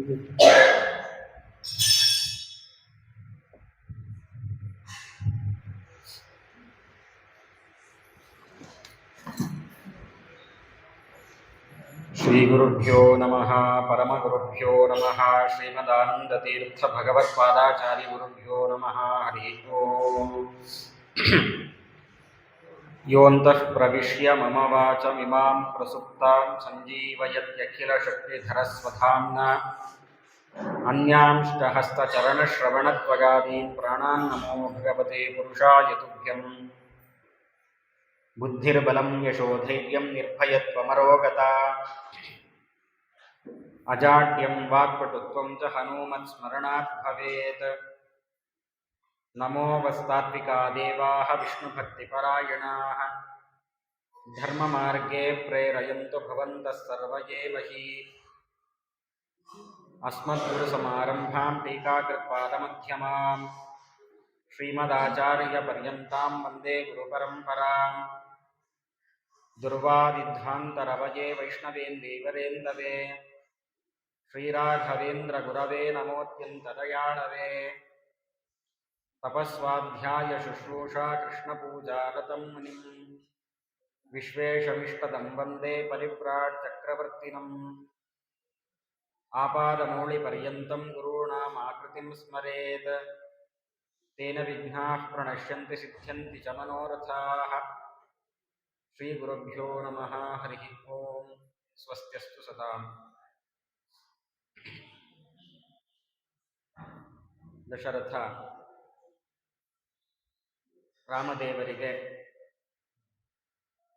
ಶ್ರೀಗುರುಭ್ಯೋ ನಮಃ ಪರಮಗುರುಭ್ಯೋ ನಮಃ ಶ್ರೀಮದಾನಂದತೀರ್ಥ ಭಗವತ್ಪಾದಾಚಾರ್ಯ ಗುರುಭ್ಯೋ ನಮಃ ಹರಿ ಓಂ ಯೋऽन्तಃ ಪ್ರವಿಶ್ಯ ಮಮ ವಾಚಮಿಮಾಂ ಪ್ರಸುಪ್ತಾಂ ಸಂಜೀವಯತ್ಯಖಿಲಶಕ್ತಿಧರಸ್ವಧಾಮ್ನಾ ಅನ್ಯಾಂಶ್ಚ ಹಸ್ತಚರಣಶ್ರವಣತ್ವಗಾದೀನ್ ಪ್ರಾಣಾನ್ ನಮೋ ಭಗವತೆ ಪುರುಷಾಯ ತುಭ್ಯಂ ಬುದ್ಧಿರ್ಬಲಂ ಯಶೋಧೈರ್ಯಂ ನಿರ್ಭಯತ್ವಮರೋಗತಾ ಅಜಾಡ್ಯಂ ವಾಕ್ಪಟುತ್ವಂ ಚ ಹನುಮತ್ಸ್ಮರಣಾತ್ ಭವೇತ್ ನಮೋ ವಸ್ತಾತ್ವಿಕಾ ದೇವಾಃ ವಿಷ್ಣುಭಕ್ತಿಪರಾಯಣಾಃ ಧರ್ಮಮಾರ್ಗೇ ಪ್ರೇರಯಂತು ಭವಂತಃ ಸರ್ವ ಏವ ಹಿ ಅಸ್ಮದ್ಗುರುಸಮಾರಂಭಾಂ ಟೀಕಾಕೃತ್ಪಾದಮಧ್ಯಮಾಂ ಶ್ರೀಮದಾಚಾರ್ಯಪರ್ಯಂತಾಂ ವಂದೇ ಗುರುಪರಂಪರಾಂ ದುರ್ವಾದಿಧ್ವಾಂತರವಯೇ ವೈಷ್ಣವೇಂದೀವರೇಂದವೇ ಶ್ರೀರಾಘವೇಂದ್ರ ಗುರವೇ ನಮೋತ್ಯಂತದಯಾಳವೇ ತಪಸ್ವಾಧ್ಯಾಯ ಶುಶ್ರೂಷಾ ಕೃಷ್ಣಪೂಜಾರತಂ ಮುನಿಂ ವಿಶ್ವೇಶಮಿಷ್ಟದಂ ವಂದೇ ಪರಿವ್ರಾಟ್ ಚಕ್ರವರ್ತಿನಂ ಆಪಾದಮೌಳಿಪರ್ಯಂತಂ ಗುರುಣಾಮಾಕೃತಿಂ ಸ್ಮರೇತ್ ತೇನ ವಿಘ್ನಾಃ ಪ್ರಣಶ್ಯಂತಿ ಸಿದ್ಧ್ಯಂತಿ ಚ ಮನೋರಥಾಃ ಶ್ರೀಗುರುಭ್ಯೋ ನಮಃ ಹರಿ ಓಂ ಸ್ವಸ್ತ್ಯಸ್ತು ಸದಾಂ. ದಶರಥ ರಾಮದೇವರಿಗೆ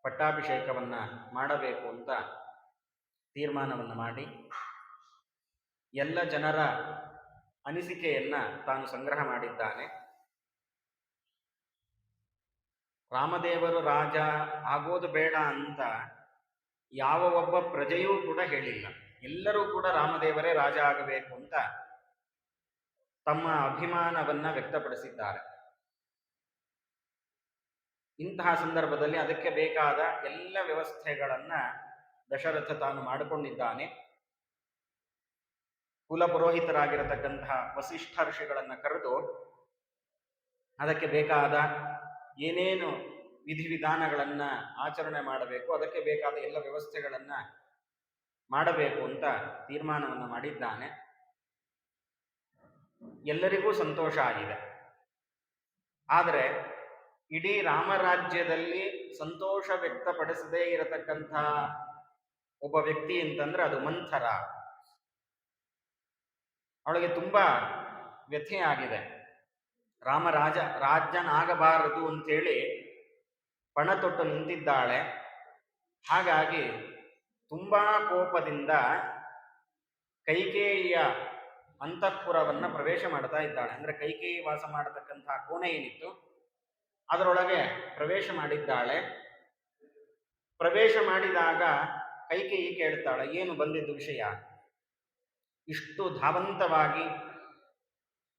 ಪಟ್ಟಾಭಿಷೇಕವನ್ನು ಮಾಡಬೇಕು ಅಂತ ತೀರ್ಮಾನವನ್ನು ಮಾಡಿ ಎಲ್ಲ ಜನರ ಅನಿಸಿಕೆಯನ್ನು ತಾನು ಸಂಗ್ರಹ ಮಾಡಿದ್ದಾನೆ. ರಾಮದೇವರು ರಾಜ ಆಗೋದು ಬೇಡ ಅಂತ ಯಾವ ಒಬ್ಬ ಪ್ರಜೆಯೂ ಕೂಡ ಹೇಳಿಲ್ಲ. ಎಲ್ಲರೂ ಕೂಡ ರಾಮದೇವರೇ ರಾಜ ಆಗಬೇಕು ಅಂತ ತಮ್ಮ ಅಭಿಮಾನವನ್ನು ವ್ಯಕ್ತಪಡಿಸಿದ್ದಾರೆ. ಇಂತಹ ಸಂದರ್ಭದಲ್ಲಿ ಅದಕ್ಕೆ ಬೇಕಾದ ಎಲ್ಲ ವ್ಯವಸ್ಥೆಗಳನ್ನು ದಶರಥ ತಾನು ಮಾಡಿಕೊಂಡಿದ್ದಾನೆ. ಕುಲಪುರೋಹಿತರಾಗಿರತಕ್ಕಂತಹ ವಸಿಷ್ಠ ಋಷಿಗಳನ್ನು ಕರೆದು ಅದಕ್ಕೆ ಬೇಕಾದ ಏನೇನು ವಿಧಿವಿಧಾನಗಳನ್ನು ಆಚರಣೆ ಮಾಡಬೇಕು, ಅದಕ್ಕೆ ಬೇಕಾದ ಎಲ್ಲ ವ್ಯವಸ್ಥೆಗಳನ್ನು ಮಾಡಬೇಕು ಅಂತ ತೀರ್ಮಾನವನ್ನು ಮಾಡಿದ್ದಾನೆ. ಎಲ್ಲರಿಗೂ ಸಂತೋಷ ಆಗಿದೆ. ಆದರೆ ಇಡೀ ರಾಮರಾಜ್ಯದಲ್ಲಿ ಸಂತೋಷ ವ್ಯಕ್ತಪಡಿಸದೇ ಇರತಕ್ಕಂಥ ಒಬ್ಬ ವ್ಯಕ್ತಿ ಅಂತಂದ್ರೆ ಅದು ಮಂಥರ. ಅವಳಿಗೆ ತುಂಬಾ ವ್ಯಥೆ ಆಗಿದೆ. ರಾಜನಾಗಬಾರದು ಅಂತೇಳಿ ಪಣ ತೊಟ್ಟು ನಿಂತಿದ್ದಾಳೆ. ಹಾಗಾಗಿ ತುಂಬಾ ಕೋಪದಿಂದ ಕೈಕೇಯಿಯ ಅಂತಃಪುರವನ್ನು ಪ್ರವೇಶ ಮಾಡ್ತಾ ಇದ್ದಾಳೆ. ಅಂದ್ರೆ ಕೈಕೇಯಿ ವಾಸ ಮಾಡತಕ್ಕಂತಹ ಕೋಣೆ ಏನಿತ್ತು ಅದರೊಳಗೆ ಪ್ರವೇಶ ಮಾಡಿದ್ದಾಳೆ. ಪ್ರವೇಶ ಮಾಡಿದಾಗ ಕೈಕೇಯಿ ಕೇಳ್ತಾಳೆ, ಏನು ಬಂದಿದ್ದು ವಿಷಯ? ಇಷ್ಟು ಧಾವಂತವಾಗಿ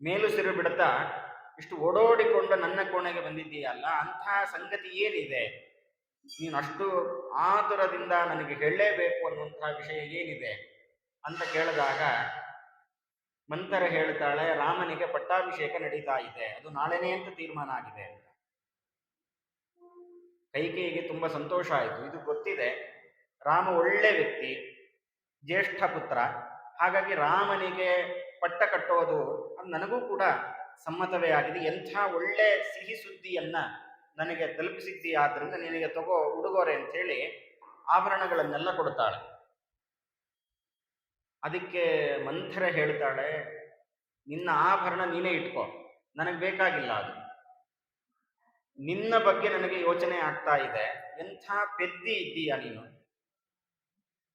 ಮೇಲು ಸಿರು ಬಿಡ್ತಾ ಇಷ್ಟು ಓಡೋಡಿಕೊಂಡು ನನ್ನ ಕೋಣೆಗೆ ಬಂದಿದ್ದೀಯಲ್ಲ, ಅಂತಹ ಸಂಗತಿ ಏನಿದೆ? ನೀನು ಅಷ್ಟು ಆತುರದಿಂದ ನನಗೆ ಹೇಳಲೇಬೇಕು ಅನ್ನುವಂತಹ ವಿಷಯ ಏನಿದೆ ಅಂತ ಕೇಳಿದಾಗ ಮಂಥರ ಹೇಳ್ತಾಳೆ, ರಾಮನಿಗೆ ಪಟ್ಟಾಭಿಷೇಕ ನಡೀತಾ ಇದೆ, ಅದು ನಾಳೆನೇ ಅಂತ ತೀರ್ಮಾನ ಆಗಿದೆ. ಕೈಕೇಯಿಗೆ ತುಂಬ ಸಂತೋಷ ಆಯಿತು. ಇದು ಗೊತ್ತಿದೆ, ರಾಮ ಒಳ್ಳೆ ವ್ಯಕ್ತಿ, ಜ್ಯೇಷ್ಠ ಪುತ್ರ, ಹಾಗಾಗಿ ರಾಮನಿಗೆ ಪಟ್ಟ ಕಟ್ಟೋದು ಅದು ನನಗೂ ಕೂಡ ಸಮ್ಮತವೇ ಆಗಿದೆ. ಎಂಥ ಒಳ್ಳೆ ಸಿಹಿ ಸುದ್ದಿಯನ್ನ ನನಗೆ ತಲುಪಿಸಿದ್ದಿ, ಆದ್ರಿಂದ ನಿನಗೆ ತಗೋ ಉಡುಗೊರೆ ಅಂಥೇಳಿ ಆಭರಣಗಳನ್ನೆಲ್ಲ ಕೊಡ್ತಾಳೆ. ಅದಕ್ಕೆ ಮಂಥರ ಹೇಳ್ತಾಳೆ, ನಿನ್ನ ಆಭರಣ ನೀನೇ ಇಟ್ಕೋ, ನನಗೆ ಬೇಕಾಗಿಲ್ಲ, ಅದು ನಿನ್ನ ಬಗ್ಗೆ ನನಗೆ ಯೋಚನೆ ಆಗ್ತಾ ಇದೆ. ಎಂಥ ಪೆದ್ದಿ ಇದ್ದೀಯ ನೀನು.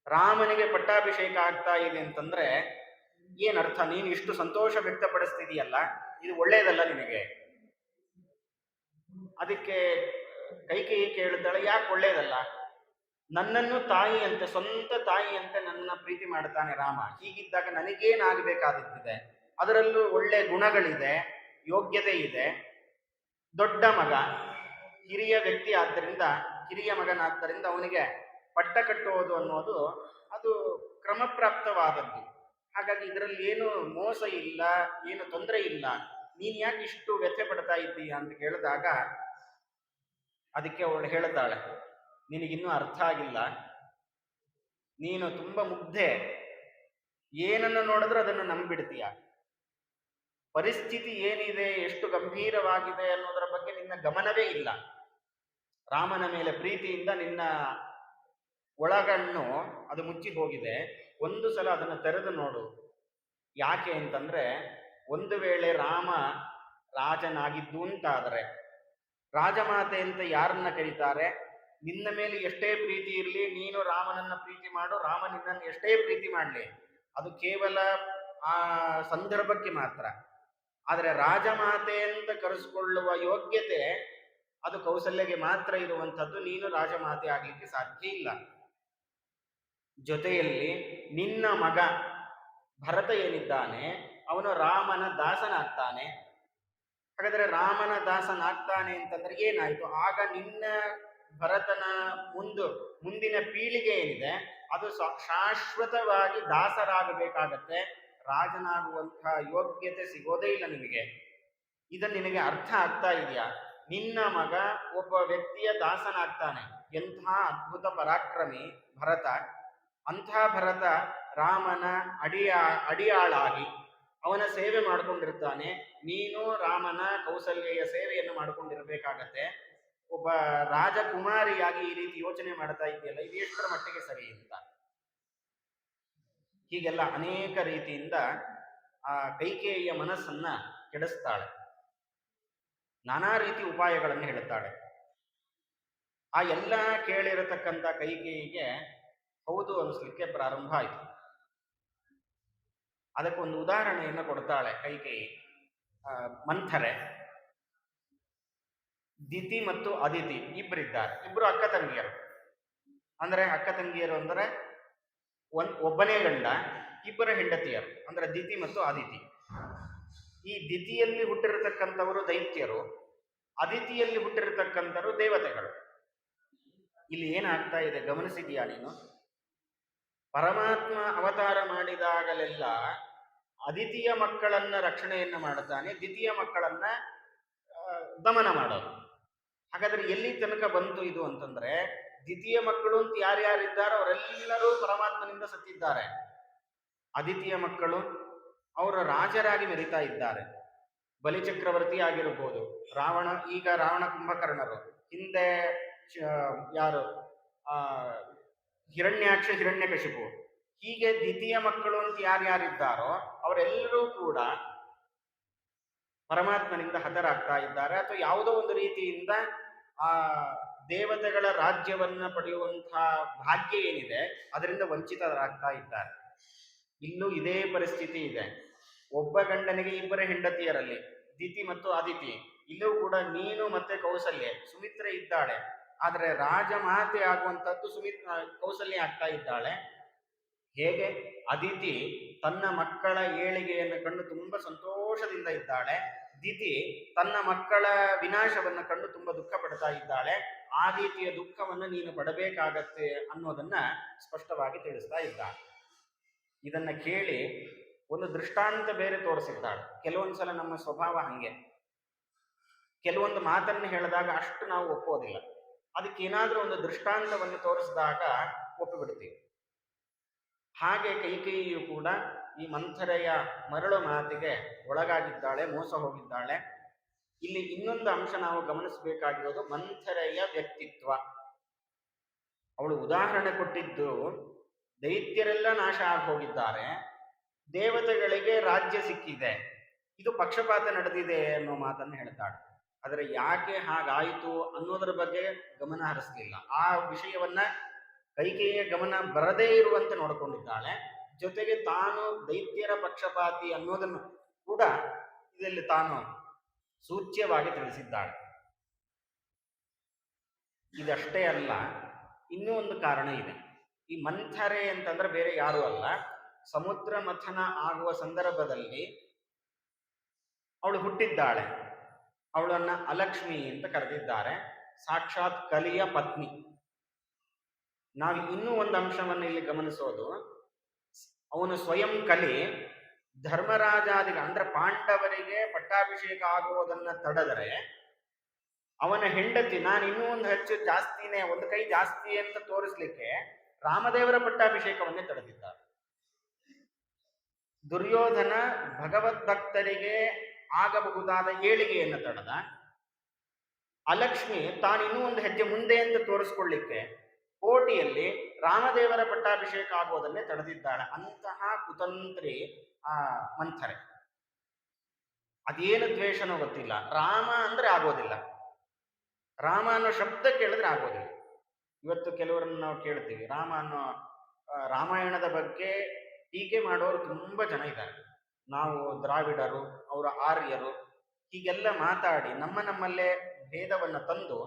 ರಾಮನಿಗೆ ಪಟ್ಟಾಭಿಷೇಕ ಆಗ್ತಾ ಇದೆ ಅಂತಂದ್ರೆ ಏನರ್ಥ? ನೀನು ಇಷ್ಟು ಸಂತೋಷ ವ್ಯಕ್ತಪಡಿಸ್ತಿದೀಯಲ್ಲ, ಇದು ಒಳ್ಳೆಯದಲ್ಲ ನಿನಗೆ. ಅದಕ್ಕೆ ಕೈಕೇಯಿ ಕೇಳ್ತಾಳೆ, ಯಾಕೆ ಒಳ್ಳೆಯದಲ್ಲ? ನನ್ನನ್ನು ತಾಯಿಯಂತೆ, ಸ್ವಂತ ತಾಯಿಯಂತೆ ನನ್ನ ಪ್ರೀತಿ ಮಾಡ್ತಾನೆ ರಾಮ. ಹೀಗಿದ್ದಾಗ ನನಗೇನಾಗಬೇಕಾದದ್ದಿದೆ? ಅದರಲ್ಲೂ ಒಳ್ಳೆ ಗುಣಗಳಿದೆ, ಯೋಗ್ಯತೆ ಇದೆ, ದೊಡ್ಡ ಮಗ, ಹಿರಿಯ ವ್ಯಕ್ತಿ ಆದ್ದರಿಂದ, ಹಿರಿಯ ಮಗನಾದ್ದರಿಂದ ಅವನಿಗೆ ಪಟ್ಟ ಕಟ್ಟುವುದು ಅನ್ನೋದು ಅದು ಕ್ರಮಪ್ರಾಪ್ತವಾದದ್ದು. ಹಾಗಾಗಿ ಇದರಲ್ಲಿ ಏನು ಮೋಸ ಇಲ್ಲ, ಏನು ತೊಂದರೆ ಇಲ್ಲ, ನೀನ್ ಯಾಕೆ ಇಷ್ಟು ವ್ಯಥೆ ಪಡ್ತಾ ಇದ್ದೀಯ ಅಂತ ಕೇಳಿದಾಗ ಅದಕ್ಕೆ ಅವಳು ಹೇಳ್ತಾಳೆ, ನಿನಗಿನ್ನೂ ಅರ್ಥ ಆಗಿಲ್ಲ, ನೀನು ತುಂಬಾ ಮುಗ್ಧೆ, ಏನನ್ನು ನೋಡಿದ್ರೂ ಅದನ್ನು ನಂಬಿಡ್ತೀಯ. ಪರಿಸ್ಥಿತಿ ಏನಿದೆ, ಎಷ್ಟು ಗಂಭೀರವಾಗಿದೆ ಅನ್ನೋದರ ಬಗ್ಗೆ ನಿನ್ನ ಗಮನವೇ ಇಲ್ಲ. ರಾಮನ ಮೇಲೆ ಪ್ರೀತಿಯಿಂದ ನಿನ್ನ ಒಳಗಣ್ಣು ಅದು ಮುಚ್ಚಿ ಹೋಗಿದೆ. ಒಂದು ಸಲ ಅದನ್ನು ತೆರೆದು ನೋಡು. ಯಾಕೆ ಅಂತಂದ್ರೆ, ಒಂದು ವೇಳೆ ರಾಮ ರಾಜನಾಗಿದ್ದು ಅಂತಾದರೆ, ರಾಜಮಾತೆ ಅಂತ ಯಾರನ್ನ ಕರೀತಾರೆ? ನಿನ್ನ ಮೇಲೆ ಎಷ್ಟೇ ಪ್ರೀತಿ ಇರಲಿ, ನೀನು ರಾಮನನ್ನ ಪ್ರೀತಿ ಮಾಡು, ರಾಮ ನಿನ್ನನ್ನು ಎಷ್ಟೇ ಪ್ರೀತಿ ಮಾಡಲಿ, ಅದು ಕೇವಲ ಆ ಸಂದರ್ಭಕ್ಕೆ ಮಾತ್ರ. ಆದರೆ ರಾಜಮಾತೆ ಅಂತ ಕರೆಸಿಕೊಳ್ಳುವ ಯೋಗ್ಯತೆ ಅದು ಕೌಸಲ್ಯಗೆ ಮಾತ್ರ ಇರುವಂಥದ್ದು. ನೀನು ರಾಜಮಾತೆ ಆಗ್ಲಿಕ್ಕೆ ಸಾಧ್ಯ ಇಲ್ಲ. ಜೊತೆಯಲ್ಲಿ ನಿನ್ನ ಮಗ ಭರತ ಏನಿದ್ದಾನೆ, ಅವನು ರಾಮನ ದಾಸನಾಗ್ತಾನೆ. ಹಾಗಾದ್ರೆ ರಾಮನ ದಾಸನಾಗ್ತಾನೆ ಅಂತಂದ್ರೆ ಏನಾಯ್ತು? ಆಗ ನಿನ್ನ ಭರತನ ಮುಂದಿನ ಪೀಳಿಗೆ ಏನಿದೆ ಅದು ಶಾಶ್ವತವಾಗಿ ದಾಸರಾಗಬೇಕಾಗತ್ತೆ. ರಾಜನಾಗುವಂತಹ ಯೋಗ್ಯತೆ ಸಿಗೋದೇ ಇಲ್ಲ ನಿನಗೆ. ಇದನ್ನು ನಿನಗೆ ಅರ್ಥ ಆಗ್ತಾ ಇದೆಯಾ? ನಿನ್ನ ಮಗ ಒಬ್ಬ ವ್ಯಕ್ತಿಯ ದಾಸನಾಗ್ತಾನೆ. ಎಂಥ ಅದ್ಭುತ ಪರಾಕ್ರಮಿ ಭರತ. ಅಂಥ ಭರತ ರಾಮನ ಅಡಿಯಾಳಾಗಿ ಅವನ ಸೇವೆ ಮಾಡ್ಕೊಂಡಿರ್ತಾನೆ. ನೀನು ರಾಮನ ಕೌಸಲ್ಯ ಸೇವೆಯನ್ನು ಮಾಡ್ಕೊಂಡಿರ್ಬೇಕಾಗತ್ತೆ. ಒಬ್ಬ ರಾಜಕುಮಾರಿಯಾಗಿ ಈ ರೀತಿ ಯೋಚನೆ ಮಾಡ್ತಾ ಇದೆಯಲ್ಲ, ಇದು ಎಷ್ಟರ ಮಟ್ಟಿಗೆ ಸರಿ ಅಂತ. ಹೀಗೆಲ್ಲ ಅನೇಕ ರೀತಿಯಿಂದ ಆ ಕೈಕೇಯಿಯ ಮನಸ್ಸನ್ನ ಕೆಡಿಸ್ತಾಳೆ. ನಾನಾ ರೀತಿ ಉಪಾಯಗಳನ್ನು ಹೇಳುತ್ತಾಳೆ. ಆ ಎಲ್ಲ ಕೇಳಿರತಕ್ಕಂಥ ಕೈಕೇಯಿಗೆ ಹೌದು ಅನಿಸ್ಲಿಕ್ಕೆ ಪ್ರಾರಂಭ ಆಯಿತು. ಅದಕ್ಕೊಂದು ಉದಾಹರಣೆಯನ್ನು ಕೊಡ್ತಾಳೆ ಕೈಕೇಯಿ. ಮಂಥರೆ, ದಿತಿ ಮತ್ತು ಅದಿತಿ ಇಬ್ಬರಿದ್ದಾರೆ. ಇಬ್ಬರು ಅಕ್ಕ ತಂಗಿಯರು. ಅಕ್ಕ ತಂಗಿಯರು ಅಂದರೆ ಒಬ್ಬನೇ ಗಂಡ, ಇಬ್ಬರ ಹೆಂಡತಿಯರು, ಅಂದ್ರೆ ದಿತಿ ಮತ್ತು ಅದಿತಿ. ಈ ದಿತಿಯಲ್ಲಿ ಹುಟ್ಟಿರತಕ್ಕಂಥವರು ದೈತ್ಯರು, ಅದಿತಿಯಲ್ಲಿ ಹುಟ್ಟಿರತಕ್ಕಂಥವರು ದೇವತೆಗಳು. ಇಲ್ಲಿ ಏನಾಗ್ತಾ ಇದೆ ಗಮನಿಸಿದ್ಯಾ ನೀನು? ಪರಮಾತ್ಮ ಅವತಾರ ಮಾಡಿದಾಗಲೆಲ್ಲ ಅದಿತಿಯ ಮಕ್ಕಳನ್ನ ರಕ್ಷಣೆಯನ್ನು ಮಾಡುತ್ತಾನೆ, ದ್ವಿತೀಯ ಮಕ್ಕಳನ್ನ ದಮನ ಮಾಡೋದು. ಹಾಗಾದ್ರೆ ಎಲ್ಲಿ ತನಕ ಬಂತು ಇದು ಅಂತಂದ್ರೆ, ದ್ವಿತೀಯ ಮಕ್ಕಳು ಅಂತ ಯಾರ್ಯಾರಿದ್ದಾರೋ ಅವರೆಲ್ಲರೂ ಪರಮಾತ್ಮನಿಂದ ಸತ್ತಿದ್ದಾರೆ. ಅದಿತಿಯ ಮಕ್ಕಳು ಅವರ ರಾಜರಾಗಿ ಮೆರಿತಾ ಇದ್ದಾರೆ. ಬಲಿಚಕ್ರವರ್ತಿ ಆಗಿರಬಹುದು, ಈಗ ರಾವಣ ಕುಂಭಕರ್ಣರು, ಹಿಂದೆ ಯಾರು ಹಿರಣ್ಯಾಕ್ಷ ಹಿರಣ್ಯಕಶಿಪು, ಹೀಗೆ ದ್ವಿತೀಯ ಮಕ್ಕಳು ಅಂತ ಯಾರ್ಯಾರಿದ್ದಾರೋ ಅವರೆಲ್ಲರೂ ಕೂಡ ಪರಮಾತ್ಮನಿಂದ ಹತರಾಗ್ತಾ ಇದ್ದಾರೆ, ಅಥವಾ ಯಾವುದೋ ಒಂದು ರೀತಿಯಿಂದ ಆ ದೇವತೆಗಳ ರಾಜ್ಯವನ್ನ ಪಡೆಯುವಂತಹ ಭಾಗ್ಯ ಏನಿದೆ ಅದರಿಂದ ವಂಚಿತರಾಗ್ತಾ ಇದ್ದಾರೆ. ಇಲ್ಲೂ ಇದೇ ಪರಿಸ್ಥಿತಿ ಇದೆ. ಒಬ್ಬ ಗಂಡನಿಗೆ ಇಬ್ಬರ ಹೆಂಡತಿಯರಲ್ಲಿ ದಿತಿ ಮತ್ತು ಅದಿತಿ. ಇಲ್ಲೂ ಕೂಡ ನೀನು ಮತ್ತೆ ಕೌಸಲ್ಯ, ಸುಮಿತ್ರೆ ಇದ್ದಾಳೆ, ಆದರೆ ರಾಜಮಾತೆ ಆಗುವಂಥದ್ದು ಕೌಸಲ್ಯ ಆಗ್ತಾ ಇದ್ದಾಳೆ. ಹೇಗೆ? ಅದಿತಿ ತನ್ನ ಮಕ್ಕಳ ಏಳಿಗೆಯನ್ನು ಕಂಡು ತುಂಬಾ ಸಂತೋಷದಿಂದ ಇದ್ದಾಳೆ. ದಿತಿ ತನ್ನ ಮಕ್ಕಳ ವಿನಾಶವನ್ನು ಕಂಡು ತುಂಬಾ ದುಃಖ ಪಡ್ತಾ ಇದ್ದಾಳೆ. ಆ ರೀತಿಯ ದುಃಖವನ್ನು ನೀನು ಪಡಬೇಕಾಗತ್ತೆ ಅನ್ನೋದನ್ನ ಸ್ಪಷ್ಟವಾಗಿ ತಿಳಿಸ್ತಾ ಇದ್ದಾಳೆ. ಇದನ್ನ ಕೇಳಿ ಒಂದು ದೃಷ್ಟಾಂತ ಬೇರೆ ತೋರಿಸಿದ್ದಾಳೆ. ಕೆಲವೊಂದ್ಸಲ ನಮ್ಮ ಸ್ವಭಾವ ಹಂಗೆ, ಕೆಲವೊಂದು ಮಾತನ್ನು ಹೇಳಿದಾಗ ಅಷ್ಟು ನಾವು ಒಪ್ಪೋದಿಲ್ಲ. ಅದಕ್ಕೇನಾದ್ರೂ ಒಂದು ದೃಷ್ಟಾಂತವನ್ನು ತೋರಿಸಿದಾಗ ಒಪ್ಪಿಬಿಡ್ತೀವಿ. ಹಾಗೆ ಕೈಕೇಯಿಯು ಕೂಡ ಈ ಮಂಥರೆಯ ಮರಳು ಮಾತಿಗೆ ಒಳಗಾಗಿದ್ದಾಳೆ, ಮೋಸ ಹೋಗಿದ್ದಾಳೆ. ಇಲ್ಲಿ ಇನ್ನೊಂದು ಅಂಶ ನಾವು ಗಮನಿಸಬೇಕಾಗಿರೋದು ಮಂಥರೆಯ ವ್ಯಕ್ತಿತ್ವ. ಅವಳು ಉದಾಹರಣೆ ಕೊಟ್ಟಿದ್ದು ದೈತ್ಯರೆಲ್ಲ ನಾಶ ಆಗಿ ಹೋಗಿದ್ದಾರೆ, ದೇವತೆಗಳಿಗೆ ರಾಜ್ಯ ಸಿಕ್ಕಿದೆ, ಇದು ಪಕ್ಷಪಾತ ನಡೆದಿದೆ ಅನ್ನೋ ಮಾತನ್ನು ಹೇಳ್ತಾಳೆ. ಆದರೆ ಯಾಕೆ ಹಾಗಾಯಿತು ಅನ್ನೋದರ ಬಗ್ಗೆ ಗಮನ ಹರಿಸಲಿಲ್ಲ. ಆ ವಿಷಯವನ್ನ ಕೈಕೇಯಿಯ ಗಮನ ಬರದೇ ಇರುವಂತೆ ನೋಡಿಕೊಂಡಿದ್ದಾಳೆ. ಜೊತೆಗೆ ತಾನು ದೈತ್ಯರ ಪಕ್ಷಪಾತಿ ಅನ್ನೋದನ್ನು ಕೂಡ ಇದರಲ್ಲಿ ತಾನು ಸೂಚ್ಯವಾಗಿ ತಿಳಿಸಿದ್ದಾಳೆ. ಇದಷ್ಟೇ ಅಲ್ಲ, ಇನ್ನೂ ಒಂದು ಕಾರಣ ಇದೆ. ಈ ಮಂಥರೆ ಅಂತಂದ್ರೆ ಬೇರೆ ಯಾರೂ ಅಲ್ಲ, ಸಮುದ್ರ ಮಥನ ಆಗುವ ಸಂದರ್ಭದಲ್ಲಿ ಅವಳು ಹುಟ್ಟಿದ್ದಾಳೆ. ಅವಳನ್ನ ಅಲಕ್ಷ್ಮಿ ಅಂತ ಕರೆದಿದ್ದಾರೆ, ಸಾಕ್ಷಾತ್ ಕಲಿಯ ಪತ್ನಿ. ನಾವು ಇನ್ನೂ ಒಂದು ಅಂಶವನ್ನು ಇಲ್ಲಿ ಗಮನಿಸೋದು, ಅವನು ಸ್ವಯಂ ಕಲಿ ಧರ್ಮರಾಜಾದಿಗ ಅಂದ್ರೆ ಪಾಂಡವರಿಗೆ ಪಟ್ಟಾಭಿಷೇಕ ಆಗುವುದನ್ನ ತಡೆದರೆ ಅವನ ಹೆಂಡತಿ ನಾನು ಇನ್ನೂ ಒಂದು ಹೆಚ್ಚು ಜಾಸ್ತಿನೇ ಒಂದು ಕೈ ಜಾಸ್ತಿ ಅಂತ ತೋರಿಸ್ಲಿಕ್ಕೆ ರಾಮದೇವರ ಪಟ್ಟಾಭಿಷೇಕವನ್ನೇ ತಡೆದಿದ್ದಾರೆ. ದುರ್ಯೋಧನ ಭಗವದ್ಭಕ್ತರಿಗೆ ಆಗಬಹುದಾದ ಏಳಿಗೆಯನ್ನು ತಡೆದ. ಅಲಕ್ಷ್ಮಿ ತಾನು ಇನ್ನೂ ಒಂದು ಹೆಜ್ಜೆ ಮುಂದೆ ಅಂತ ತೋರಿಸ್ಕೊಳ್ಳಿಕ್ಕೆ ಕೋಟಿಯಲ್ಲಿ ರಾಮದೇವರ ಪಟ್ಟಾಭಿಷೇಕ ಆಗೋದನ್ನೇ ತಡೆದಿದ್ದಾಳೆ. ಅಂತಹ ಕುತಂತ್ರಿ ಮಂಥರೆ. ಅದೇನು ದ್ವೇಷನೋ ಗೊತ್ತಿಲ್ಲ, ರಾಮ ಅಂದ್ರೆ ಆಗೋದಿಲ್ಲ, ರಾಮ ಅನ್ನೋ ಶಬ್ದ ಕೇಳಿದ್ರೆ ಆಗೋದಿಲ್ಲ. ಇವತ್ತು ಕೆಲವರನ್ನು ನಾವು ಕೇಳ್ತೀವಿ ರಾಮ ಅನ್ನೋ ರಾಮಾಯಣದ ಬಗ್ಗೆ ಟೀಕೆ ಮಾಡೋರು ತುಂಬಾ ಜನ ಇದ್ದಾರೆ. ನಾವು ದ್ರಾವಿಡರು, ಅವರ ಆರ್ಯರು, ಹೀಗೆಲ್ಲ ಮಾತಾಡಿ ನಮ್ಮಲ್ಲೇ ಭೇದವನ್ನ ತಂದು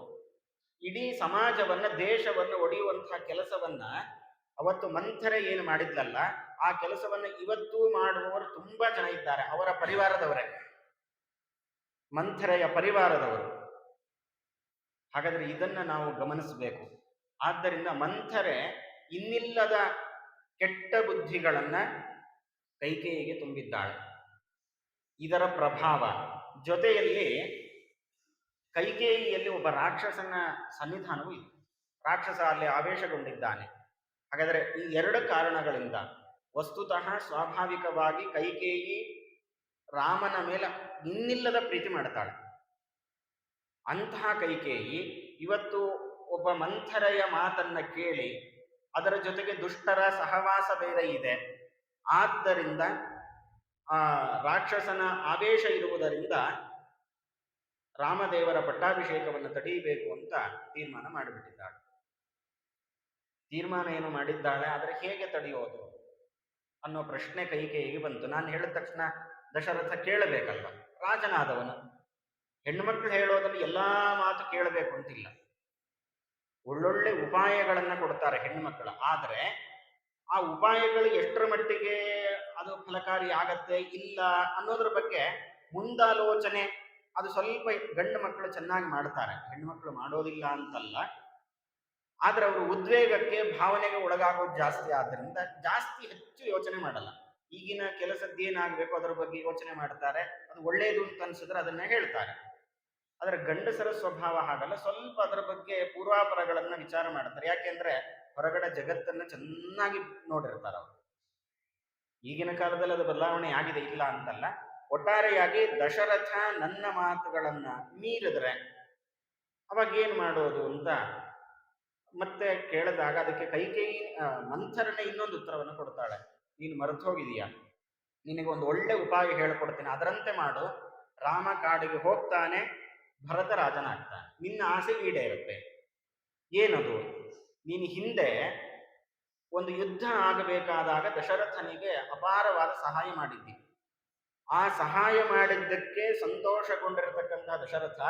ಇಡೀ ಸಮಾಜವನ್ನ ದೇಶವನ್ನು ಒಡೆಯುವಂತಹ ಕೆಲಸವನ್ನ ಅವತ್ತು ಮಂಥರೆ ಏನು ಮಾಡಿದ್ಲಲ್ಲ ಆ ಕೆಲಸವನ್ನ ಇವತ್ತೂ ಮಾಡುವವರು ತುಂಬಾ ಜನ ಇದ್ದಾರೆ. ಅವರ ಪರಿವಾರದವರೇ, ಮಂಥರೆಯ ಪರಿವಾರದವರು. ಹಾಗಾದ್ರೆ ಇದನ್ನ ನಾವು ಗಮನಿಸಬೇಕು. ಆದ್ದರಿಂದ ಮಂಥರೆ ಇನ್ನಿಲ್ಲದ ಕೆಟ್ಟ ಬುದ್ಧಿಗಳನ್ನ ಕೈಕೇಯಿಗೆ ತುಂಬಿದ್ದಾಳೆ. ಇದರ ಪ್ರಭಾವ ಜೊತೆಯಲ್ಲಿ ಕೈಕೇಯಿಯಲ್ಲಿ ಒಬ್ಬ ರಾಕ್ಷಸನ ಸನ್ನಿಧಾನವೂ ಇದೆ. ರಾಕ್ಷಸ ಅಲ್ಲಿ ಆವೇಶಗೊಂಡಿದ್ದಾನೆ. ಹಾಗಾದರೆ ಈ ಎರಡು ಕಾರಣಗಳಿಂದ ವಸ್ತುತಃ ಸ್ವಾಭಾವಿಕವಾಗಿ ಕೈಕೇಯಿ ರಾಮನ ಮೇಲೆ ಇನ್ನಿಲ್ಲದ ಪ್ರೀತಿ ಮಾಡ್ತಾಳೆ. ಅಂತಹ ಕೈಕೇಯಿ ಇವತ್ತು ಒಬ್ಬ ಮಂಥರೆಯ ಮಾತನ್ನ ಕೇಳಿ ಅದರ ಜೊತೆಗೆ ದುಷ್ಟರ ಸಹವಾಸ ಬೇರೆ ಇದೆ. ಆದ್ದರಿಂದ ರಾಕ್ಷಸನ ಆವೇಶ ಇರುವುದರಿಂದ ರಾಮದೇವರ ಪಟ್ಟಾಭಿಷೇಕವನ್ನು ತಡೆಯಬೇಕು ಅಂತ ತೀರ್ಮಾನ ಮಾಡಿಬಿಟ್ಟಿದ್ದಾಳೆ. ತೀರ್ಮಾನ ಏನು ಮಾಡಿದ್ದಾಳೆ, ಆದರೆ ಹೇಗೆ ತಡೆಯೋದು ಅನ್ನೋ ಪ್ರಶ್ನೆ ಕೈಕೇಯಿಗೆ ಬಂತು. ನಾನು ಹೇಳಿದ ತಕ್ಷಣ ದಶರಥ ಕೇಳಬೇಕಲ್ವ, ರಾಜನಾದವನು. ಹೆಣ್ಣುಮಕ್ಕಳು ಹೇಳೋದ್ರಲ್ಲಿ ಎಲ್ಲಾ ಮಾತು ಕೇಳಬೇಕು ಅಂತಿಲ್ಲ. ಒಳ್ಳೊಳ್ಳೆ ಉಪಾಯಗಳನ್ನ ಕೊಡ್ತಾರೆ ಹೆಣ್ಣುಮಕ್ಕಳು. ಆದರೆ ಆ ಉಪಾಯಗಳು ಎಷ್ಟರ ಮಟ್ಟಿಗೆ ಅದು ಫಲಕಾರಿ ಆಗತ್ತೆ ಇಲ್ಲ ಅನ್ನೋದ್ರ ಬಗ್ಗೆ ಮುಂದಾಲೋಚನೆ ಅದು ಸ್ವಲ್ಪ ಗಂಡು ಮಕ್ಕಳು ಚೆನ್ನಾಗಿ ಮಾಡ್ತಾರೆ, ಹೆಣ್ಣುಮಕ್ಕಳು ಮಾಡೋದಿಲ್ಲ ಅಂತಲ್ಲ. ಆದ್ರೆ ಅವರು ಉದ್ವೇಗಕ್ಕೆ ಭಾವನೆಗೆ ಒಳಗಾಗೋದು ಜಾಸ್ತಿ ಆದ್ದರಿಂದ ಜಾಸ್ತಿ ಹೆಚ್ಚು ಯೋಚನೆ ಮಾಡಲ್ಲ. ಈಗಿನ ಕೆಲಸದ್ದೇನಾಗಬೇಕು ಅದರ ಬಗ್ಗೆ ಯೋಚನೆ ಮಾಡ್ತಾರೆ. ಅದು ಒಳ್ಳೇದು ಅಂತ ಅನ್ಸಿದ್ರೆ ಅದನ್ನ ಹೇಳ್ತಾರೆ. ಆದರೆ ಗಂಡಸರ ಸ್ವಭಾವ ಹಾಗಲ್ಲ, ಸ್ವಲ್ಪ ಅದರ ಬಗ್ಗೆ ಪೂರ್ವಾಪರಗಳನ್ನ ವಿಚಾರ ಮಾಡ್ತಾರೆ. ಯಾಕೆಂದ್ರೆ ಹೊರಗಡೆ ಜಗತ್ತನ್ನ ಚೆನ್ನಾಗಿ ನೋಡಿರ್ತಾರೆ ಅವರು. ಈಗಿನ ಕಾಲದಲ್ಲಿ ಅದು ಬದಲಾವಣೆ ಆಗಿದೆ, ಇಲ್ಲ ಅಂತಲ್ಲ. ಒಟ್ಟಾರೆಯಾಗಿ ದಶರಥ ನನ್ನ ಮಾತುಗಳನ್ನ ಮೀರಿದ್ರೆ ಅವಾಗ ಏನ್ ಮಾಡೋದು ಅಂತ ಮತ್ತೆ ಕೇಳಿದಾಗ ಅದಕ್ಕೆ ಕೈಕೇಯಿ ಮಂಥರನೇ ಇನ್ನೊಂದು ಉತ್ತರವನ್ನು ಕೊಡ್ತಾಳೆ. ನೀನು ಮರೆತು ಹೋಗಿದೀಯಾ, ನಿನಗೆ ಒಂದು ಒಳ್ಳೆ ಉಪಾಯ ಹೇಳ್ಕೊಡ್ತೀನಿ, ಅದರಂತೆ ಮಾಡು. ರಾಮ ಕಾಡಿಗೆ ಹೋಗ್ತಾನೆ, ಭರತ ರಾಜನಾಗ್ತಾನೆ, ನಿನ್ನ ಆಸೆ ಈಡೇರುತ್ತೆ. ಏನದು? ನೀನು ಹಿಂದೆ ಒಂದು ಯುದ್ಧ ಆಗಬೇಕಾದಾಗ ದಶರಥನಿಗೆ ಅಪಾರವಾದ ಸಹಾಯ ಮಾಡಿದ್ದಿ. ಆ ಸಹಾಯ ಮಾಡಿದ್ದಕ್ಕೆ ಸಂತೋಷಗೊಂಡಿರತಕ್ಕಂತಹ ದಶರಥ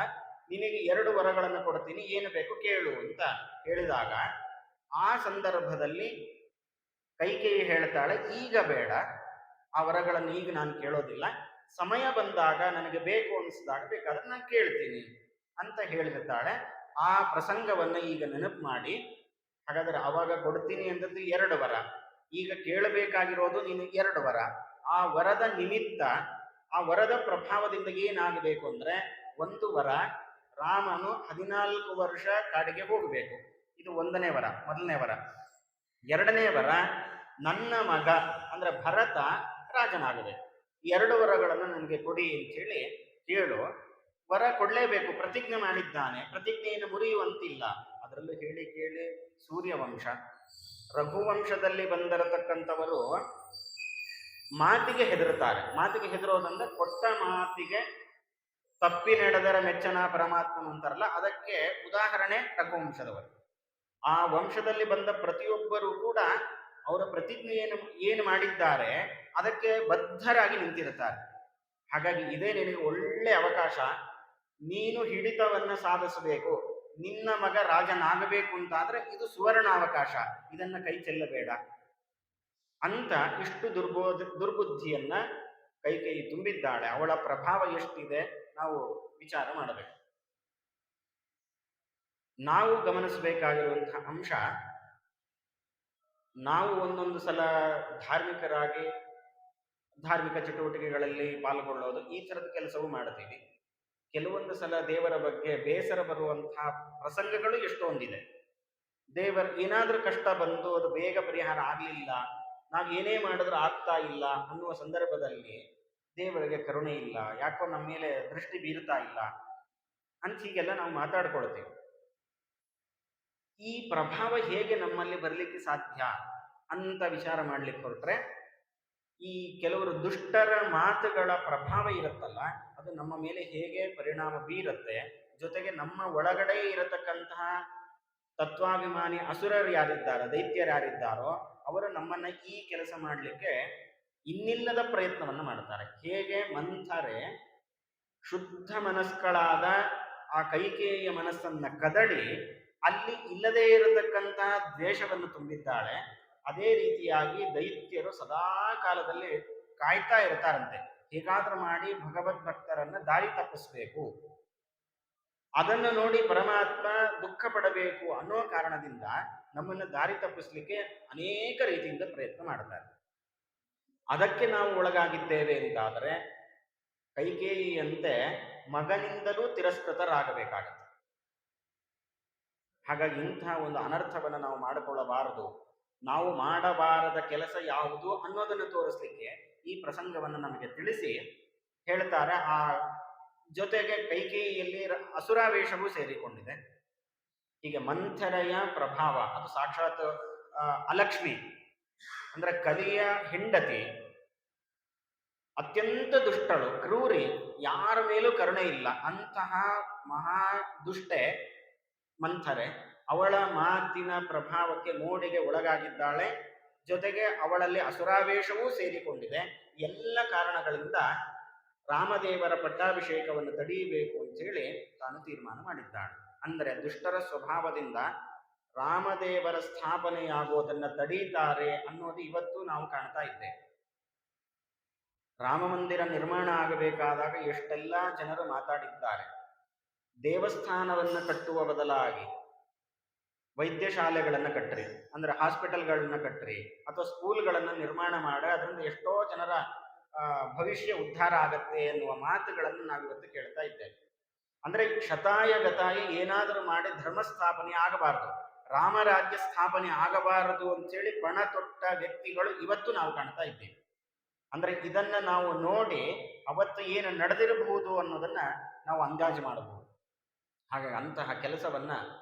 ನಿನಗೆ 2 ವರಗಳನ್ನು ಕೊಡ್ತೀನಿ, ಏನು ಬೇಕು ಕೇಳು ಅಂತ ಹೇಳಿದಾಗ ಆ ಸಂದರ್ಭದಲ್ಲಿ ಕೈಕೇಯಿ ಹೇಳ್ತಾಳೆ, ಈಗ ಬೇಡ, ಆ ವರಗಳನ್ನು ಈಗ ನಾನು ಕೇಳೋದಿಲ್ಲ, ಸಮಯ ಬಂದಾಗ ನನಗೆ ಬೇಕು ಅನಿಸಿದಾಗ ಬೇಕಾದ್ರೆ ನಾನು ಕೇಳ್ತೀನಿ ಅಂತ ಹೇಳಿರ್ತಾಳೆ. ಆ ಪ್ರಸಂಗವನ್ನು ಈಗ ನೆನಪು ಮಾಡಿ, ಹಾಗಾದ್ರೆ ಅವಾಗ ಕೊಡ್ತೀನಿ ಅಂದದ್ದು 2 ವರ, ಈಗ ಕೇಳಬೇಕಾಗಿರೋದು ನೀನು 2 ವರ. ಆ ವರದ ನಿಮಿತ್ತ, ಆ ವರದ ಪ್ರಭಾವದಿಂದ ಏನಾಗಬೇಕು ಅಂದ್ರೆ, 1 ವರ ರಾಮನು 14 ವರ್ಷ ಕಾಡಿಗೆ ಹೋಗಬೇಕು, ಇದು 1ನೇ ವರ, ಮೊದಲನೇ ವರ. 2ನೇ ವರ ನನ್ನ ಮಗ ಅಂದ್ರೆ ಭರತ ರಾಜನಾಗಬೇಕು. 2 ವರಗಳನ್ನು ನನಗೆ ಕೊಡಿ ಅಂತ ಹೇಳಿ ಕೇಳು. ವರ ಕೊಡ್ಲೇಬೇಕು, ಪ್ರತಿಜ್ಞೆ ಮಾಡಿದ್ದಾನೆ, ಪ್ರತಿಜ್ಞೆಯನ್ನು ಮುರಿಯುವಂತಿಲ್ಲ. ಅದರಲ್ಲೂ ಹೇಳಿ ಕೇಳಿ ಸೂರ್ಯವಂಶ, ರಘುವಂಶದಲ್ಲಿ ಬಂದಿರತಕ್ಕಂಥವರು ಮಾತಿಗೆ ಹೆದರುತ್ತಾರೆ. ಮಾತಿಗೆ ಹೆದರೋದಂದ್ರೆ ಕೊಟ್ಟ ಮಾತಿಗೆ ತಪ್ಪಿ ನಡೆದರ ಮೆಚ್ಚನ ಪರಮಾತ್ಮ ಅಂತಾರಲ್ಲ, ಅದಕ್ಕೆ ಉದಾಹರಣೆ ರಘುವಂಶದವರು. ಆ ವಂಶದಲ್ಲಿ ಬಂದ ಪ್ರತಿಯೊಬ್ಬರೂ ಕೂಡ ಅವರ ಪ್ರತಿಜ್ಞೆಯನ್ನು ಏನು ಮಾಡಿದ್ದಾರೆ ಅದಕ್ಕೆ ಬದ್ಧರಾಗಿ ನಿಂತಿರುತ್ತಾರೆ. ಹಾಗಾಗಿ ಇದೇ ನಿನಗೆ ಒಳ್ಳೆ ಅವಕಾಶ, ನೀನು ಹಿಡಿತವನ್ನ ಸಾಧಿಸಬೇಕು, ನಿನ್ನ ಮಗ ರಾಜನಾಗಬೇಕು ಅಂತಾದ್ರೆ ಇದು ಸುವರ್ಣ ಅವಕಾಶ, ಇದನ್ನ ಕೈ ಚೆಲ್ಲಬೇಡ ಅಂತ ಇಷ್ಟು ದುರ್ಬುದ್ಧಿಯನ್ನ ಕೈಕೇಯಿ ತುಂಬಿದ್ದಾಳೆ. ಅವಳ ಪ್ರಭಾವ ಎಷ್ಟಿದೆ ನಾವು ವಿಚಾರ ಮಾಡಬೇಕು. ನಾವು ಗಮನಿಸಬೇಕಾಗಿರುವಂತಹ ಅಂಶ, ನಾವು ಒಂದೊಂದು ಸಲ ಧಾರ್ಮಿಕರಾಗಿ ಧಾರ್ಮಿಕ ಚಟುವಟಿಕೆಗಳಲ್ಲಿ ಪಾಲ್ಗೊಳ್ಳೋದು ಈ ಥರದ ಕೆಲಸವೂ ಮಾಡ್ತೀವಿ. ಕೆಲವೊಂದು ಸಲ ದೇವರ ಬಗ್ಗೆ ಬೇಸರ ಬರುವಂತಹ ಪ್ರಸಂಗಗಳು ಎಷ್ಟೊಂದಿದೆ. ಏನಾದ್ರೂ ಕಷ್ಟ ಬಂದು ಅದು ಬೇಗ ಪರಿಹಾರ ಆಗ್ಲಿಲ್ಲ, ನಾವು ಏನೇ ಮಾಡಿದ್ರೂ ಆಗ್ತಾ ಇಲ್ಲ ಅನ್ನುವ ಸಂದರ್ಭದಲ್ಲಿ ದೇವರಿಗೆ ಕರುಣೆ ಇಲ್ಲ, ಯಾಕೋ ನಮ್ಮ ಮೇಲೆ ದೃಷ್ಟಿ ಬೀರ್ತಾ ಇಲ್ಲ ಅಂತ ಹೀಗೆಲ್ಲ ನಾವು ಮಾತಾಡ್ಕೊಳ್ತೇವೆ. ಈ ಪ್ರಭಾವ ಹೇಗೆ ನಮ್ಮಲ್ಲಿ ಬರಲಿಕ್ಕೆ ಸಾಧ್ಯ ಅಂತ ವಿಚಾರ ಮಾಡ್ಲಿಕ್ಕೆ ಹೊರಟ್ರೆ, ಈ ಕೆಲವರು ದುಷ್ಟರ ಮಾತುಗಳ ಪ್ರಭಾವ ಇರುತ್ತಲ್ಲ, ಅದು ನಮ್ಮ ಮೇಲೆ ಹೇಗೆ ಪರಿಣಾಮ ಬೀರುತ್ತೆ, ಜೊತೆಗೆ ನಮ್ಮ ಒಳಗಡೆ ಇರತಕ್ಕಂತಹ ತತ್ವಾಭಿಮಾನಿ ಅಸುರರು ಯಾರಿದ್ದಾರೋ, ದೈತ್ಯರು ಯಾರಿದ್ದಾರೋ, ಅವರು ನಮ್ಮನ್ನ ಈ ಕೆಲಸ ಮಾಡಲಿಕ್ಕೆ ಇನ್ನಿಲ್ಲದ ಪ್ರಯತ್ನವನ್ನು ಮಾಡ್ತಾರೆ. ಹೇಗೆ ಮಂಥರೆ ಶುದ್ಧ ಮನಸ್ಕಳಾದ ಆ ಕೈಕೇಯಿಯ ಮನಸ್ಸನ್ನ ಕದಡಿ ಅಲ್ಲಿ ಇಲ್ಲದೇ ಇರತಕ್ಕಂತಹ ದ್ವೇಷವನ್ನು ತುಂಬಿದ್ದಾಳೆ. ಅದೇ ರೀತಿಯಾಗಿ ದೈತ್ಯರು ಸದಾ ಕಾಲದಲ್ಲಿ ಕಾಯ್ತಾ ಇರ್ತಾರಂತೆ, ಹೇಗಾದ್ರೂ ಮಾಡಿ ಭಗವದ್ ಭಕ್ತರನ್ನ ದಾರಿ ತಪ್ಪಿಸ್ಬೇಕು, ಅದನ್ನು ನೋಡಿ ಪರಮಾತ್ಮ ದುಃಖ ಪಡಬೇಕು ಅನ್ನೋ ಕಾರಣದಿಂದ ನಮ್ಮನ್ನು ದಾರಿ ತಪ್ಪಿಸ್ಲಿಕ್ಕೆ ಅನೇಕ ರೀತಿಯಿಂದ ಪ್ರಯತ್ನ ಮಾಡ್ತಾರೆ. ಅದಕ್ಕೆ ನಾವು ಒಳಗಾಗಿದ್ದೇವೆ ಅಂತಾದರೆ ಕೈಕೇಯಿಯಂತೆ ಮಗನಿಂದಲೂ ತಿರಸ್ಕೃತರಾಗಬೇಕಾಗತ್ತೆ. ಹಾಗಾಗಿ ಇಂತಹ ಒಂದು ಅನರ್ಥವನ್ನು ನಾವು ಮಾಡಿಕೊಳ್ಳಬಾರದು. ನಾವು ಮಾಡಬಾರದ ಕೆಲಸ ಯಾವುದು ಅನ್ನೋದನ್ನು ತೋರಿಸ್ಲಿಕ್ಕೆ ಈ ಪ್ರಸಂಗವನ್ನು ನಮಗೆ ತಿಳಿಸಿ ಹೇಳ್ತಾರೆ. ಆ ಜೊತೆಗೆ ಕೈಕೇಯಿಯಲ್ಲಿ ಅಸುರಾವೇಶವೂ ಸೇರಿಕೊಂಡಿದೆ. ಹೀಗೆ ಮಂಥರೆಯ ಪ್ರಭಾವ ಅದು ಸಾಕ್ಷಾತ್ ಅಲಕ್ಷ್ಮಿ ಅಂದ್ರೆ ಕಲಿಯ ಹೆಂಡತಿ, ಅತ್ಯಂತ ದುಷ್ಟಳು, ಕ್ರೂರಿ, ಯಾರ ಮೇಲೂ ಕರುಣೆ ಇಲ್ಲ ಅಂತಹ ಮಹಾ ದುಷ್ಟೆ ಮಂಥರೆ. ಅವಳ ಮಾತಿನ ಪ್ರಭಾವಕ್ಕೆ ಮೋಡಿಗೆ ಒಳಗಾಗಿದ್ದಾಳೆ. ಜೊತೆಗೆ ಅವಳಲ್ಲಿ ಅಸುರಾವೇಶವೂ ಸೇರಿಕೊಂಡಿದೆ. ಎಲ್ಲ ಕಾರಣಗಳಿಂದ ರಾಮದೇವರ ಪಟ್ಟಾಭಿಷೇಕವನ್ನು ತಡೆಯಬೇಕು ಅಂತ ಹೇಳಿ ತಾನು ತೀರ್ಮಾನ ಮಾಡಿದ್ದಾಳೆ. ಅಂದರೆ ದುಷ್ಟರ ಸ್ವಭಾವದಿಂದ ರಾಮದೇವರ ಸ್ಥಾಪನೆಯಾಗುವುದನ್ನ ತಡೀತಾರೆ ಅನ್ನೋದು ಇವತ್ತು ನಾವು ಕಾಣ್ತಾ ಇದ್ದೇವೆ. ರಾಮ ಮಂದಿರ ನಿರ್ಮಾಣ ಆಗಬೇಕಾದಾಗ ಎಷ್ಟೆಲ್ಲ ಜನರು ಮಾತಾಡಿದ್ದಾರೆ. ದೇವಸ್ಥಾನವನ್ನು ಕಟ್ಟುವ ಬದಲಾಗಿ ವೈದ್ಯಶಾಲೆಗಳನ್ನು ಕಟ್ಟ್ರಿ, ಅಂದ್ರೆ ಹಾಸ್ಪಿಟಲ್ಗಳನ್ನ ಕಟ್ಟ್ರಿ, ಅಥವಾ ಸ್ಕೂಲ್ಗಳನ್ನು ನಿರ್ಮಾಣ ಮಾಡಿ ಅದರಿಂದ ಎಷ್ಟೋ ಜನರ ಭವಿಷ್ಯ ಉದ್ಧಾರ ಆಗತ್ತೆ ಎನ್ನುವ ಮಾತುಗಳನ್ನು ನಾವಿವತ್ತು ಕೇಳ್ತಾ ಇದ್ದೇವೆ. ಅಂದ್ರೆ ಶತಾಯ ಗತಾಯ ಏನಾದರೂ ಮಾಡಿ ಧರ್ಮ ಸ್ಥಾಪನೆ ಆಗಬಾರದು, ರಾಮರಾಜ್ಯ ಸ್ಥಾಪನೆ ಆಗಬಾರದು ಅಂತೇಳಿ ಪಣ ತೊಟ್ಟ ವ್ಯಕ್ತಿಗಳು ಇವತ್ತು ನಾವು ಕಾಣ್ತಾ ಇದ್ದೇವೆ. ಅಂದ್ರೆ ಇದನ್ನ ನಾವು ನೋಡಿ ಅವತ್ತು ಏನು ನಡೆದಿರಬಹುದು ಅನ್ನೋದನ್ನ ನಾವು ಅಂದಾಜು ಮಾಡಬಹುದು. ಹಾಗಾಗಿ ಅಂತಹ ಕೆಲಸವನ್ನ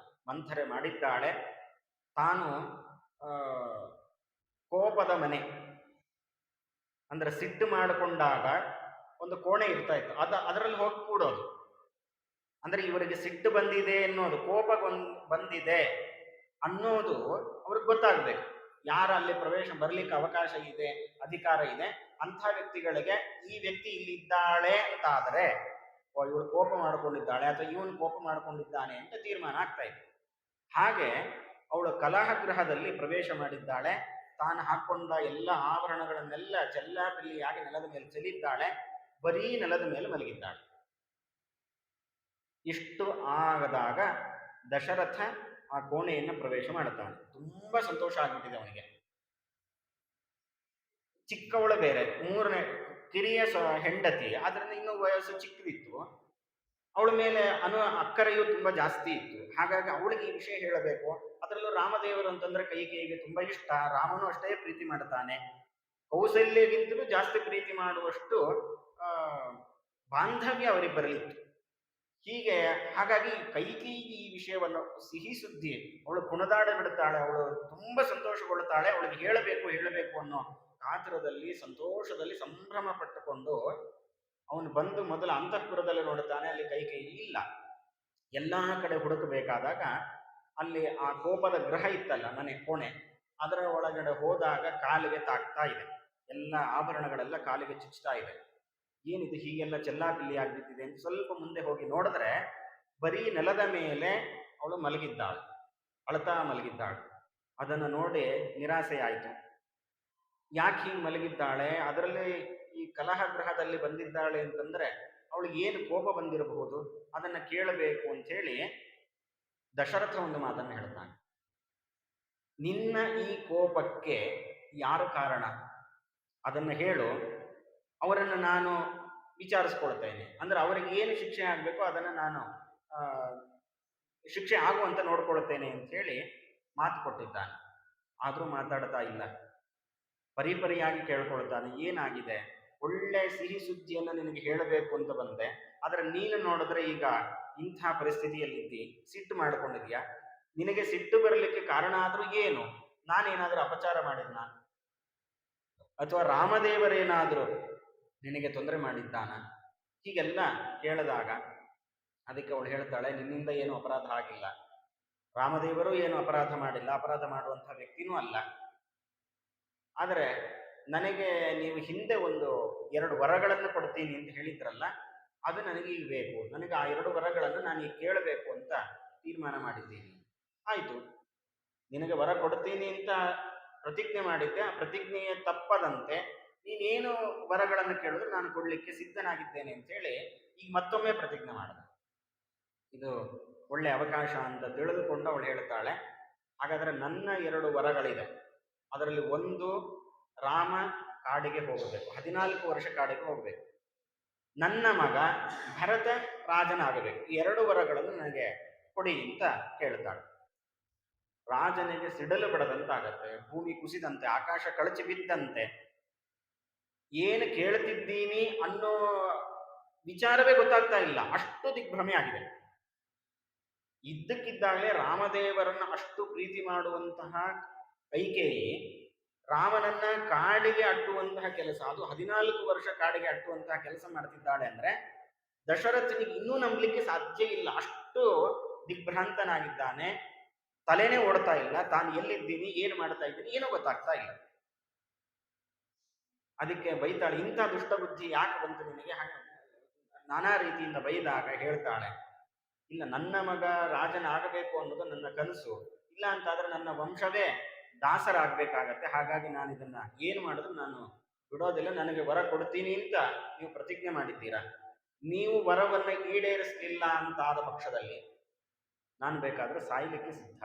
ಮಂಥರೆ ಮಾಡಿದ್ದಾಳೆ. ತಾನು ಕೋಪದ ಮನೆ ಅಂದ್ರೆ ಸಿಟ್ಟು ಮಾಡಿಕೊಂಡಾಗ ಒಂದು ಕೋಣೆ ಇರ್ತಾ ಇತ್ತು, ಅದರಲ್ಲಿ ಹೋಗಿ ಕೂಡೋದು. ಅಂದ್ರೆ ಇವರಿಗೆ ಸಿಟ್ಟು ಬಂದಿದೆ ಅನ್ನೋದು, ಕೋಪ ಬಂದಿದೆ ಅನ್ನೋದು ಅವ್ರಿಗೆ ಗೊತ್ತಾಗ್ಬೇಕು. ಯಾರ ಅಲ್ಲಿ ಪ್ರವೇಶ ಬರ್ಲಿಕ್ಕೆ ಅವಕಾಶ ಇದೆ, ಅಧಿಕಾರ ಇದೆ, ಅಂಥ ವ್ಯಕ್ತಿಗಳಿಗೆ ಈ ವ್ಯಕ್ತಿ ಇಲ್ಲಿ ಇದ್ದಾಳೆ ಅಂತ ಆದರೆ ಇವಳು ಕೋಪ ಮಾಡಿಕೊಂಡಿದ್ದಾಳೆ ಅಥವಾ ಇವನು ಕೋಪ ಮಾಡಿಕೊಂಡಿದ್ದಾನೆ ಅಂತ ತೀರ್ಮಾನ ಆಗ್ತಾ ಇದೆ. ಹಾಗೆ ಅವಳು ಕಲಹಗೃಹದಲ್ಲಿ ಪ್ರವೇಶ ಮಾಡಿದ್ದಾಳೆ. ತಾನು ಹಾಕೊಂಡ ಎಲ್ಲ ಆಭರಣಗಳನ್ನೆಲ್ಲ ಚೆಲ್ಲಾಪಿಲ್ಲಿಯಾಗಿ ನೆಲದ ಮೇಲೆ ಚೆಲ್ಲಿದ್ದಾಳೆ. ಬರೀ ನೆಲದ ಮೇಲೆ ಮಲಗಿದ್ದಾಳೆ. ಇಷ್ಟು ಆಗದಾಗ ದಶರಥ ಆ ಕೋಣೆಯನ್ನು ಪ್ರವೇಶ ಮಾಡುತ್ತಾನೆ. ತುಂಬಾ ಸಂತೋಷ ಆಗ್ಬಿಟ್ಟಿದೆ ಅವನಿಗೆ. ಚಿಕ್ಕವಳು ಬೇರೆ, ಮೂರನೇ ಕಿರಿಯ ಹೆಂಡತಿ, ಆದ್ರಿಂದ ಇನ್ನೂ ವಯಸ್ಸು ಚಿಕ್ಕದಿತ್ತು. ಅವಳ ಮೇಲೆ ಅಕ್ಕರೆಯೂ ತುಂಬಾ ಜಾಸ್ತಿ ಇತ್ತು. ಹಾಗಾಗಿ ಅವಳಿಗೆ ಈ ವಿಷಯ ಹೇಳಬೇಕು. ಅದರಲ್ಲೂ ರಾಮದೇವರು ಅಂತಂದ್ರೆ ಕೈಕೇಯಿಗೆ ತುಂಬಾ ಇಷ್ಟ. ರಾಮನು ಅಷ್ಟೇ ಪ್ರೀತಿ ಮಾಡ್ತಾನೆ, ಕೌಸಲ್ಯಗಿಂತಲೂ ಜಾಸ್ತಿ ಪ್ರೀತಿ ಮಾಡುವಷ್ಟು ಬಾಂಧವ್ಯ ಅವರಿಗೆ ಬರಲಿತ್ತು. ಹಾಗಾಗಿ ಕೈಕೇಯಿ ಈ ವಿಷಯವನ್ನು ಸಿಹಿ ಸುದ್ದಿ, ಅವಳು ಕುಣದಾಡ ಬಿಡುತ್ತಾಳೆ, ಅವಳು ತುಂಬಾ ಸಂತೋಷಗೊಳ್ಳುತ್ತಾಳೆ. ಅವಳಿಗೆ ಹೇಳಬೇಕು ಅನ್ನೋ ಕಾತುರದಲ್ಲಿ, ಸಂತೋಷದಲ್ಲಿ ಸಂಭ್ರಮ ಪಟ್ಟುಕೊಂಡು ಅವನು ಬಂದು ಮೊದಲು ಅಂತಃಪುರದಲ್ಲಿ ನೋಡುತ್ತಾನೆ. ಅಲ್ಲಿ ಕೈಕೇಯಿ ಇಲ್ಲ. ಎಲ್ಲಾ ಕಡೆ ಹುಡುಕಬೇಕಾದಾಗ ಅಲ್ಲಿ ಆ ಕೋಪದ ಗೃಹ ಇತ್ತಲ್ಲ, ಮನೆ ಕೋಣೆ, ಅದರ ಒಳಗಡೆ ಹೋದಾಗ ಕಾಲಿಗೆ ತಾಕ್ತಾ ಇದೆ. ಎಲ್ಲ ಆಭರಣಗಳೆಲ್ಲ ಕಾಲಿಗೆ ಚುಚ್ತಾ ಇದೆ. ಏನಿದು ಹೀಗೆಲ್ಲ ಚೆಲ್ಲಾಪಿಲ್ಲಿ ಆಗ್ಬಿಟ್ಟಿದೆ ಅಂತ ಸ್ವಲ್ಪ ಮುಂದೆ ಹೋಗಿ ನೋಡಿದ್ರೆ ಬರೀ ನೆಲದ ಮೇಲೆ ಅವಳು ಮಲಗಿದ್ದಾಳು, ಅಳತಾ ಮಲಗಿದ್ದಾಳು. ಅದನ್ನು ನೋಡಿ ನಿರಾಸೆ ಆಯಿತು. ಯಾಕೆ ಹೀಗೆ ಮಲಗಿದ್ದಾಳೆ, ಅದರಲ್ಲಿ ಈ ಕಲಹ ಗೃಹದಲ್ಲಿ ಬಂದಿದ್ದಾಳೆ ಅಂತಂದ್ರೆ ಅವಳಿಗೆ ಏನು ಕೋಪ ಬಂದಿರಬಹುದು, ಅದನ್ನ ಕೇಳಬೇಕು ಅಂತ ಹೇಳಿ ದಶರಥ ಒಂದು ಮಾತನ್ನು ಹೇಳ್ತಾನೆ. ನಿನ್ನ ಈ ಕೋಪಕ್ಕೆ ಯಾರು ಕಾರಣ ಅದನ್ನು ಹೇಳು, ಅವರನ್ನು ನಾನು ವಿಚಾರಿಸ್ಕೊಳ್ತೇನೆ. ಅಂದ್ರೆ ಅವರಿಗೆ ಏನು ಶಿಕ್ಷೆ ಆಗಬೇಕೋ ಅದನ್ನು ನಾನು ಆ, ಶಿಕ್ಷೆ ಆಗುವಂತ ನೋಡ್ಕೊಳ್ತೇನೆ ಅಂತ ಹೇಳಿ ಮಾತು ಕೊಟ್ಟಿದ್ದಾನೆ. ಆದರೂ ಮಾತಾಡ್ತಾ ಇಲ್ಲ, ಪರಿಪರಿಯಾಗಿ ಕೇಳ್ಕೊಳ್ತಾನೆ. ಏನಾಗಿದೆ? ಒಳ್ಳೆ ಸಿಹಿ ಸುದ್ದಿಯನ್ನು ನಿನಗೆ ಹೇಳಬೇಕು ಅಂತ ಬಂದೆ, ಆದ್ರೆ ನೀನು ನೋಡಿದ್ರೆ ಈಗ ಇಂಥ ಪರಿಸ್ಥಿತಿಯಲ್ಲಿದ್ದಿ, ಸಿಟ್ಟು ಮಾಡ್ಕೊಂಡಿದ್ಯಾ. ನಿನಗೆ ಸಿಟ್ಟು ಬರಲಿಕ್ಕೆ ಕಾರಣ ಆದ್ರೂ ಏನು? ನಾನೇನಾದ್ರೂ ಅಪಚಾರ ಮಾಡಿದ್ನ, ಅಥವಾ ರಾಮದೇವರೇನಾದ್ರೂ ನಿನಗೆ ತೊಂದರೆ ಮಾಡಿದ್ದಾನ? ಹೀಗೆಲ್ಲ ಕೇಳಿದಾಗ ಅದಕ್ಕೆ ಅವಳು ಹೇಳ್ತಾಳೆ, ನಿನ್ನಿಂದ ಏನು ಅಪರಾಧ ಆಗಿಲ್ಲ, ರಾಮದೇವರು ಏನು ಅಪರಾಧ ಮಾಡಿಲ್ಲ, ಅಪರಾಧ ಮಾಡುವಂತಹ ವ್ಯಕ್ತಿನೂ ಅಲ್ಲ. ಆದರೆ ನನಗೆ ನೀವು ಹಿಂದೆ ಒಂದು 2 ವರಗಳನ್ನು ಕೊಡ್ತೀನಿ ಅಂತ ಹೇಳಿದ್ರಲ್ಲ, ಅದು ನನಗೆ ಈಗ ಬೇಕು. ನನಗೆ ಆ 2 ವರಗಳನ್ನು ನಾನು ಈಗ ಕೇಳಬೇಕು ಅಂತ ತೀರ್ಮಾನ ಮಾಡಿದ್ದೀನಿ. ಆಯ್ತು, ನಿನಗೆ ವರ ಕೊಡ್ತೀನಿ ಅಂತ ಪ್ರತಿಜ್ಞೆ ಮಾಡಿದ್ದೆ, ಆ ಪ್ರತಿಜ್ಞೆಯ ತಪ್ಪದಂತೆ ನೀನೇನು ವರಗಳನ್ನು ಕೇಳಿದ್ರು ನಾನು ಕೊಡ್ಲಿಕ್ಕೆ ಸಿದ್ಧನಾಗಿದ್ದೇನೆ ಅಂತ ಹೇಳಿ ಈಗ ಮತ್ತೊಮ್ಮೆ ಪ್ರತಿಜ್ಞೆ ಮಾಡಿದೆ. ಇದು ಒಳ್ಳೆ ಅವಕಾಶ ಅಂತ ತಿಳಿದುಕೊಂಡು ಅವಳು ಹೇಳ್ತಾಳೆ, ಹಾಗಾದ್ರೆ ನನ್ನ 2 ವರಗಳಿದೆ. ಅದರಲ್ಲಿ ಒಂದು, ರಾಮ ಕಾಡಿಗೆ ಹೋಗಬೇಕು, 14 ವರ್ಷ ಕಾಡಿಗೆ ಹೋಗಬೇಕು. ನನ್ನ ಮಗ ಭರತ ರಾಜನಾಗಬೇಕು. ಈ 2 ವರಗಳನ್ನು ನನಗೆ ಕೊಡಿ ಅಂತ ಕೇಳ್ತಾಳೆ. ರಾಜನಿಗೆ ಸಿಡಲು ಬಡದಂತಾಗತ್ತೆ, ಭೂಮಿ ಕುಸಿದಂತೆ, ಆಕಾಶ ಕಳಚಿ ಬಿದ್ದಂತೆ. ಏನು ಕೇಳ್ತಿದ್ದೀನಿ ಅನ್ನೋ ವಿಚಾರವೇ ಗೊತ್ತಾಗ್ತಾ ಇಲ್ಲ, ಅಷ್ಟು ದಿಗ್ಭ್ರಮೆ ಆಗಿದೆ. ಇದ್ದಕ್ಕಿದ್ದಾಗಲೇ ರಾಮದೇವರನ್ನ ಅಷ್ಟು ಪ್ರೀತಿ ಮಾಡುವಂತಹ ಕೈಕೇಯಿ ರಾಮನನ್ನ ಕಾಡಿಗೆ ಅಟ್ಟುವಂತಹ ಕೆಲಸ, ಅದು 14 ವರ್ಷ ಕಾಡಿಗೆ ಅಟ್ಟುವಂತಹ ಕೆಲಸ ಮಾಡ್ತಿದ್ದಾಳೆ ಅಂದ್ರೆ ದಶರಥನಿಗೆ ಇನ್ನೂ ನಂಬಲಿಕ್ಕೆ ಸಾಧ್ಯ ಇಲ್ಲ. ಅಷ್ಟು ದಿಗ್ಭ್ರಾಂತನಾಗಿದ್ದಾನೆ, ತಲೆನೇ ಓಡ್ತಾ ಇಲ್ಲ, ತಾನು ಎಲ್ಲಿದ್ದೀನಿ, ಏನು ಮಾಡ್ತಾ ಇದ್ದೀನಿ ಏನೋ ಗೊತ್ತಾಗ್ತಾ ಇಲ್ಲ. ಅದಕ್ಕೆ ಬೈತಾಳೆ, ಇಂಥ ದುಷ್ಟಬುದ್ಧಿ ಯಾಕೆ ಬಂತು ನಿನಗೆ? ನಾನಾ ರೀತಿಯಿಂದ ಬೈದಾಗ ಹೇಳ್ತಾಳೆ, ಇಲ್ಲ, ನನ್ನ ಮಗ ರಾಜನಾಗಬೇಕು ಅನ್ನೋದು ನನ್ನ ಕನಸು. ಇಲ್ಲ ಅಂತಾದ್ರೆ ನನ್ನ ವಂಶವೇ ದಾಸರಾಗಬೇಕಾಗತ್ತೆ. ಹಾಗಾಗಿ ನಾನು ಇದನ್ನ ಏನು ಮಾಡಿದ್ರು ನಾನು ಬಿಡೋದಿಲ್ಲ. ನನಗೆ ವರ ಕೊಡ್ತೀನಿ ಅಂತ ನೀವು ಪ್ರತಿಜ್ಞೆ ಮಾಡಿದ್ದೀರಾ, ನೀವು ವರವನ್ನು ಈಡೇರಿಸಲಿಲ್ಲ ಅಂತಾದ ಪಕ್ಷದಲ್ಲಿ ನಾನು ಬೇಕಾದ್ರೆ ಸಾಯಲಿಕ್ಕೆ ಸಿದ್ಧ.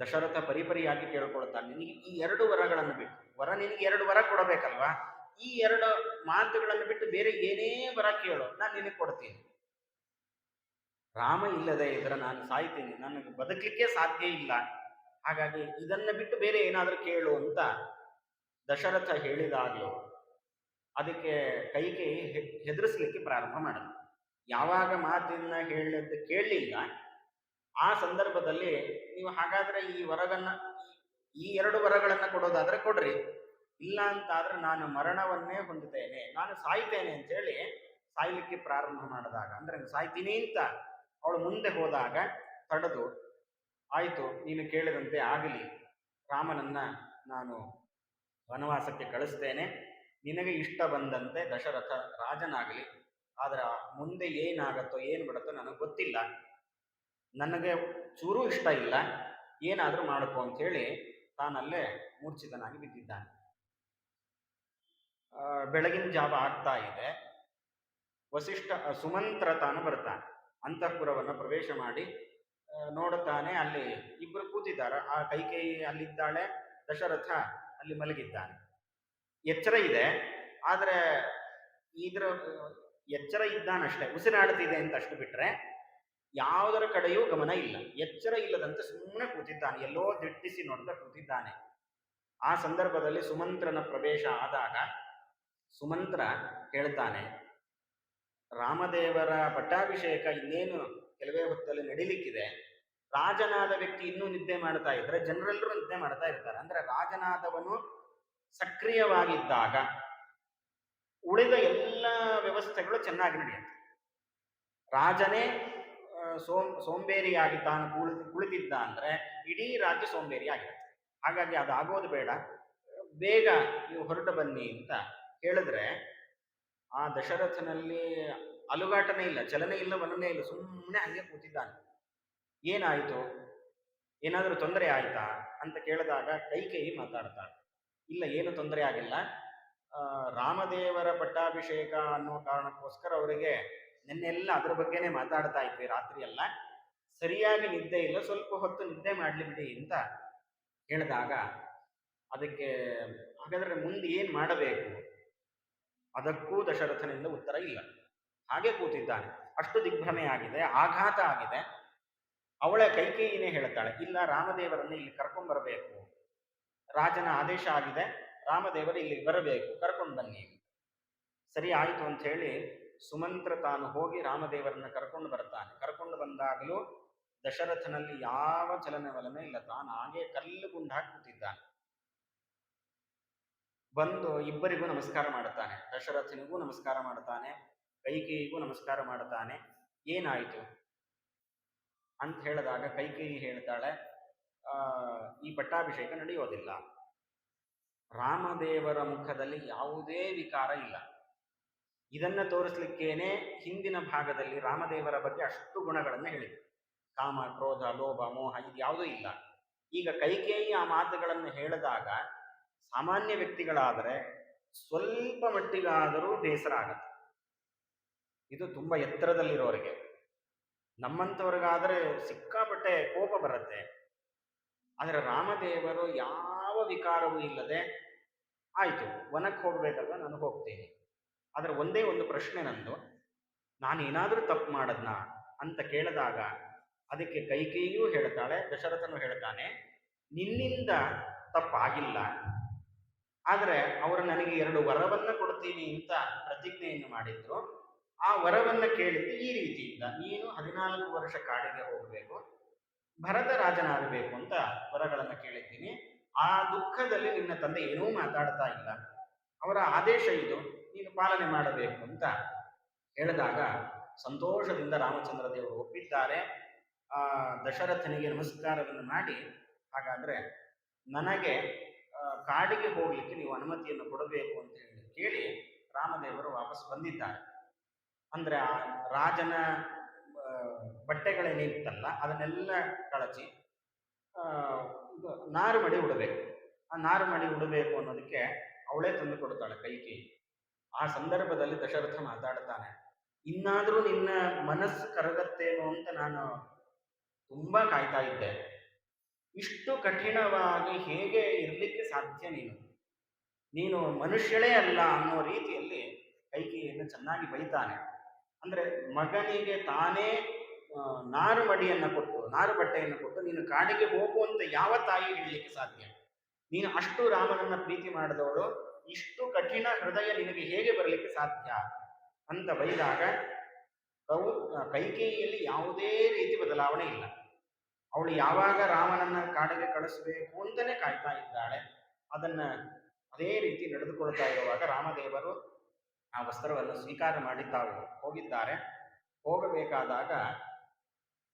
ದಶರಥ ಪರಿಪರಿಯಾಗಿ ಕೇಳ್ಕೊಳ್ತಾನೆ, ನಿನಗೆ ಈ 2 ವರಗಳನ್ನು ಬಿಟ್ಟು, ನಿನಗೆ 2 ವರ ಕೊಡಬೇಕಲ್ವಾ, ಈ 2 ಮಾತುಗಳನ್ನು ಬಿಟ್ಟು ಬೇರೆ ಏನೇ ವರ ಕೇಳು, ನಾನು ನಿನಗೆ ಕೊಡ್ತೀನಿ. ರಾಮ ಇಲ್ಲದೆ ಇದ್ರೆ ನಾನು ಸಾಯ್ತೀನಿ, ನನಗೆ ಬದುಕಲಿಕ್ಕೆ ಸಾಧ್ಯ ಇಲ್ಲ. ಹಾಗಾಗಿ ಇದನ್ನ ಬಿಟ್ಟು ಬೇರೆ ಏನಾದರೂ ಕೇಳು ಅಂತ ದಶರಥ ಹೇಳಿದಾಗಲೂ ಅದಕ್ಕೆ ಕೈಕೇಯಿ ಹೆದರಿಸ್ಲಿಕ್ಕೆ ಪ್ರಾರಂಭ ಮಾಡಿದ್ರು. ಯಾವಾಗ ಮಾತಿನ ಹೇಳಿದ್ದು ಕೇಳಲಿಲ್ಲ, ಆ ಸಂದರ್ಭದಲ್ಲಿ ನೀವು ಹಾಗಾದ್ರೆ ಈ 2 ವರಗಳನ್ನ ಕೊಡೋದಾದ್ರೆ ಕೊಡ್ರಿ, ಇಲ್ಲ ಅಂತಾದ್ರೆ ನಾನು ಮರಣವನ್ನೇ ಹೊಂದುತ್ತೇನೆ, ನಾನು ಸಾಯ್ತೇನೆ ಅಂತ ಹೇಳಿ ಸಾಯ್ಲಿಕ್ಕೆ ಪ್ರಾರಂಭ ಮಾಡಿದಾಗ, ಅಂದ್ರೆ ಸಾಯ್ತೀನಿ ಅಂತ ಅವಳು ಮುಂದೆ ಹೋದಾಗ ತಡೆದು, ಆಯಿತು, ನೀನು ಕೇಳಿದಂತೆ ಆಗಲಿ, ರಾಮನನ್ನ ನಾನು ವನವಾಸಕ್ಕೆ ಕಳಿಸ್ತೇನೆ, ನಿನಗೆ ಇಷ್ಟ ಬಂದಂತೆ ದಶರಥ ರಾಜನಾಗಲಿ, ಆದ್ರೆ ಮುಂದೆ ಏನಾಗತ್ತೋ ಏನು ಬಿಡತ್ತೋ ನನಗೆ ಗೊತ್ತಿಲ್ಲ, ನನಗೆ ಚೂರೂ ಇಷ್ಟ ಇಲ್ಲ, ಏನಾದರೂ ಮಾಡ್ಕೊ ಅಂತೇಳಿ ತಾನಲ್ಲೇ ಮೂರ್ಛಿತನಾಗಿ ಬಿದ್ದಿದ್ದಾನೆ. ಬೆಳಗಿನ ಜಾವ ಆಗ್ತಾ ಇದೆ. ಸುಮಂತ್ರ ತಾನು ಬರ್ತಾನೆ, ಅಂತಃಪುರವನ್ನು ಪ್ರವೇಶ ಮಾಡಿ ನೋಡುತ್ತಾನೆ, ಅಲ್ಲಿ ಇಬ್ಬರು ಕೂತಿದ್ದಾರೆ. ಆ ಕೈಕೇಯಿ ಅಲ್ಲಿದ್ದಾಳೆ, ದಶರಥ ಅಲ್ಲಿ ಮಲಗಿದ್ದಾನೆ. ಎಚ್ಚರ ಇದೆ, ಆದ್ರೆ ಇದ್ರ ಎಚ್ಚರ ಇದ್ದಾನಷ್ಟೇ, ಉಸಿರಾಡ್ತಿದೆ ಅಂತ ಅಷ್ಟು ಬಿಟ್ರೆ ಯಾವುದರ ಕಡೆಯೂ ಗಮನ ಇಲ್ಲ. ಎಚ್ಚರ ಇಲ್ಲದಂತೆ ಸುಮ್ಮನೆ ಕೂತಿದ್ದಾನೆ, ಎಲ್ಲೋ ದಿಟ್ಟಿಸಿ ನೋಡ್ತಾ ಕೂತಿದ್ದಾನೆ. ಆ ಸಂದರ್ಭದಲ್ಲಿ ಸುಮಂತ್ರನ ಪ್ರವೇಶ ಆದಾಗ ಸುಮಂತ್ರ ಹೇಳ್ತಾನೆ, ರಾಮದೇವರ ಪಟ್ಟಾಭಿಷೇಕ ಇನ್ನೇನು ಕೆಲವೇ ಹೊತ್ತಲ್ಲಿ ನಡಿಲಿಕ್ಕಿದೆ, ರಾಜನಾದ ವ್ಯಕ್ತಿ ಇನ್ನೂ ನಿದ್ದೆ ಮಾಡ್ತಾ ಇದ್ರೆ ಜನರೆಲ್ಲರೂ ನಿದ್ದೆ ಮಾಡ್ತಾ ಇರ್ತಾರೆ. ಅಂದ್ರೆ ರಾಜನಾದವನು ಸಕ್ರಿಯವಾಗಿದ್ದಾಗ ಉಳಿದ ಎಲ್ಲ ವ್ಯವಸ್ಥೆಗಳು ಚೆನ್ನಾಗಿ ನಡೆಯುತ್ತೆ. ರಾಜನೇ ಸೋಂಬೇರಿಯಾಗಿ ತಾನು ಕುಳಿತಿದ್ದ ಅಂದ್ರೆ ಇಡೀ ರಾಜ್ಯ ಸೋಂಬೇರಿ ಆಗಿರುತ್ತೆ. ಹಾಗಾಗಿ ಅದು ಆಗೋದು ಬೇಡ, ಬೇಗ ನೀವು ಹೊರಟು ಬನ್ನಿ ಅಂತ ಹೇಳಿದ್ರೆ ಆ ದಶರಥನಲ್ಲಿ ಅಲುಗಾಟನೇ ಇಲ್ಲ, ಚಲನೆ ಇಲ್ಲ, ವಲನೆ ಇಲ್ಲ, ಸುಮ್ಮನೆ ಹಂಗೆ ಕೂತಿದ್ದಾನೆ. ಏನಾಯಿತು, ಏನಾದರೂ ತೊಂದರೆ ಆಯ್ತಾ ಅಂತ ಕೇಳಿದಾಗ ಕೈಕೇಯಿ ಮಾತಾಡ್ತಾಳೆ, ಇಲ್ಲ, ಏನು ತೊಂದರೆ ಆಗಿಲ್ಲ, ರಾಮದೇವರ ಪಟ್ಟಾಭಿಷೇಕ ಅನ್ನೋ ಕಾರಣಕ್ಕೋಸ್ಕರ ಅವರಿಗೆ ನಿನ್ನೆಲ್ಲ ಅದ್ರ ಬಗ್ಗೆನೇ ಮಾತಾಡ್ತಾ ಇದ್ವಿ ರಾತ್ರಿ ಎಲ್ಲ, ಸರಿಯಾಗಿ ನಿದ್ದೆ ಇಲ್ಲ, ಸ್ವಲ್ಪ ಹೊತ್ತು ನಿದ್ದೆ ಮಾಡ್ಲಿ ಬಿಡಿ ಅಂತ ಹೇಳಿದಾಗ ಅದಕ್ಕೆ ಹಾಗಾದ್ರೆ ಮುಂದೆ ಏನು ಮಾಡಬೇಕು, ಅದಕ್ಕೂ ದಶರಥನಿಂದ ಉತ್ತರ ಇಲ್ಲ. ಹಾಗೆ ಕೂತಿದ್ದಾನೆ. ಅಷ್ಟು ದಿಗ್ಭ್ರಮೆ ಆಗಿದೆ, ಆಘಾತ ಆಗಿದೆ. ಅವಳ ಕೈಕೇಯಿನೇ ಹೇಳ್ತಾಳೆ, ಇಲ್ಲ, ರಾಮದೇವರನ್ನು ಇಲ್ಲಿ ಕರ್ಕೊಂಡ್ಬರಬೇಕು, ರಾಜನ ಆದೇಶ ಆಗಿದೆ, ರಾಮದೇವರು ಇಲ್ಲಿಗೆ ಬರಬೇಕು, ಕರ್ಕೊಂಡು ಬನ್ನಿ. ಸರಿ ಆಯಿತು ಅಂತ ಹೇಳಿ ಸುಮಂತ್ರ ತಾನು ಹೋಗಿ ರಾಮದೇವರನ್ನ ಕರ್ಕೊಂಡು ಬರ್ತಾನೆ. ಕರ್ಕೊಂಡು ಬಂದಾಗಲೂ ದಶರಥನಲ್ಲಿ ಯಾವ ಚಲನವಲನೆ ಇಲ್ಲ, ತಾನು ಹಾಗೆ ಕಲ್ಲು ಗುಂಡು ಹಾಕಿ ಕೂತಿದ್ದಾನೆ. ಬಂದು ಇಬ್ಬರಿಗೂ ನಮಸ್ಕಾರ ಮಾಡ್ತಾನೆ. ದಶರಥನಿಗೂ ನಮಸ್ಕಾರ ಮಾಡ್ತಾನೆ, ಕೈಕೇಯಿಗೂ ನಮಸ್ಕಾರ ಮಾಡ್ತಾನೆ. ಏನಾಯಿತು ಅಂತ ಹೇಳಿದಾಗ ಕೈಕೇಯಿ ಹೇಳ್ತಾಳೆ, ಈ ಪಟ್ಟಾಭಿಷೇಕ ನಡೆಯೋದಿಲ್ಲ. ರಾಮದೇವರ ಮುಖದಲ್ಲಿ ಯಾವುದೇ ವಿಕಾರ ಇಲ್ಲ. ಇದನ್ನ ತೋರಿಸ್ಲಿಕ್ಕೇನೆ ಹಿಂದಿನ ಭಾಗದಲ್ಲಿ ರಾಮದೇವರ ಬಗ್ಗೆ ಅಷ್ಟು ಗುಣಗಳನ್ನು ಹೇಳಿದೆ. ಕಾಮ, ಕ್ರೋಧ, ಲೋಭ, ಮೋಹ ಇದು ಯಾವುದೂ ಇಲ್ಲ. ಈಗ ಕೈಕೇಯಿ ಆ ಮಾತುಗಳನ್ನು ಹೇಳಿದಾಗ ಸಾಮಾನ್ಯ ವ್ಯಕ್ತಿಗಳಾದರೆ ಸ್ವಲ್ಪ ಮಟ್ಟಿಗಾದರೂ ಬೇಸರ ಆಗತ್ತೆ. ಇದು ತುಂಬ ಎತ್ತರದಲ್ಲಿರೋರಿಗೆ. ನಮ್ಮಂಥವ್ರಿಗಾದರೆ ಸಿಕ್ಕಾಪಟ್ಟೆ ಕೋಪ ಬರುತ್ತೆ. ಆದರೆ ರಾಮದೇವರು ಯಾವ ವಿಕಾರವೂ ಇಲ್ಲದೆ, ಆಯಿತು ವನಕ್ಕೆ ಹೋಗ್ಬೇಕಲ್ವ, ನಾನು ಹೋಗ್ತೀನಿ, ಆದರೆ ಒಂದೇ ಒಂದು ಪ್ರಶ್ನೆ ನಂದು, ನಾನೇನಾದರೂ ತಪ್ಪು ಮಾಡದ್ನಾ ಅಂತ ಕೇಳಿದಾಗ ಅದಕ್ಕೆ ಕೈಕೇಯಿಯೂ ಹೇಳ್ತಾಳೆ, ದಶರಥನು ಹೇಳ್ತಾನೆ, ನಿನ್ನಿಂದ ತಪ್ಪಾಗಿಲ್ಲ, ಆದರೆ ಅವರು ನನಗೆ 2 ವರವನ್ನ ಕೊಡ್ತೀನಿ ಅಂತ ಪ್ರತಿಜ್ಞೆಯನ್ನು ಮಾಡಿದ್ರು. ಆ ವರವನ್ನ ಕೇಳಿದ್ದು ಈ ರೀತಿಯಿಂದ, ನೀನು 14 ವರ್ಷ ಕಾಡಿಗೆ ಹೋಗಬೇಕು, ಭರತ ರಾಜನಾಗಬೇಕು ಅಂತ ವರಗಳನ್ನು ಕೇಳಿದ್ದೀನಿ. ಆ ದುಃಖದಲ್ಲಿ ನಿನ್ನ ತಂದೆ ಏನೂ ಮಾತಾಡ್ತಾ ಇಲ್ಲ, ಅವರ ಆದೇಶ ಇದು, ನೀನು ಪಾಲನೆ ಮಾಡಬೇಕು ಅಂತ ಹೇಳಿದಾಗ ಸಂತೋಷದಿಂದ ರಾಮಚಂದ್ರ ದೇವರು ಒಪ್ಪಿದ್ದಾರೆ. ದಶರಥನಿಗೆ ನಮಸ್ಕಾರವನ್ನು ಮಾಡಿ, ಹಾಗಾದರೆ ನನಗೆ ಕಾಡಿಗೆ ಹೋಗಲಿಕ್ಕೆ ನೀವು ಅನುಮತಿಯನ್ನು ಕೊಡಬೇಕು ಅಂತ ಕೇಳಿ ರಾಮದೇವರು ವಾಪಸ್ ಬಂದಿದ್ದಾರೆ. ಅಂದರೆ ಆ ರಾಜನ ಬಟ್ಟೆಗಳೇನಿತ್ತಲ್ಲ ಅದನ್ನೆಲ್ಲ ಕಳಚಿ ನಾರು ಮಡಿ ಉಡಬೇಕು. ಆ ನಾರು ಮಡಿ ಉಡಬೇಕು ಅನ್ನೋದಕ್ಕೆ ಅವಳೇ ತಂದು ಕೊಡ್ತಾಳೆ ಕೈಕೇಯಿ. ಆ ಸಂದರ್ಭದಲ್ಲಿ ದಶರಥ ಮಾತಾಡ್ತಾನೆ, ಇನ್ನಾದರೂ ನಿನ್ನ ಮನಸ್ಸು ಕರಗತ್ತೇನೋ ಅಂತ ನಾನು ತುಂಬ ಕಾಯ್ತಾ ಇದ್ದೆ. ಇಷ್ಟು ಕಠಿಣವಾಗಿ ಹೇಗೆ ಇರಲಿಕ್ಕೆ ಸಾಧ್ಯ, ನೀನು ಮನುಷ್ಯಳೇ ಅಲ್ಲ ಅನ್ನೋ ರೀತಿಯಲ್ಲಿ ಕೈಕೇಯಿಯನ್ನು ಚೆನ್ನಾಗಿ ಬೈತಾನೆ. ಅಂದರೆ ಮಗನಿಗೆ ತಾನೇ ನಾರು ಮಡಿಯನ್ನು ಕೊಟ್ಟು, ನಾರು ಬಟ್ಟೆಯನ್ನು ಕೊಟ್ಟು ನೀನು ಕಾಡಿಗೆ ಹೋಗುವಂತ ಯಾವ ತಾಯಿ ಹೇಳಲಿಕ್ಕೆ ಸಾಧ್ಯ? ನೀನು ಅಷ್ಟು ರಾಮನನ್ನ ಪ್ರೀತಿ ಮಾಡಿದವಳು, ಇಷ್ಟು ಕಠಿಣ ಹೃದಯ ನಿನಗೆ ಹೇಗೆ ಬರಲಿಕ್ಕೆ ಸಾಧ್ಯ ಅಂತ ಬೈದಾಗ ಕೈಕೇಯಿಯಲ್ಲಿ ಯಾವುದೇ ರೀತಿ ಬದಲಾವಣೆ ಇಲ್ಲ. ಅವಳು ಯಾವಾಗ ರಾಮನನ್ನ ಕಾಡಿಗೆ ಕಳಿಸಬೇಕು ಅಂತಲೇ ಕಾಯ್ತಾ ಇದ್ದಾಳೆ. ಅದೇ ರೀತಿ ನಡೆದುಕೊಳ್ತಾ ಇರುವಾಗ ರಾಮದೇವರು ಆ ವಸ್ತ್ರವನ್ನು ಸ್ವೀಕಾರ ಮಾಡಿ ತಾವು ಹೋಗಿದ್ದಾರೆ. ಹೋಗಬೇಕಾದಾಗ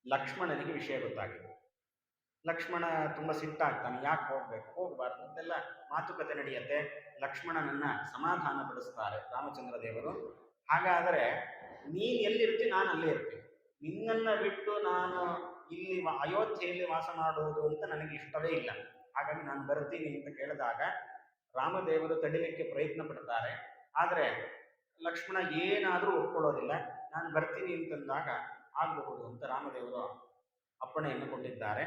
ಲಕ್ಷ್ಮಣನಿಗೆ ವಿಷಯ ಗೊತ್ತಾಗಿದೆ. ಲಕ್ಷ್ಮಣ ತುಂಬ ಸಿಟ್ಟಾಗ್ತಾನೆ, ಯಾಕೆ ಹೋಗ್ಬೇಕು, ಹೋಗಬಾರ್ದು ಅಂತೆಲ್ಲ ಮಾತುಕತೆ ನಡೆಯುತ್ತೆ. ಲಕ್ಷ್ಮಣನನ್ನ ಸಮಾಧಾನ ಪಡಿಸ್ತಾರೆ ರಾಮಚಂದ್ರ ದೇವರು. ಹಾಗಾದರೆ ನೀನು ಎಲ್ಲಿರ್ತೀನಿ, ನಾನು ಅಲ್ಲೇ ಇರ್ತೀನಿ, ನಿನ್ನನ್ನು ಬಿಟ್ಟು ನಾನು ಇಲ್ಲಿ ಅಯೋಧ್ಯೆಯಲ್ಲಿ ವಾಸ ಮಾಡುವುದು ಅಂತ ನನಗೆ ಇಷ್ಟವೇ ಇಲ್ಲ, ಹಾಗಾಗಿ ನಾನು ಬರ್ತೀನಿ ಅಂತ ಕೇಳಿದಾಗ ರಾಮದೇವರು ತಡಿಲಿಕ್ಕೆ ಪ್ರಯತ್ನ ಪಡ್ತಾರೆ. ಆದರೆ ಲಕ್ಷ್ಮಣ ಏನಾದರೂ ಒಪ್ಕೊಳ್ಳೋದಿಲ್ಲ. ನಾನು ಬರ್ತೀನಿ ಅಂತಂದಾಗ ಆಗಬಹುದು ಅಂತ ರಾಮದೇವರು ಅಪ್ಪಣೆಯನ್ನು ಕೊಟ್ಟಿದ್ದಾರೆ.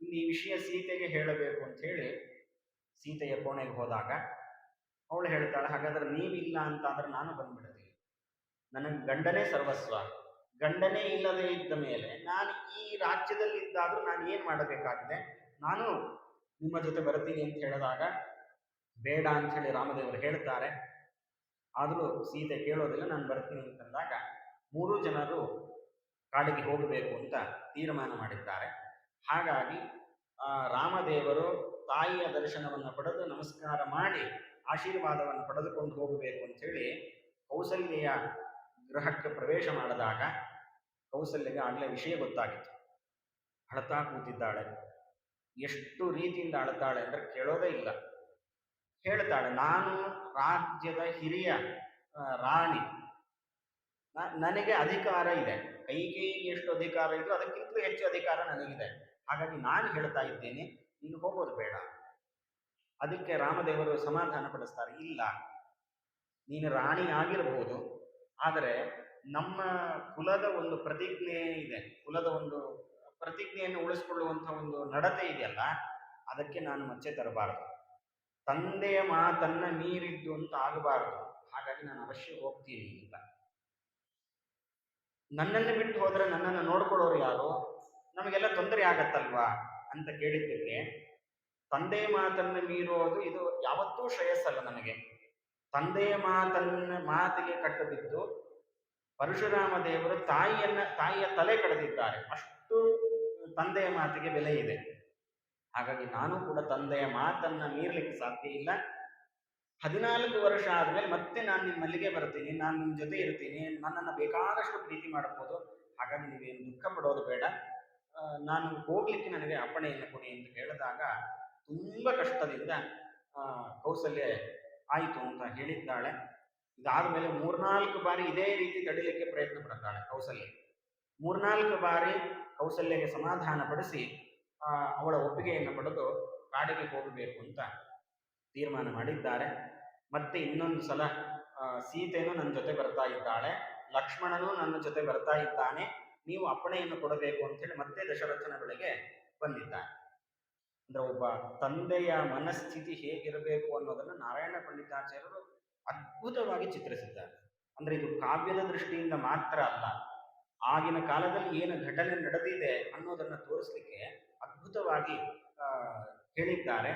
ಇನ್ನು ಈ ವಿಷಯ ಸೀತೆಗೆ ಹೇಳಬೇಕು ಅಂತ ಹೇಳಿ ಸೀತೆಯ ಕೋಣೆಗೆ ಹೋದಾಗ ಅವಳು ಹೇಳ್ತಾಳೆ, ಹಾಗಾದ್ರೆ ನೀವಿಲ್ಲ ಅಂತ ಅಂದ್ರೆ ನಾನು ಬಂದ್ಬಿಡ್ತೀನಿ, ನನಗೆ ಗಂಡನೇ ಸರ್ವಸ್ವ, ಗಂಡನೇ ಇಲ್ಲದೆ ಇದ್ದ ಮೇಲೆ ನಾನು ಈ ರಾಜ್ಯದಲ್ಲಿ ಇದ್ದಾದರೂ ನಾನು ಏನು ಮಾಡಬೇಕಾಗಿದೆ, ನಾನು ನಿಮ್ಮ ಜೊತೆ ಬರ್ತೀನಿ ಅಂತ ಹೇಳಿದಾಗ ಬೇಡ ಅಂತ ಹೇಳಿ ರಾಮದೇವರು ಹೇಳ್ತಾರೆ. ಆದರೂ ಸೀತೆ ಕೇಳೋದಿಲ್ಲ, ನಾನು ಬರ್ತೀನಿ ಅಂತಂದಾಗ 3 ಜನರು ಕಾಡಿಗೆ ಹೋಗಬೇಕು ಅಂತ ತೀರ್ಮಾನ ಮಾಡಿದ್ದಾರೆ. ಹಾಗಾಗಿ ರಾಮದೇವರು ತಾಯಿಯ ದರ್ಶನವನ್ನು ಪಡೆದು ನಮಸ್ಕಾರ ಮಾಡಿ ಆಶೀರ್ವಾದವನ್ನು ಪಡೆದುಕೊಂಡು ಹೋಗಬೇಕು ಅಂಥೇಳಿ ಕೌಸಲ್ಯೆಯ ಗೃಹಕ್ಕೆ ಪ್ರವೇಶ ಮಾಡಿದಾಗ ಕೌಸಲ್ಯಗೆ ಆಗಲೇ ವಿಷಯ ಗೊತ್ತಾಗಿತ್ತು. ಅಳತಾ ಕೂತಿದ್ದಾಳೆ. ಎಷ್ಟು ರೀತಿಯಿಂದ ಅಳತಾಳೆ ಅಂದರೆ ಕೇಳೋದೇ ಇಲ್ಲ. ಹೇಳ್ತಾಳೆ, ನಾನು ರಾಜ್ಯದ ಹಿರಿಯ ರಾಣಿ, ನನಗೆ ಅಧಿಕಾರ ಇದೆ, ಕೈಕೇಯಿಗೆ ಎಷ್ಟು ಅಧಿಕಾರ ಇದೆಯೋ ಅದಕ್ಕಿಂತಲೂ ಹೆಚ್ಚು ಅಧಿಕಾರ ನನಗಿದೆ, ಹಾಗಾಗಿ ನಾನು ಹೇಳ್ತಾ ಇದ್ದೇನೆ, ನೀನು ಹೋಗೋದು ಬೇಡ. ಅದಕ್ಕೆ ರಾಮದೇವರು ಸಮಾಧಾನ ಪಡಿಸ್ತಾರೆ, ಇಲ್ಲ, ನೀನು ರಾಣಿ ಆಗಿರಬಹುದು, ಆದರೆ ನಮ್ಮ ಕುಲದ ಒಂದು ಪ್ರತಿಜ್ಞೆ ಇದೆ, ಕುಲದ ಒಂದು ಪ್ರತಿಜ್ಞೆಯನ್ನು ಉಳಿಸ್ಕೊಳ್ಳುವಂಥ ಒಂದು ನಡತೆ ಇದೆಯಲ್ಲ, ಅದಕ್ಕೆ ನಾನು ಮಚ್ಚೆ ತರಬಾರದು. ತಂದೆಯ ಮಾತನ್ನ ಮೀರಿದ್ದು ಅಂತ ಆಗಬಾರದು. ಹಾಗಾಗಿ ನಾನು ಅವಶ್ಯ ಹೋಗ್ತೀನಿ ಅಂತ. ನನ್ನನ್ನು ಬಿಟ್ಟು ಹೋದ್ರೆ ನನ್ನನ್ನು ನೋಡ್ಕೊಳ್ಳೋರು ಯಾರು? ನಮಗೆಲ್ಲ ತೊಂದರೆ ಆಗತ್ತಲ್ವಾ ಅಂತ ಕೇಳಿದ್ದಕ್ಕೆ, ತಂದೆಯ ಮಾತನ್ನು ಮೀರೋದು ಇದು ಯಾವತ್ತೂ ಶ್ರೇಯಸ್ಸಲ್ಲ ನನಗೆ. ತಂದೆಯ ಮಾತಿಗೆ ಕಟ್ಟು ಬಿದ್ದು ಪರಶುರಾಮ ದೇವರು ತಾಯಿಯ ತಲೆ ಕಳೆದಿದ್ದಾರೆ. ಅಷ್ಟು ತಂದೆಯ ಮಾತಿಗೆ ಬೆಲೆ ಇದೆ. ಹಾಗಾಗಿ ನಾನು ಕೂಡ ತಂದೆಯ ಮಾತನ್ನ ಮೀರ್ಲಿಕ್ಕೆ ಸಾಧ್ಯ ಇಲ್ಲ. 14 ವರ್ಷ ಆದ್ಮೇಲೆ ಮತ್ತೆ ನಾನು ನಿಮ್ಮಲ್ಲಿಗೆ ಬರ್ತೀನಿ, ನಾನು ನಿಮ್ಮ ಜೊತೆ ಇರ್ತೀನಿ, ನನ್ನನ್ನು ಬೇಕಾದಷ್ಟು ಪ್ರೀತಿ ಮಾಡಬಹುದು. ಹಾಗಾಗಿ ನೀವೇನು ದುಃಖ ಪಡೋದು ಬೇಡ, ನಾನು ಹೋಗ್ಲಿಕ್ಕೆ ನನಗೆ ಅಪ್ಪಣೆಯನ್ನು ಕೊಡಿ ಅಂತ ಹೇಳಿದಾಗ ತುಂಬಾ ಕಷ್ಟದಿಂದ ಕೌಸಲ್ಯ ಆಯಿತು ಅಂತ ಹೇಳಿದ್ದಾಳೆ. ಇದಾದ್ಮೇಲೆ 3-4 ಬಾರಿ ಇದೇ ರೀತಿ ತಡಿಲಿಕ್ಕೆ ಪ್ರಯತ್ನ ಪಡ್ತಾಳೆ ಕೌಸಲ್ಯ. 3-4 ಬಾರಿ ಕೌಸಲ್ಯಗೆ ಸಮಾಧಾನ ಪಡಿಸಿ ಅವಳ ಒಪ್ಪಿಗೆಯನ್ನು ಪಡೆದು ಕಾಡಿಗೆ ಹೋಗಬೇಕು ಅಂತ ತೀರ್ಮಾನ ಮಾಡಿದ್ದಾರೆ. ಮತ್ತೆ ಇನ್ನೊಂದು ಸಲ ಸೀತೆನೂ ನನ್ನ ಜೊತೆ ಬರ್ತಾ ಇದ್ದಾಳೆ, ಲಕ್ಷ್ಮಣನೂ ನನ್ನ ಜೊತೆ ಬರ್ತಾ ಇದ್ದಾನೆ, ನೀವು ಅಪ್ಪಣೆಯನ್ನು ಕೊಡಬೇಕು ಅಂತ ಹೇಳಿ ಮತ್ತೆ ದಶರಥನ ಬಳಿಗೆ ಬಂದಿದ್ದಾನೆ. ಅಂದ್ರೆ ಒಬ್ಬ ತಂದೆಯ ಮನಸ್ಥಿತಿ ಹೇಗಿರಬೇಕು ಅನ್ನೋದನ್ನು ನಾರಾಯಣ ಪಂಡಿತಾಚಾರ್ಯರು ಅದ್ಭುತವಾಗಿ ಚಿತ್ರಿಸಿದ್ದಾರೆ. ಅಂದ್ರೆ ಇದು ಕಾವ್ಯದ ದೃಷ್ಟಿಯಿಂದ ಮಾತ್ರ ಅಲ್ಲ, ಆಗಿನ ಕಾಲದಲ್ಲಿ ಏನು ಘಟನೆ ನಡೆದಿದೆ ಅನ್ನೋದನ್ನ ತೋರಿಸ್ಲಿಕ್ಕೆ ಅದ್ಭುತವಾಗಿ ಹೇಳಿದ್ದಾರೆ.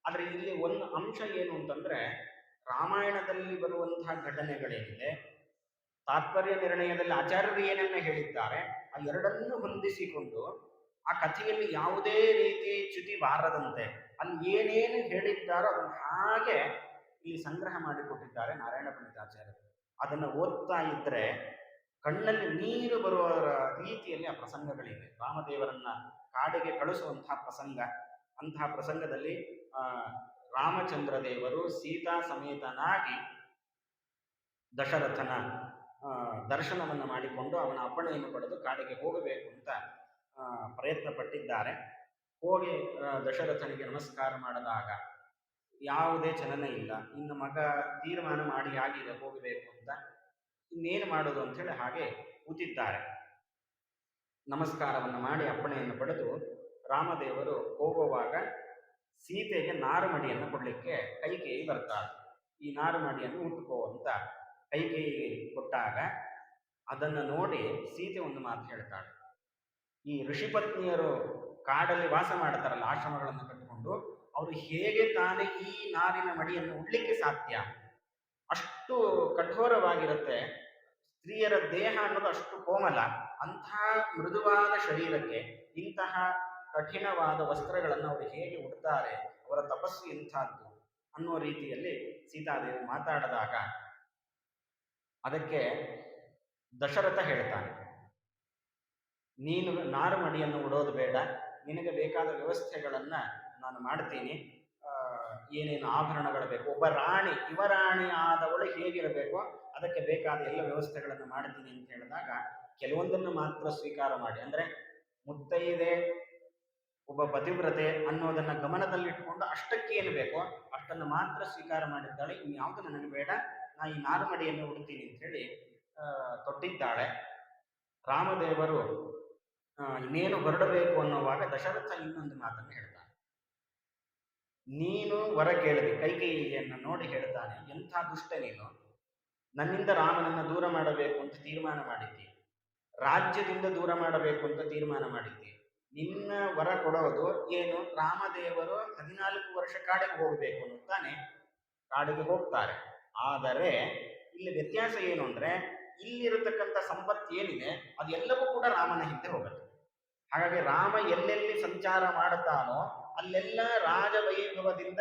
ಆದ್ರೆ ಇಲ್ಲಿ ಒಂದು ಅಂಶ ಏನು ಅಂತಂದ್ರೆ, ರಾಮಾಯಣದಲ್ಲಿ ಬರುವಂತಹ ಘಟನೆಗಳೇನಿದೆ, ತಾತ್ಪರ್ಯ ನಿರ್ಣಯದಲ್ಲಿ ಆಚಾರ್ಯರು ಏನನ್ನ ಹೇಳಿದ್ದಾರೆ, ಆ ಎರಡನ್ನೂ ಹೊಂದಿಸಿಕೊಂಡು ಆ ಕಥೆಯಲ್ಲಿ ಯಾವುದೇ ರೀತಿ ಚ್ಯುತಿ ಬಾರದಂತೆ ಅಲ್ಲಿ ಏನೇನು ಹೇಳಿದ್ದಾರೋ ಅದನ್ನು ಹಾಗೆ ಇಲ್ಲಿ ಸಂಗ್ರಹ ಮಾಡಿಕೊಟ್ಟಿದ್ದಾರೆ ನಾರಾಯಣ ಪಂಡಿತಾಚಾರ್ಯರು. ಅದನ್ನ ಓದ್ತಾ ಇದ್ರೆ ಕಣ್ಣಲ್ಲಿ ನೀರು ಬರುವ ರೀತಿಯಲ್ಲಿ ಆ ಪ್ರಸಂಗಗಳಿವೆ. ರಾಮದೇವರನ್ನ ಕಾಡಿಗೆ ಕಳಿಸುವಂತಹ ಪ್ರಸಂಗ, ಅಂತಹ ಪ್ರಸಂಗದಲ್ಲಿ ರಾಮಚಂದ್ರ ದೇವರು ಸೀತಾ ಸಮೇತನಾಗಿ ದಶರಥನ ದರ್ಶನವನ್ನು ಮಾಡಿಕೊಂಡು ಅವನ ಅಪ್ಪಣೆಯನ್ನು ಪಡೆದು ಕಾಡಿಗೆ ಹೋಗಬೇಕು ಅಂತ ಪ್ರಯತ್ನ ಪಟ್ಟಿದ್ದಾರೆ. ಹೋಗಿ ದಶರಥನಿಗೆ ನಮಸ್ಕಾರ ಮಾಡಿದಾಗ ಯಾವುದೇ ಚಲನೆ ಇಲ್ಲ. ಇನ್ನು ಮಗ ತೀರ್ಮಾನ ಮಾಡಿ ಆಗಿದೆ ಹೋಗಬೇಕು ಅಂತ, ಇನ್ನೇನು ಮಾಡೋದು ಅಂತ ಹೇಳಿ ಹಾಗೆ ಕೂತಿದ್ದಾರೆ. ನಮಸ್ಕಾರವನ್ನು ಮಾಡಿ ಅಪ್ಪಣೆಯನ್ನು ಪಡೆದು ರಾಮದೇವರು ಹೋಗುವಾಗ ಸೀತೆಗೆ ನಾರುಮಡಿಯನ್ನು ಕೊಡ್ಲಿಕ್ಕೆ ಕೈಕೇಯಿ ಬರ್ತಾಳೆ. ಈ ನಾರುಮಡಿಯನ್ನು ಉಟ್ಕೋ ಅಂತ ಕೈಕೇಯಿ ಕೊಟ್ಟಾಗ ಅದನ್ನು ನೋಡಿ ಸೀತೆ ಒಂದು ಮಾತು ಹೇಳ್ತಾಳೆ. ಈ ಋಷಿಪತ್ನಿಯರು ಕಾಡಲ್ಲಿ ವಾಸ ಮಾಡ್ತಾರಲ್ಲ, ಆಶ್ರಮಗಳನ್ನು ಕಟ್ಟಿಕೊಂಡು, ಅವರು ಹೇಗೆ ತಾನೇ ಈ ನಾರಿನ ಮಡಿಯನ್ನು ಉಡ್ಲಿಕ್ಕೆ ಸಾಧ್ಯ? ಅಷ್ಟು ಕಠೋರವಾಗಿರುತ್ತೆ. ಸ್ತ್ರೀಯರ ದೇಹ ಅನ್ನೋದು ಅಷ್ಟು ಕೋಮಲ. ಅಂತಹ ಮೃದುವಾದ ಶರೀರಕ್ಕೆ ಇಂತಹ ಕಠಿಣವಾದ ವಸ್ತ್ರಗಳನ್ನು ಅವರು ಹೇಗೆ ಉಡ್ತಾರೆ? ಅವರ ತಪಸ್ಸು ಇಂಥದ್ದು ಅನ್ನುವ ರೀತಿಯಲ್ಲಿ ಸೀತಾದೇವಿ ಮಾತಾಡಿದಾಗ ಅದಕ್ಕೆ ದಶರಥ ಹೇಳ್ತಾನೆ, ನೀನು ನಾರುಮಡಿಯನ್ನು ಉಡೋದು ಬೇಡ, ನಿನಗೆ ಬೇಕಾದ ವ್ಯವಸ್ಥೆಗಳನ್ನ ನಾನು ಮಾಡ್ತೀನಿ. ಏನೇನು ಆಭರಣಗಳು ಬೇಕು, ಒಬ್ಬ ರಾಣಿ ಯುವರಾಣಿ ಆದವಳು ಹೇಗಿರಬೇಕು ಅದಕ್ಕೆ ಬೇಕಾದ ಎಲ್ಲ ವ್ಯವಸ್ಥೆಗಳನ್ನು ಮಾಡ್ತೀನಿ ಅಂತ ಹೇಳಿದಾಗ ಕೆಲವೊಂದನ್ನು ಮಾತ್ರ ಸ್ವೀಕಾರ ಮಾಡಿ, ಅಂದ್ರೆ ಮುತ್ತೈದೆ ಒಬ್ಬ ಪತಿವ್ರತೆ ಅನ್ನೋದನ್ನ ಗಮನದಲ್ಲಿಟ್ಕೊಂಡು ಅಷ್ಟಕ್ಕೆ ಏನು ಬೇಕೋ ಅಷ್ಟನ್ನು ಮಾತ್ರ ಸ್ವೀಕಾರ ಮಾಡಿದ್ದಾಳೆ. ಇನ್ಯಾವುದು ನನಗೆ ಬೇಡ, ನಾ ಈ ನಾರುಮಡಿಯನ್ನು ಉಡ್ತೀನಿ ಅಂತ ಹೇಳಿ ತೊಟ್ಟಿದ್ದಾಳೆ. ರಾಮದೇವರು ಇನ್ನೇನು ಹೊರಡಬೇಕು ಅನ್ನೋವಾಗ ದಶರಥ ಇನ್ನೊಂದು ಮಾತನ್ನು ಹೇಳ್ತಾನೆ. ನೀನು ವರ ಕೇಳಿದೆ, ಕೈಕೇಯಿಯನ್ನು ನೋಡಿ ಹೇಳ್ತಾನೆ, ಎಂಥ ದುಷ್ಟ ನೀನು, ನನ್ನಿಂದ ರಾಮನನ್ನು ದೂರ ಮಾಡಬೇಕು ಅಂತ ತೀರ್ಮಾನ ಮಾಡಿದ್ದಿ, ರಾಜ್ಯದಿಂದ ದೂರ ಮಾಡಬೇಕು ಅಂತ ತೀರ್ಮಾನ ಮಾಡಿದ್ದಿ. ನಿನ್ನ ವರ ಕೊಡೋದು ಏನು? ರಾಮದೇವರು 14 ವರ್ಷ ಕಾಡಿಗೆ ಹೋಗಬೇಕು ಅನ್ನುತ್ತಾನೆ. ಕಾಡಿಗೆ ಹೋಗ್ತಾರೆ. ಆದರೆ ಇಲ್ಲಿ ವ್ಯತ್ಯಾಸ ಏನು ಅಂದ್ರೆ, ಇಲ್ಲಿರತಕ್ಕಂಥ ಸಂಪತ್ತು ಏನಿದೆ ಅದೆಲ್ಲವೂ ಕೂಡ ರಾಮನ ಹಿಂದೆ ಹೋಗುತ್ತೆ. ಹಾಗಾಗಿ ರಾಮ ಎಲ್ಲೆಲ್ಲಿ ಸಂಚಾರ ಮಾಡುತ್ತಾನೋ ಅಲ್ಲೆಲ್ಲ ರಾಜವೈಭವದಿಂದ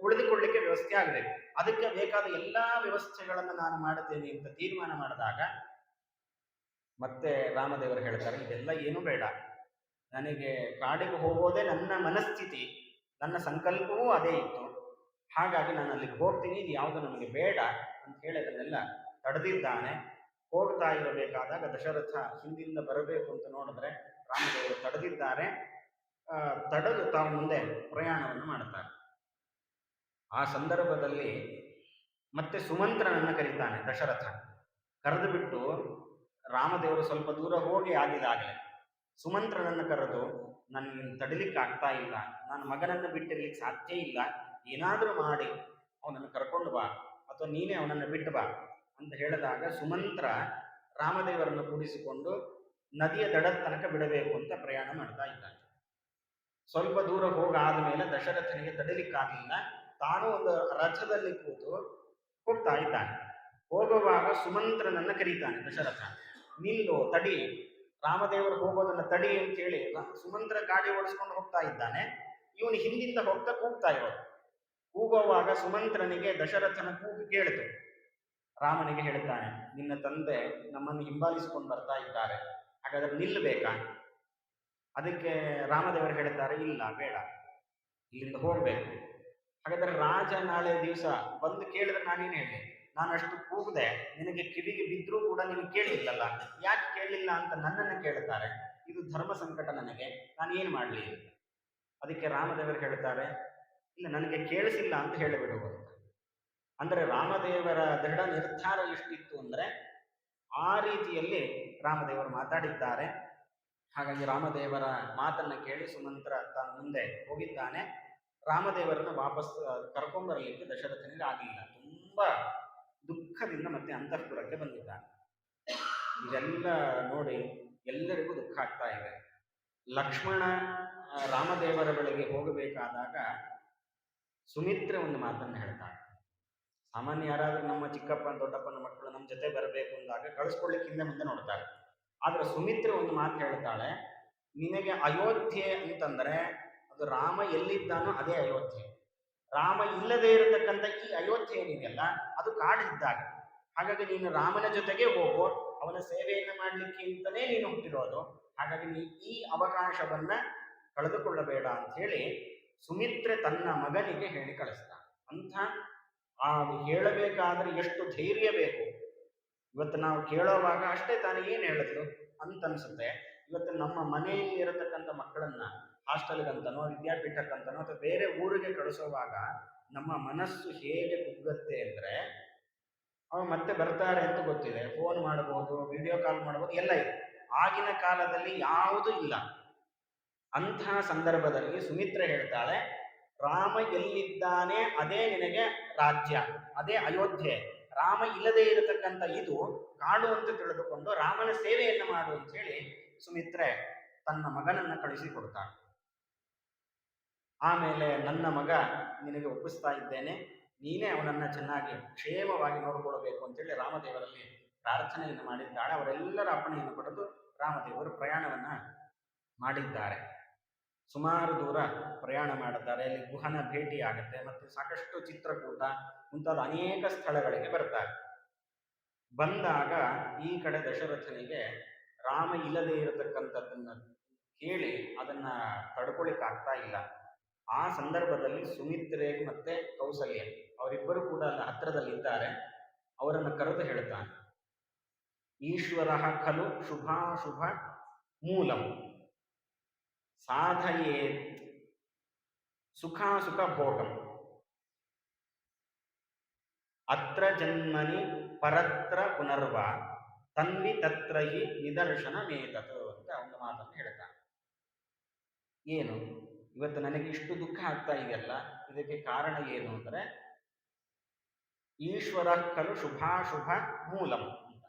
ಉಳಿದುಕೊಳ್ಳಿಕ್ಕೆ ವ್ಯವಸ್ಥೆ ಆಗಬೇಕು. ಅದಕ್ಕೆ ಬೇಕಾದ ಎಲ್ಲಾ ವ್ಯವಸ್ಥೆಗಳನ್ನು ನಾನು ಮಾಡುತ್ತೇನೆ ಅಂತ ತೀರ್ಮಾನ ಮಾಡಿದಾಗ ಮತ್ತೆ ರಾಮದೇವರು ಹೇಳ್ತಾರೆ, ಇದೆಲ್ಲ ಏನೂ ಬೇಡ, ನನಗೆ ಕಾಡಿಗೆ ಹೋಗೋದೇ ನನ್ನ ಮನಸ್ಥಿತಿ, ನನ್ನ ಸಂಕಲ್ಪವೂ ಅದೇ ಇತ್ತು, ಹಾಗಾಗಿ ನಾನು ಅಲ್ಲಿಗೆ ಹೋಗ್ತೀನಿ, ಇದು ಯಾವುದು ನನಗೆ ಬೇಡ ಅಂತ ಹೇಳಿ ಅದನ್ನೆಲ್ಲ ತಡೆದಿದ್ದಾನೆ. ಹೋಗ್ತಾ ಇರಬೇಕಾದಾಗ ದಶರಥ ಹಿಂದಿಂದ ಬರಬೇಕು ಅಂತ ನೋಡಿದ್ರೆ ರಾಮದೇವರು ತಡೆದಿದ್ದಾರೆ. ತಡೆದು ತಾವು ಮುಂದೆ ಪ್ರಯಾಣವನ್ನು ಮಾಡುತ್ತಾರೆ. ಆ ಸಂದರ್ಭದಲ್ಲಿ ಮತ್ತೆ ಸುಮಂತ್ರನನ್ನು ಕರೀತಾನೆ ದಶರಥ. ಕರೆದು ಬಿಟ್ಟು ರಾಮದೇವರು ಸ್ವಲ್ಪ ದೂರ ಹೋಗಿ ಆಗಿದಾಗಲೇ ಸುಮಂತ್ರನನ್ನು ಕರೆದು ನನಗೆ ತಡಿಲಿಕ್ಕೆ ಆಗ್ತಾ ಇಲ್ಲ, ನನ್ನ ಮಗನನ್ನು ಬಿಟ್ಟಿರ್ಲಿಕ್ಕೆ ಸಾಧ್ಯ ಇಲ್ಲ, ಏನಾದರೂ ಮಾಡಿ ಅವನನ್ನು ಕರ್ಕೊಂಡು ಬಾ ಅಥವಾ ನೀನೇ ಅವನನ್ನು ಬಿಟ್ಟು ಬಾ ಅಂತ ಹೇಳಿದಾಗ ಸುಮಂತ್ರ ರಾಮದೇವರನ್ನು ಕೂಡಿಸಿಕೊಂಡು ನದಿಯ ದಡದ ತನಕ ಬಿಡಬೇಕು ಅಂತ ಪ್ರಯಾಣ ಮಾಡ್ತಾ ಇದ್ದಾನೆ. ಸ್ವಲ್ಪ ದೂರ ಹೋಗಾದ ಮೇಲೆ ದಶರಥನಿಗೆ ತಡಿಲಿಕ್ಕಾಗಲಿಲ್ಲ, ತಾನು ಒಂದು ರಥದಲ್ಲಿ ಕೂತು ಹೋಗ್ತಾ ಇದ್ದಾನೆ. ಹೋಗುವಾಗ ಸುಮಂತ್ರನನ್ನ ಕರೀತಾನೆ ದಶರಥ, ನಿಲ್ಲು, ತಡಿ, ರಾಮದೇವರು ಹೋಗೋದನ್ನ ತಡಿ ಅಂತೇಳಿ ಸುಮಂತ್ರ ಗಾಡಿ ಓಡಿಸ್ಕೊಂಡು ಹೋಗ್ತಾ ಇದ್ದಾನೆ. ಇವನು ಹಿಂದಿಂದ ಹೋಗ್ತಾ ಕೂಗ್ತಾ ಇರೋದು. ಕೂಗುವಾಗ ಸುಮಂತ್ರನಿಗೆ ದಶರಥನ ಕೂಗು ಕೇಳಿತು. ರಾಮನಿಗೆ ಹೇಳ್ತಾನೆ, ನಿನ್ನ ತಂದೆ ನಮ್ಮನ್ನು ಹಿಂಬಾಲಿಸಿಕೊಂಡು ಬರ್ತಾ ಇದ್ದಾರೆ, ಹಾಗಾದ್ರೆ ನಿಲ್ಲಬೇಕಾ? ಅದಕ್ಕೆ ರಾಮದೇವರು ಹೇಳ್ತಾರೆ, ಇಲ್ಲ ಬೇಡ, ಇಲ್ಲಿಂದ ಹೋಗ್ಬೇಕು. ಹಾಗಾದ್ರೆ ರಾಜ ನಾಳೆ ದಿವಸ ಬಂದು ಕೇಳಿದ್ರೆ ನಾನೇನು ಹೇಳಿ? ನಾನು ಅಷ್ಟು ಕೂಗದೆ ನಿನಗೆ ಕಿವಿಗೆ ಬಿದ್ದರೂ ಕೂಡ ನೀನು ಕೇಳಿಲ್ಲಲ್ಲ, ಯಾಕೆ ಕೇಳಲಿಲ್ಲ ಅಂತ ನನ್ನನ್ನು ಕೇಳ್ತಾರೆ, ಇದು ಧರ್ಮ ಸಂಕಟ, ನನಗೆ ನಾನು ಏನು ಮಾಡಲಿ? ಅದಕ್ಕೆ ರಾಮದೇವರು ಹೇಳ್ತಾರೆ, ಇಲ್ಲ ನನಗೆ ಕೇಳಿಸಿಲ್ಲ ಅಂತ ಹೇಳಿಬಿಡುವ ಅಂತ. ಅಂದರೆ ರಾಮದೇವರ ದೃಢ ನಿರ್ಧಾರ ಎಷ್ಟಿತ್ತು ಅಂದರೆ ಆ ರೀತಿಯಲ್ಲಿ ರಾಮದೇವರು ಮಾತಾಡಿದ್ದಾರೆ. ಹಾಗಾಗಿ ರಾಮದೇವರ ಮಾತನ್ನ ಕೇಳಿ ಸುಮಂತ್ರ ತಾನು ಮುಂದೆ ಹೋಗಿದ್ದಾನೆ. ರಾಮದೇವರನ್ನು ವಾಪಸ್ ಕರ್ಕೊಂಡ್ಬರಲಿಕ್ಕೆ ದಶರಥನಿಗೆ ಆಗಲಿಲ್ಲ. ತುಂಬಾ ದುಃಖದಿಂದ ಮತ್ತೆ ಅಂತಃಪುರಕ್ಕೆ ಬಂದಿದ್ದಾನೆ. ಇದೆಲ್ಲ ನೋಡಿ ಎಲ್ಲರಿಗೂ ದುಃಖ ಆಗ್ತಾ ಇದೆ. ಲಕ್ಷ್ಮಣ ರಾಮದೇವರ ಬಳಿಗೆ ಹೋಗಬೇಕಾದಾಗ ಸುಮಿತ್ರೆ ಒಂದು ಮಾತನ್ನು ಹೇಳ್ತಾಳೆ. ಸಾಮಾನ್ಯ ಯಾರಾದ್ರೂ ನಮ್ಮ ಚಿಕ್ಕಪ್ಪನ ದೊಡ್ಡಪ್ಪನ ಮಕ್ಕಳು ನಮ್ಮ ಜೊತೆ ಬರಬೇಕು ಅಂದಾಗ ಕಳಿಸ್ಕೊಳ್ಳಿಕ್ಕೆ ಹಿಂದೆ ಮುಂದೆ ನೋಡ್ತಾರೆ. ಆದ್ರೆ ಸುಮಿತ್ರೆ ಒಂದು ಮಾತು ಹೇಳ್ತಾಳೆ, ನಿನಗೆ ಅಯೋಧ್ಯೆ ಅಂತಂದ್ರೆ ಅದು ರಾಮ ಎಲ್ಲಿದ್ದಾನೋ ಅದೇ ಅಯೋಧ್ಯೆ. ರಾಮ ಇಲ್ಲದೆ ಇರತಕ್ಕಂಥ ಈ ಅಯೋಧ್ಯೆ ಏನಿದೆಯಲ್ಲ ಅದು ಕಾಡಿದ್ದಾಗ. ಹಾಗಾಗಿ ನೀನು ರಾಮನ ಜೊತೆಗೆ ಹೋಗು, ಅವನ ಸೇವೆಯನ್ನು ಮಾಡಲಿಕ್ಕೆ ಅಂತಲೇ ನೀನು ಹುಟ್ಟಿರೋದು. ಹಾಗಾಗಿ ನೀ ಈ ಅವಕಾಶವನ್ನ ಕಳೆದುಕೊಳ್ಳಬೇಡ ಅಂತ ಹೇಳಿ ಸುಮಿತ್ರೆ ತನ್ನ ಮಗನಿಗೆ ಹೇಳಿ ಕಳಿಸ್ತಾನೆ. ಅಂತ ಆ ಹೇಳಬೇಕಾದ್ರೆ ಎಷ್ಟು ಧೈರ್ಯ ಬೇಕು. ಇವತ್ತು ನಾವು ಕೇಳೋವಾಗ ಅಷ್ಟೇ ತಾನು ಏನು ಹೇಳಿದ್ಲು ಅಂತ ಅನ್ಸುತ್ತೆ. ಇವತ್ತು ನಮ್ಮ ಮನೆಯಲ್ಲಿ ಇರತಕ್ಕಂಥ ಮಕ್ಕಳನ್ನ ಹಾಸ್ಟೆಲ್ಗಂತನೋ ವಿದ್ಯಾಪೀಠಕ್ಕಂತನೋ ಅಥವಾ ಬೇರೆ ಊರಿಗೆ ಕಳಿಸೋವಾಗ ನಮ್ಮ ಮನಸ್ಸು ಹೇಗೆ ಕುಗ್ಗತ್ತೆ ಅಂದ್ರೆ, ಅವ್ರು ಮತ್ತೆ ಬರ್ತಾರೆ ಅಂತ ಗೊತ್ತಿದೆ, ಫೋನ್ ಮಾಡಬಹುದು, ವಿಡಿಯೋ ಕಾಲ್ ಮಾಡಬಹುದು, ಎಲ್ಲ ಇದೆ. ಆಗಿನ ಕಾಲದಲ್ಲಿ ಯಾವುದೂ ಇಲ್ಲ. ಅಂತಹ ಸಂದರ್ಭದಲ್ಲಿ ಸುಮಿತ್ರೆ ಹೇಳ್ತಾಳೆ, ರಾಮ ಎಲ್ಲಿದ್ದಾನೆ ಅದೇ ನಿನಗೆ ರಾಜ್ಯ, ಅದೇ ಅಯೋಧ್ಯೆ. ರಾಮ ಇಲ್ಲದೆ ಇರತಕ್ಕಂಥ ಇದು ಕಾಡು ಅಂತ ತಿಳಿದುಕೊಂಡು ರಾಮನ ಸೇವೆಯನ್ನು ಮಾಡು ಅಂತ ಹೇಳಿ ಸುಮಿತ್ರೆ ತನ್ನ ಮಗನನ್ನ ಕಳಿಸಿಕೊಡ್ತಾಳೆ. ಆಮೇಲೆ ನನ್ನ ಮಗ ನಿನಗೆ ಒಪ್ಪಿಸ್ತಾ ಇದ್ದೇನೆ, ನೀನೇ ಅವನನ್ನ ಚೆನ್ನಾಗಿ ಕ್ಷೇಮವಾಗಿ ನೋಡಿಕೊಳ್ಳಬೇಕು ಅಂತೇಳಿ ರಾಮದೇವರಲ್ಲಿ ಪ್ರಾರ್ಥನೆಯನ್ನು ಮಾಡಿದ್ದಾಳೆ. ಅವರೆಲ್ಲರ ಅಪ್ಪಣೆಯನ್ನು ಪಡೆದು ರಾಮದೇವರು ಪ್ರಯಾಣವನ್ನ ಮಾಡಿದ್ದಾರೆ. ಸುಮಾರು ದೂರ ಪ್ರಯಾಣ ಮಾಡುತ್ತಾರೆ. ಅಲ್ಲಿ ಗುಹನ ಭೇಟಿ ಆಗುತ್ತೆ, ಮತ್ತೆ ಸಾಕಷ್ಟು ಚಿತ್ರಕೂಟ ಮುಂತಾದ ಅನೇಕ ಸ್ಥಳಗಳಿಗೆ ಬರ್ತಾರೆ. ಬಂದಾಗ ಈ ಕಡೆ ದಶರಥನಿಗೆ ರಾಮ ಇಲ್ಲದೆ ಇರತಕ್ಕಂಥದ್ದನ್ನ ಕೇಳಿ ಅದನ್ನ ತಡ್ಕೊಳಿಕ್ ಆಗ್ತಾ ಇಲ್ಲ. ಆ ಸಂದರ್ಭದಲ್ಲಿ ಸುಮಿತ್ರೆ ಮತ್ತೆ ಕೌಸಲ್ಯ ಅವರಿಬ್ಬರು ಕೂಡ ಅಲ್ಲಿ ಹತ್ತಿರದಲ್ಲಿದ್ದಾರೆ. ಅವರನ್ನು ಕರೆದು ಹೇಳ್ತಾನೆ, ಈಶ್ವರ ಖಲು ಶುಭಾಶುಭ ಮೂಲಂ ಸಾಧಯೇತ್ ಸುಖಾಸುಖ ಭೋಗಂ ಅತ್ರ ಜನ್ಮನಿ ಪರತ್ರ ಪುನರ್ವ ತನ್ವಿ ತತ್ರ ಹಿ ನಿದರ್ಶನ ಮೇತತು ಅಂತ ಒಂದು ಮಾತನ್ನು ಹೇಳ್ತಾನೆ. ಏನು ಇವತ್ತು ನನಗೆ ಇಷ್ಟು ದುಃಖ ಆಗ್ತಾ ಇದೆಯಲ್ಲ, ಇದಕ್ಕೆ ಕಾರಣ ಏನು ಅಂದ್ರೆ ಈಶ್ವರ ಖಲು ಶುಭಾಶುಭ ಮೂಲಂ ಅಂತ.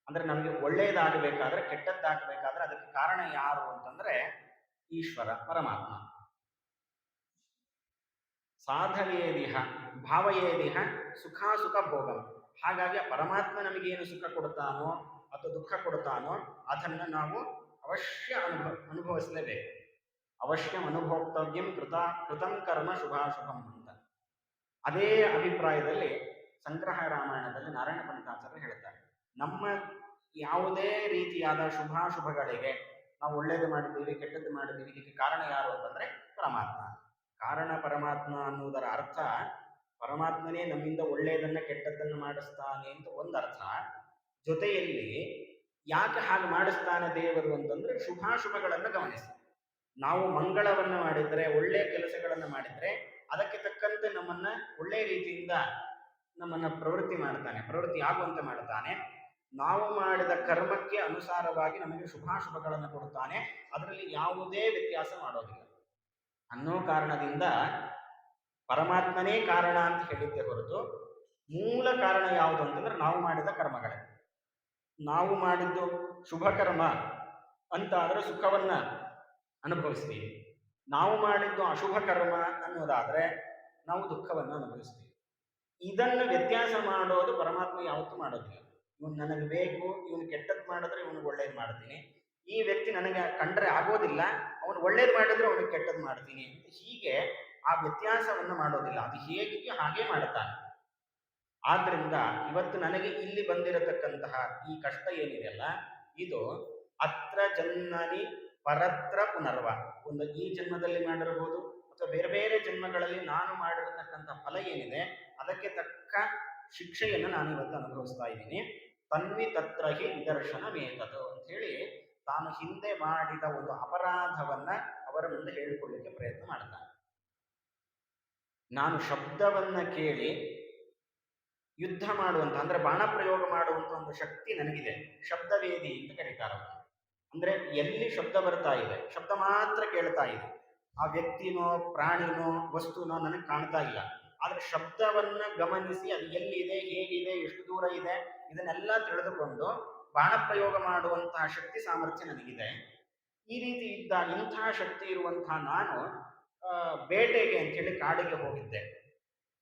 ಅಂದ್ರೆ ನಮಗೆ ಒಳ್ಳೆಯದಾಗಬೇಕಾದ್ರೆ ಕೆಟ್ಟದ್ದಾಗಬೇಕಾದ್ರೆ ಅದಕ್ಕೆ ಕಾರಣ ಯಾರು ಅಂತಂದ್ರೆ ಈಶ್ವರ ಪರಮಾತ್ಮ. ಸಾಧಯೇದಿಹ ಭಾವಯೇದಿಹ ಸುಖಾಸುಖ ಭೋಗಂ. ಹಾಗಾಗಿ ಪರಮಾತ್ಮ ನಮಗೇನು ಸುಖ ಕೊಡ್ತಾನೋ ಅಥವಾ ದುಃಖ ಕೊಡ್ತಾನೋ ಅದನ್ನು ನಾವು ಅವಶ್ಯ ಅನುಭವಿಸಲೇಬೇಕು. ಅವಶ್ಯಂ ಅನುಭೋಕ್ತವ್ಯಂ ಕೃತಂ ಕರ್ಮ ಶುಭಾಶುಭಂ ಅಂತ. ಅದೇ ಅಭಿಪ್ರಾಯದಲ್ಲಿ ಸಂಗ್ರಹ ರಾಮಾಯಣದಲ್ಲಿ ನಾರಾಯಣ ಪಂಡಿತಾಚಾರ್ಯರು ಹೇಳ್ತಾರೆ, ನಮ್ಮ ಯಾವುದೇ ರೀತಿಯಾದ ಶುಭಾಶುಭಗಳಿಗೆ ನಾವು ಒಳ್ಳೇದು ಮಾಡಿದ್ದೀವಿ ಕೆಟ್ಟದ್ದು ಮಾಡಿದ್ದೀವಿ ಇದಕ್ಕೆ ಕಾರಣ ಯಾರು ಅಂತಂದ್ರೆ ಪರಮಾತ್ಮ. ಕಾರಣ ಪರಮಾತ್ಮ ಅನ್ನುವುದರ ಅರ್ಥ ಪರಮಾತ್ಮನೇ ನಮ್ಮಿಂದ ಒಳ್ಳೆಯದನ್ನ ಕೆಟ್ಟದ್ದನ್ನು ಮಾಡಿಸ್ತಾನೆ ಅಂತ ಒಂದು ಅರ್ಥ. ಜೊತೆಯಲ್ಲಿ ಯಾಕೆ ಹಾಗೆ ಮಾಡಿಸ್ತಾನೆ ದೇವರು ಅಂತಂದ್ರೆ ಶುಭಾಶುಭಗಳನ್ನು ಗಮನಿಸಿ. ನಾವು ಮಂಗಳವನ್ನು ಮಾಡಿದ್ರೆ ಒಳ್ಳೆಯ ಕೆಲಸಗಳನ್ನು ಮಾಡಿದ್ರೆ ಅದಕ್ಕೆ ತಕ್ಕಂತೆ ನಮ್ಮನ್ನ ಒಳ್ಳೆಯ ರೀತಿಯಿಂದ ನಮ್ಮನ್ನ ಪ್ರವೃತ್ತಿ ಆಗುವಂತೆ ಮಾಡ್ತಾನೆ. ನಾವು ಮಾಡಿದ ಕರ್ಮಕ್ಕೆ ಅನುಸಾರವಾಗಿ ನಮಗೆ ಶುಭಾಶುಭಗಳನ್ನು ಕೊಡುತ್ತಾನೆ, ಅದರಲ್ಲಿ ಯಾವುದೇ ವ್ಯತ್ಯಾಸ ಮಾಡೋದಿಲ್ಲ ಅನ್ನೋ ಕಾರಣದಿಂದ ಪರಮಾತ್ಮನೇ ಕಾರಣ ಅಂತ ಹೇಳಿದ್ದೆ ಹೊರತು ಮೂಲ ಕಾರಣ ಯಾವುದು ಅಂತಂದ್ರೆ ನಾವು ಮಾಡಿದ ಕರ್ಮಗಳೇ. ನಾವು ಮಾಡಿದ್ದು ಶುಭ ಕರ್ಮ ಅಂತ ಆದರೆ ಸುಖವನ್ನ ಅನುಭವಿಸ್ತೀವಿ, ನಾವು ಮಾಡಿದ್ದು ಅಶುಭ ಕರ್ಮ ಅನ್ನೋದಾದ್ರೆ ನಾವು ದುಃಖವನ್ನು ಅನುಭವಿಸ್ತೀವಿ. ಇದನ್ನು ವ್ಯತ್ಯಾಸ ಮಾಡೋದು ಪರಮಾತ್ಮ ಯಾವತ್ತೂ ಮಾಡೋದಿಲ್ಲ. ಇವನು ನನಗೆ ಬೇಕು, ಇವನು ಕೆಟ್ಟದ್ದು ಮಾಡಿದ್ರೆ ಇವನಿಗೆ ಒಳ್ಳೇದು ಮಾಡ್ತೀನಿ, ಈ ವ್ಯಕ್ತಿ ನನಗೆ ಕಂಡ್ರೆ ಆಗೋದಿಲ್ಲ, ಅವನು ಒಳ್ಳೇದು ಮಾಡಿದ್ರೆ ಅವನಿಗೆ ಕೆಟ್ಟದ್ದು ಮಾಡ್ತೀನಿ ಅಂತ ಹೀಗೆ ಆ ವ್ಯತ್ಯಾಸವನ್ನು ಮಾಡೋದಿಲ್ಲ. ಅದು ಹೇಗಿದೆಯೋ ಹಾಗೆ ಮಾಡುತ್ತಾನೆ. ಆದ್ರಿಂದ ಇವತ್ತು ನನಗೆ ಇಲ್ಲಿ ಬಂದಿರತಕ್ಕಂತಹ ಈ ಕಷ್ಟ ಏನಿದೆಯಲ್ಲ, ಇದು ಅತ್ರ ಜನ್ಮನಿ ಪರತ್ರ ಪುನರ್ವ, ಒಂದು ಈ ಜನ್ಮದಲ್ಲಿ ಮಾಡಿರಬಹುದು ಅಥವಾ ಬೇರೆ ಬೇರೆ ಜನ್ಮಗಳಲ್ಲಿ ನಾನು ಮಾಡಿರತಕ್ಕಂಥ ಫಲ ಏನಿದೆ ಅದಕ್ಕೆ ತಕ್ಕ ಶಿಕ್ಷೆಯನ್ನು ನಾನು ಇವತ್ತು ಅನುಭವಿಸ್ತಾ ಇದ್ದೀನಿ. ತನ್ವಿ ತತ್ರ ಹಿ ನಿದರ್ಶನ ಮೇತದು ಅಂತ ಹೇಳಿ ತಾನು ಹಿಂದೆ ಮಾಡಿದ ಒಂದು ಅಪರಾಧವನ್ನ ಅವರ ಮುಂದೆ ಹೇಳಿಕೊಳ್ಳಿಕ್ಕೆ ಪ್ರಯತ್ನ ಮಾಡ್ತಾನೆ. ನಾನು ಶಬ್ದವನ್ನ ಕೇಳಿ ಯುದ್ಧ ಮಾಡುವಂತ ಅಂದ್ರೆ ಬಾಣ ಪ್ರಯೋಗ ಮಾಡುವಂತ ಒಂದು ಶಕ್ತಿ ನನಗಿದೆ, ಶಬ್ದವೇದಿ ಅಂತ ಕರೀತಾರೆ. ಅಂದ್ರೆ ಎಲ್ಲಿ ಶಬ್ದ ಬರ್ತಾ ಇದೆ, ಶಬ್ದ ಮಾತ್ರ ಕೇಳ್ತಾ ಇದೆ, ಆ ವ್ಯಕ್ತಿನೋ ಪ್ರಾಣಿನೋ ವಸ್ತುನೋ ನನಗೆ ಕಾಣ್ತಾ ಇಲ್ಲ, ಆದ್ರೆ ಶಬ್ದವನ್ನ ಗಮನಿಸಿ ಅದು ಎಲ್ಲಿದೆ, ಹೇಗಿದೆ, ಎಷ್ಟು ದೂರ ಇದೆ ಇದನ್ನೆಲ್ಲ ತಿಳಿದುಕೊಂಡು ಬಾಣ ಪ್ರಯೋಗ ಮಾಡುವಂತಹ ಶಕ್ತಿ ಸಾಮರ್ಥ್ಯ ನನಗಿದೆ. ಈ ರೀತಿ ಇದ್ದ ಇಂತಹ ಶಕ್ತಿ ಇರುವಂತಹ ನಾನು ಬೇಟೆಗೆ ಅಂತೇಳಿ ಕಾಡಿಗೆ ಹೋಗಿದ್ದೆ.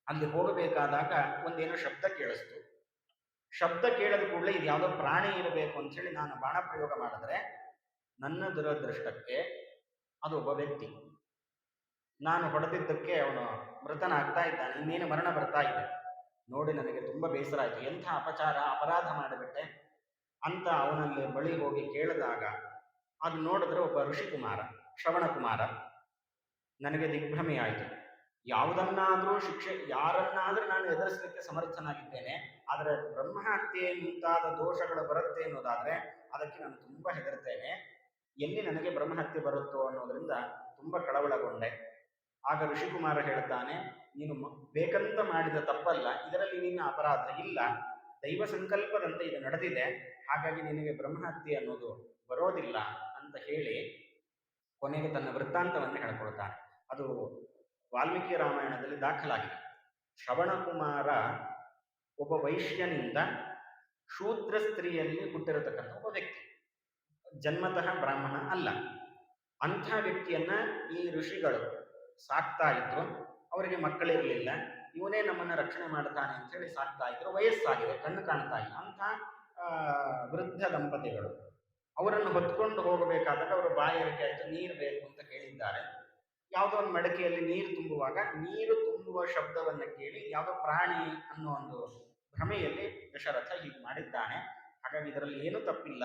ಅಲ್ಲಿ ಹೋಗಬೇಕಾದಾಗ ಒಂದೇನೋ ಶಬ್ದ ಕೇಳಿಸ್ತು. ಶಬ್ದ ಕೇಳಿದ ಕೂಡಲೇ ಇದು ಯಾವುದೋ ಪ್ರಾಣಿ ಇರಬೇಕು ಅಂತೇಳಿ ನಾನು ಬಾಣ ಪ್ರಯೋಗ ಮಾಡಿದ್ರೆ ನನ್ನ ದುರದೃಷ್ಟಕ್ಕೆ ಅದು ಒಬ್ಬ ವ್ಯಕ್ತಿ. ನಾನು ಹೊಡೆದಿದ್ದಕ್ಕೆ ಅವನು ಮೃತನಾಗ್ತಾ ಇದ್ದಾನೆ, ಇನ್ನೇನು ಮರಣ ಬರ್ತಾ ಇದೆ. ನೋಡಿ ನನಗೆ ತುಂಬ ಬೇಸರ ಆಯಿತು, ಎಂಥ ಅಪರಾಧ ಮಾಡಿಬಿಟ್ಟೆ ಅಂತ ಅವನಲ್ಲಿ ಬಳಿ ಹೋಗಿ ಕೇಳಿದಾಗ ಅದು ನೋಡಿದ್ರೆ ಒಬ್ಬ ಋಷಿಕುಮಾರ, ಶ್ರವಣಕುಮಾರ. ನನಗೆ ದಿಗ್ಭ್ರಮೆ ಆಯಿತು. ಯಾವುದನ್ನಾದರೂ ಯಾರನ್ನಾದರೂ ನಾನು ಎದುರಿಸಲಿಕ್ಕೆ ಸಮರ್ಥನಾಗಿದ್ದೇನೆ, ಆದರೆ ಬ್ರಹ್ಮಹತ್ಯೆ ಮುಂತಾದ ದೋಷಗಳು ಬರುತ್ತೆ ಅನ್ನೋದಾದ್ರೆ ಅದಕ್ಕೆ ನಾನು ತುಂಬ ಹೆದರ್ತೇನೆ. ಎಲ್ಲಿ ನನಗೆ ಬ್ರಹ್ಮಹತ್ಯೆ ಬರುತ್ತೋ ಅನ್ನೋದ್ರಿಂದ ತುಂಬ ಕಳವಳಗೊಂಡೆ. ಆಗ ಋಷಿಕುಮಾರ ಹೇಳ್ತಾನೆ, ನೀನು ಬೇಕಂತ ಮಾಡಿದ ತಪ್ಪಲ್ಲ, ಇದರಲ್ಲಿ ನಿನ್ನ ಅಪರಾಧ ಇಲ್ಲ, ದೈವ ಸಂಕಲ್ಪದಂತೆ ಇದು ನಡೆದಿದೆ, ಹಾಗಾಗಿ ನಿನಗೆ ಬ್ರಹ್ಮಹತ್ಯೆ ಅನ್ನೋದು ಬರೋದಿಲ್ಲ ಅಂತ ಹೇಳಿ ಕೊನೆಗೆ ತನ್ನ ವೃತ್ತಾಂತವನ್ನು ಹೇಳ್ಕೊಳ್ತಾನೆ. ಅದು ವಾಲ್ಮೀಕಿ ರಾಮಾಯಣದಲ್ಲಿ ದಾಖಲಾಗಿದೆ. ಶ್ರವಣಕುಮಾರ ಒಬ್ಬ ವೈಶ್ಯನಿಂದ ಶೂದ್ರ ಸ್ತ್ರೀಯಲ್ಲಿ ಹುಟ್ಟಿರತಕ್ಕಂಥ ಒಬ್ಬ ವ್ಯಕ್ತಿ, ಜನ್ಮತಃ ಬ್ರಾಹ್ಮಣ ಅಲ್ಲ. ಅಂಥ ವ್ಯಕ್ತಿಯನ್ನ ಈ ಋಷಿಗಳು ಸಾಕ್ತಾ ಇದ್ರು. ಅವರಿಗೆ ಮಕ್ಕಳಿರಲಿಲ್ಲ, ಇವನೇ ನಮ್ಮನ್ನು ರಕ್ಷಣೆ ಮಾಡ್ತಾನೆ ಅಂತ ಹೇಳಿ ಸಾಕ್ತಾ ಇದ್ರು. ವಯಸ್ಸಾಗಿದೆ, ಕಣ್ಣು ಕಾಣ್ತಾ ಇಲ್ಲ. ಅಂಥ ವೃದ್ಧ ದಂಪತಿಗಳು ಅವರನ್ನು ಹೊತ್ಕೊಂಡು ಹೋಗಬೇಕಾದಾಗ ಅವರು ಬಾಯಾರಿಕೆ ಆಯಿತು, ನೀರು ಬೇಕು ಅಂತ ಕೇಳಿದ್ದಾರೆ. ಯಾವುದೋ ಒಂದು ಮಡಕೆಯಲ್ಲಿ ನೀರು ತುಂಬುವಾಗ ನೀರು ತುಂಬುವ ಶಬ್ದವನ್ನು ಕೇಳಿ ಯಾವುದೋ ಪ್ರಾಣಿ ಅನ್ನೋ ಒಂದು ಭ್ರಮೆಯಲ್ಲಿ ದಶರಥ ಹೀಗೆ ಮಾಡಿದ್ದಾನೆ. ಹಾಗಾಗಿ ಇದರಲ್ಲಿ ಏನೂ ತಪ್ಪಿಲ್ಲ,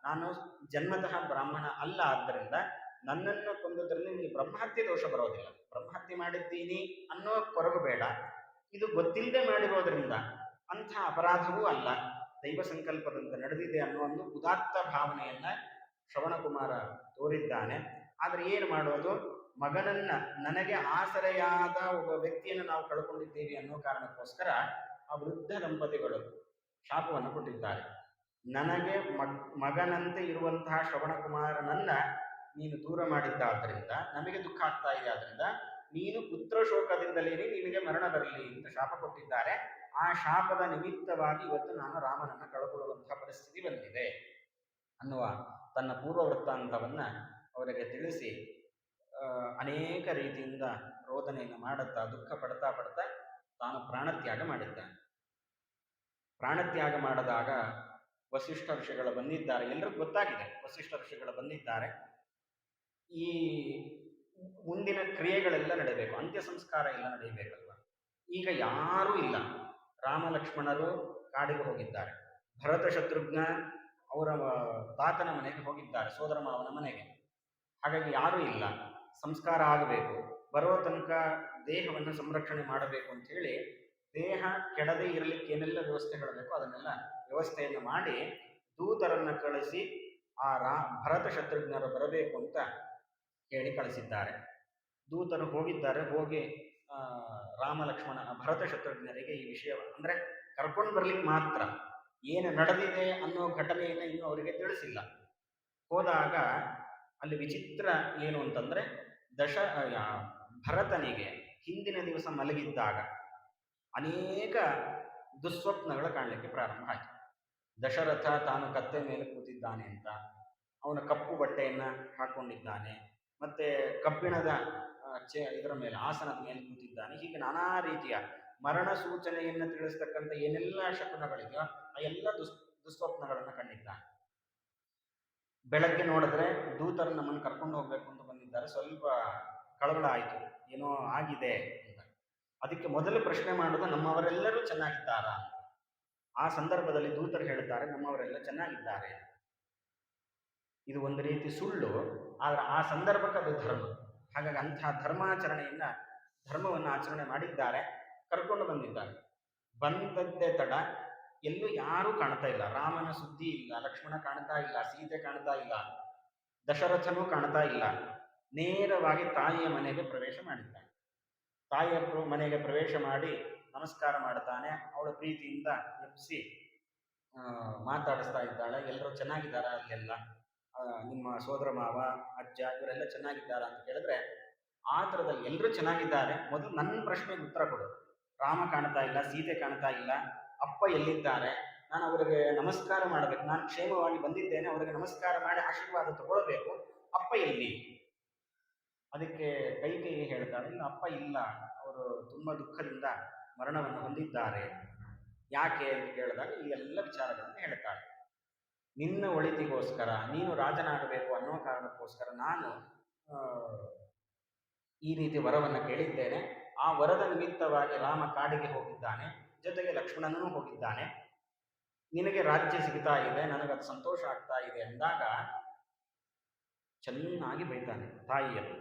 ನಾನು ಜನ್ಮತಃ ಬ್ರಾಹ್ಮಣ ಅಲ್ಲ, ಆದ್ದರಿಂದ ನನ್ನನ್ನು ಕೊಂದದ್ರಲ್ಲಿ ನಿಮಗೆ ಬ್ರಹ್ಮಹತ್ಯೆ ದೋಷ ಬರೋದಿಲ್ಲ. ಬ್ರಹ್ಮಹತ್ಯೆ ಮಾಡಿದ್ದೀನಿ ಅನ್ನೋ ಕೊರಗು ಬೇಡ, ಇದು ಗೊತ್ತಿಲ್ಲದೆ ಮಾಡಿರೋದ್ರಿಂದ ಅಂಥ ಅಪರಾಧವೂ ಅಲ್ಲ, ದೈವ ಸಂಕಲ್ಪದಂತೆ ನಡೆದಿದೆ ಅನ್ನೋ ಒಂದು ಉದಾತ್ತ ಭಾವನೆಯನ್ನ ಶ್ರವಣಕುಮಾರ ತೋರಿದ್ದಾನೆ. ಆದರೆ ಏನು ಮಾಡೋದು, ಮಗನನ್ನ, ನನಗೆ ಆಸರೆಯಾದ ಒಬ್ಬ ವ್ಯಕ್ತಿಯನ್ನು ನಾವು ಕಳ್ಕೊಂಡಿದ್ದೀವಿ ಅನ್ನೋ ಕಾರಣಕ್ಕೋಸ್ಕರ ಆ ವೃದ್ಧ ದಂಪತಿಗಳು ಶಾಪವನ್ನು ಕೊಟ್ಟಿದ್ದಾರೆ. ನನಗೆ ಮಗನಂತೆ ಇರುವಂತಹ ಶ್ರವಣಕುಮಾರನನ್ನ ನೀನು ದೂರ ಮಾಡಿದ್ದಾದ್ರಿಂದ ನಮಗೆ ದುಃಖ ಆಗ್ತಾ ಇದೆ, ಆದ್ರಿಂದ ನೀನು ಪುತ್ರ ಶೋಕದಿಂದಲೇ ನಿನಗೆ ಮರಣ ಬರಲಿ ಅಂತ ಶಾಪ ಕೊಟ್ಟಿದ್ದಾರೆ. ಆ ಶಾಪದ ನಿಮಿತ್ತವಾಗಿ ಇವತ್ತು ನಾನು ರಾಮನನ್ನ ಕಳ್ಕೊಳ್ಳುವಂತಹ ಪರಿಸ್ಥಿತಿ ಬಂದಿದೆ ಅನ್ನುವ ತನ್ನ ಪೂರ್ವ ವೃತ್ತಾಂತವನ್ನ ಅವರಿಗೆ ತಿಳಿಸಿ ಅನೇಕ ರೀತಿಯಿಂದ ರೋದನೆಯನ್ನು ಮಾಡುತ್ತಾ ದುಃಖ ಪಡ್ತಾ ತಾನು ಪ್ರಾಣತ್ಯಾಗ ಮಾಡಿದ್ದಾನೆ. ಪ್ರಾಣತ್ಯಾಗ ಮಾಡಿದಾಗ ವಸಿಷ್ಠ ಋಷಿಗಳು ಬಂದಿದ್ದಾರೆ, ಎಲ್ಲರಿಗೂ ಗೊತ್ತಾಗಿದೆ ವಸಿಷ್ಠ ಋಷಿಗಳು ಬಂದಿದ್ದಾರೆ. ಈ ಮುಂದಿನ ಕ್ರಿಯೆಗಳೆಲ್ಲ ನಡೆಯಬೇಕು, ಅಂತ್ಯ ಸಂಸ್ಕಾರ ಎಲ್ಲ ನಡೆಯಬೇಕಲ್ವ. ಈಗ ಯಾರೂ ಇಲ್ಲ, ರಾಮ ಲಕ್ಷ್ಮಣರು ಕಾಡಿಗೆ ಹೋಗಿದ್ದಾರೆ, ಭರತ ಶತ್ರುಘ್ನ ಅವರ ತಾತನ ಮನೆಗೆ ಹೋಗಿದ್ದಾರೆ, ಸೋದರ ಮಾವನ ಮನೆಗೆ. ಹಾಗಾಗಿ ಯಾರೂ ಇಲ್ಲ, ಸಂಸ್ಕಾರ ಆಗಬೇಕು, ಬರೋ ತನಕ ದೇಹವನ್ನು ಸಂರಕ್ಷಣೆ ಮಾಡಬೇಕು ಅಂತ ಹೇಳಿ ದೇಹ ಕೆಡದೆ ಇರಲಿಕ್ಕೆ ಏನೆಲ್ಲ ವ್ಯವಸ್ಥೆಗಳು ಬೇಕೋ ಅದನ್ನೆಲ್ಲ ವ್ಯವಸ್ಥೆಯನ್ನು ಮಾಡಿ ದೂತರನ್ನ ಕಳಿಸಿ ಆ ಭರತ ಶತ್ರುಘ್ನರು ಬರಬೇಕು ಅಂತ ಹೇಳಿ ಕಳಿಸಿದ್ದಾರೆ. ದೂತರು ಹೋಗಿದ್ದಾರೆ, ಹೋಗಿ ರಾಮ ಲಕ್ಷ್ಮಣ ಭರತ ಶತ್ರುಘ್ನರಿಗೆ ಈ ವಿಷಯ ಅಂದ್ರೆ ಕರ್ಕೊಂಡು ಬರ್ಲಿಕ್ಕೆ ಮಾತ್ರ, ಏನು ನಡೆದಿದೆ ಅನ್ನೋ ಘಟನೆಯನ್ನು ಇನ್ನೂ ಅವರಿಗೆ ತಿಳಿಸಿಲ್ಲ. ಹೋದಾಗ ಅಲ್ಲಿ ವಿಚಿತ್ರ ಏನು ಅಂತಂದ್ರೆ ಭರತನಿಗೆ ಹಿಂದಿನ ದಿವಸ ಮಲಗಿದ್ದಾಗ ಅನೇಕ ದುಸ್ವಪ್ನಗಳು ಕಾಣಲಿಕ್ಕೆ ಪ್ರಾರಂಭ ಆಯಿತು. ದಶರಥ ತಾನು ಕತ್ತೆ ಮೇಲೆ ಕೂತಿದ್ದಾನೆ ಅಂತ, ಅವನ ಕಪ್ಪು ಬಟ್ಟೆಯನ್ನ ಹಾಕೊಂಡಿದ್ದಾನೆ, ಮತ್ತೆ ಕಬ್ಬಿಣದ ಇದರ ಮೇಲೆ ಆಸನದ ಮೇಲೆ ಕೂತಿದ್ದಾನೆ. ಹೀಗೆ ನಾನಾ ರೀತಿಯ ಮರಣ ಸೂಚನೆಯನ್ನು ತಿಳಿಸ್ತಕ್ಕಂಥ ಏನೆಲ್ಲ ಶಕುನಗಳಿದೆಯೋ ಆ ಎಲ್ಲ ದುಸ್ವಪ್ನಗಳನ್ನು ಕಂಡಿದ್ದಾನೆ. ಬೆಳಗ್ಗೆ ನೋಡಿದ್ರೆ ದೂತರು ನಮ್ಮನ್ನು ಕರ್ಕೊಂಡು ಹೋಗ್ಬೇಕು ಅಂತ ಬಂದಿದ್ದಾರೆ. ಸ್ವಲ್ಪ ಕಳವಳ ಆಯಿತು, ಏನೋ ಆಗಿದೆ ಅಂತ. ಅದಕ್ಕೆ ಮೊದಲು ಪ್ರಶ್ನೆ ಮಾಡೋದು ನಮ್ಮವರೆಲ್ಲರೂ ಚೆನ್ನಾಗಿದ್ದಾರಾ ಅಂತ. ಆ ಸಂದರ್ಭದಲ್ಲಿ ದೂತರು ಹೇಳ್ತಾರೆ ನಮ್ಮವರೆಲ್ಲ ಚೆನ್ನಾಗಿದ್ದಾರೆ. ಇದು ಒಂದು ರೀತಿ ಸುಳ್ಳು, ಆದ್ರೆ ಆ ಸಂದರ್ಭಕ್ಕೆ ಅದು ಧರ್ಮ. ಹಾಗಾಗಿ ಅಂತಹ ಧರ್ಮವನ್ನು ಆಚರಣೆ ಮಾಡಿದ್ದಾರೆ, ಕರ್ಕೊಂಡು ಬಂದಿದ್ದಾರೆ. ಬಂದದ್ದೇ ತಡ, ಎಲ್ಲೂ ಯಾರೂ ಕಾಣ್ತಾ ಇಲ್ಲ. ರಾಮನ ಸುದ್ದಿ ಇಲ್ಲ, ಲಕ್ಷ್ಮಣ ಕಾಣ್ತಾ ಇಲ್ಲ, ಸೀತೆ ಕಾಣ್ತಾ ಇಲ್ಲ, ದಶರಥನೂ ಕಾಣ್ತಾ ಇಲ್ಲ. ನೇರವಾಗಿ ತಾಯಿಯ ಮನೆಗೆ ಪ್ರವೇಶ ಮಾಡಿದ್ದಾನೆ. ತಾಯಿಯ ಮನೆಗೆ ಪ್ರವೇಶ ಮಾಡಿ ನಮಸ್ಕಾರ ಮಾಡ್ತಾನೆ. ಅವಳ ಪ್ರೀತಿಯಿಂದ ಎಬ್ಬಿಸಿ ಮಾತಾಡಿಸ್ತಾ ಇದ್ದಾಳೆ. ಎಲ್ಲರೂ ಚೆನ್ನಾಗಿದ್ದಾರ ಅಲ್ಲೆಲ್ಲ, ನಿಮ್ಮ ಸೋದರ ಮಾವ, ಅಜ್ಜ ಇವರೆಲ್ಲ ಚೆನ್ನಾಗಿದ್ದಾರಾ ಅಂತ ಕೇಳಿದ್ರೆ ಆ ಥರದಲ್ಲಿ ಎಲ್ಲರೂ ಚೆನ್ನಾಗಿದ್ದಾರೆ. ಮೊದಲು ನನ್ನ ಪ್ರಶ್ನೆಗೆ ಉತ್ತರ ಕೊಡು. ರಾಮ ಕಾಣ್ತಾ ಇಲ್ಲ, ಸೀತೆ ಕಾಣ್ತಾ ಇಲ್ಲ, ಅಪ್ಪ ಎಲ್ಲಿದ್ದಾರೆ? ನಾನು ಅವರಿಗೆ ನಮಸ್ಕಾರ ಮಾಡಬೇಕು. ನಾನು ಕ್ಷೇಮವಾಗಿ ಬಂದಿದ್ದೇನೆ, ಅವರಿಗೆ ನಮಸ್ಕಾರ ಮಾಡಿ ಆಶೀರ್ವಾದ ತಗೊಳ್ಬೇಕು. ಅಪ್ಪ ಎಲ್ಲಿ? ಅದಕ್ಕೆ ಕೈಕೇಯಿ ಹೇಳ್ತಾಳೆ, ಇಲ್ಲ ಅಪ್ಪ ಇಲ್ಲ, ಅವರು ತುಂಬ ದುಃಖದಿಂದ ಮರಣವನ್ನು ಹೊಂದಿದ್ದಾರೆ. ಯಾಕೆ ಅಂತ ಕೇಳಿದಾಗ ಈ ಎಲ್ಲ ವಿಚಾರಗಳನ್ನು ಹೇಳ್ತಾಳೆ. ನಿನ್ನ ಒಳಿತಿಗೋಸ್ಕರ, ನೀನು ರಾಜನಾಗಬೇಕು ಅನ್ನೋ ಕಾರಣಕ್ಕೋಸ್ಕರ ನಾನು ಈ ರೀತಿ ವರವನ್ನು ಕೇಳಿದ್ದೇನೆ. ಆ ವರದ ನಿಮಿತ್ತವಾಗಿ ರಾಮ ಕಾಡಿಗೆ ಹೋಗಿದ್ದಾನೆ, ಜೊತೆಗೆ ಲಕ್ಷ್ಮಣನೂ ಹೋಗಿದ್ದಾನೆ. ನಿನಗೆ ರಾಜ್ಯ ಸಿಗ್ತಾ ಇದೆ, ನನಗದು ಸಂತೋಷ ಆಗ್ತಾ ಇದೆ ಅಂದಾಗ ಚೆನ್ನಾಗಿ ಬೈತಾನೆ ತಾಯಿಯನ್ನು.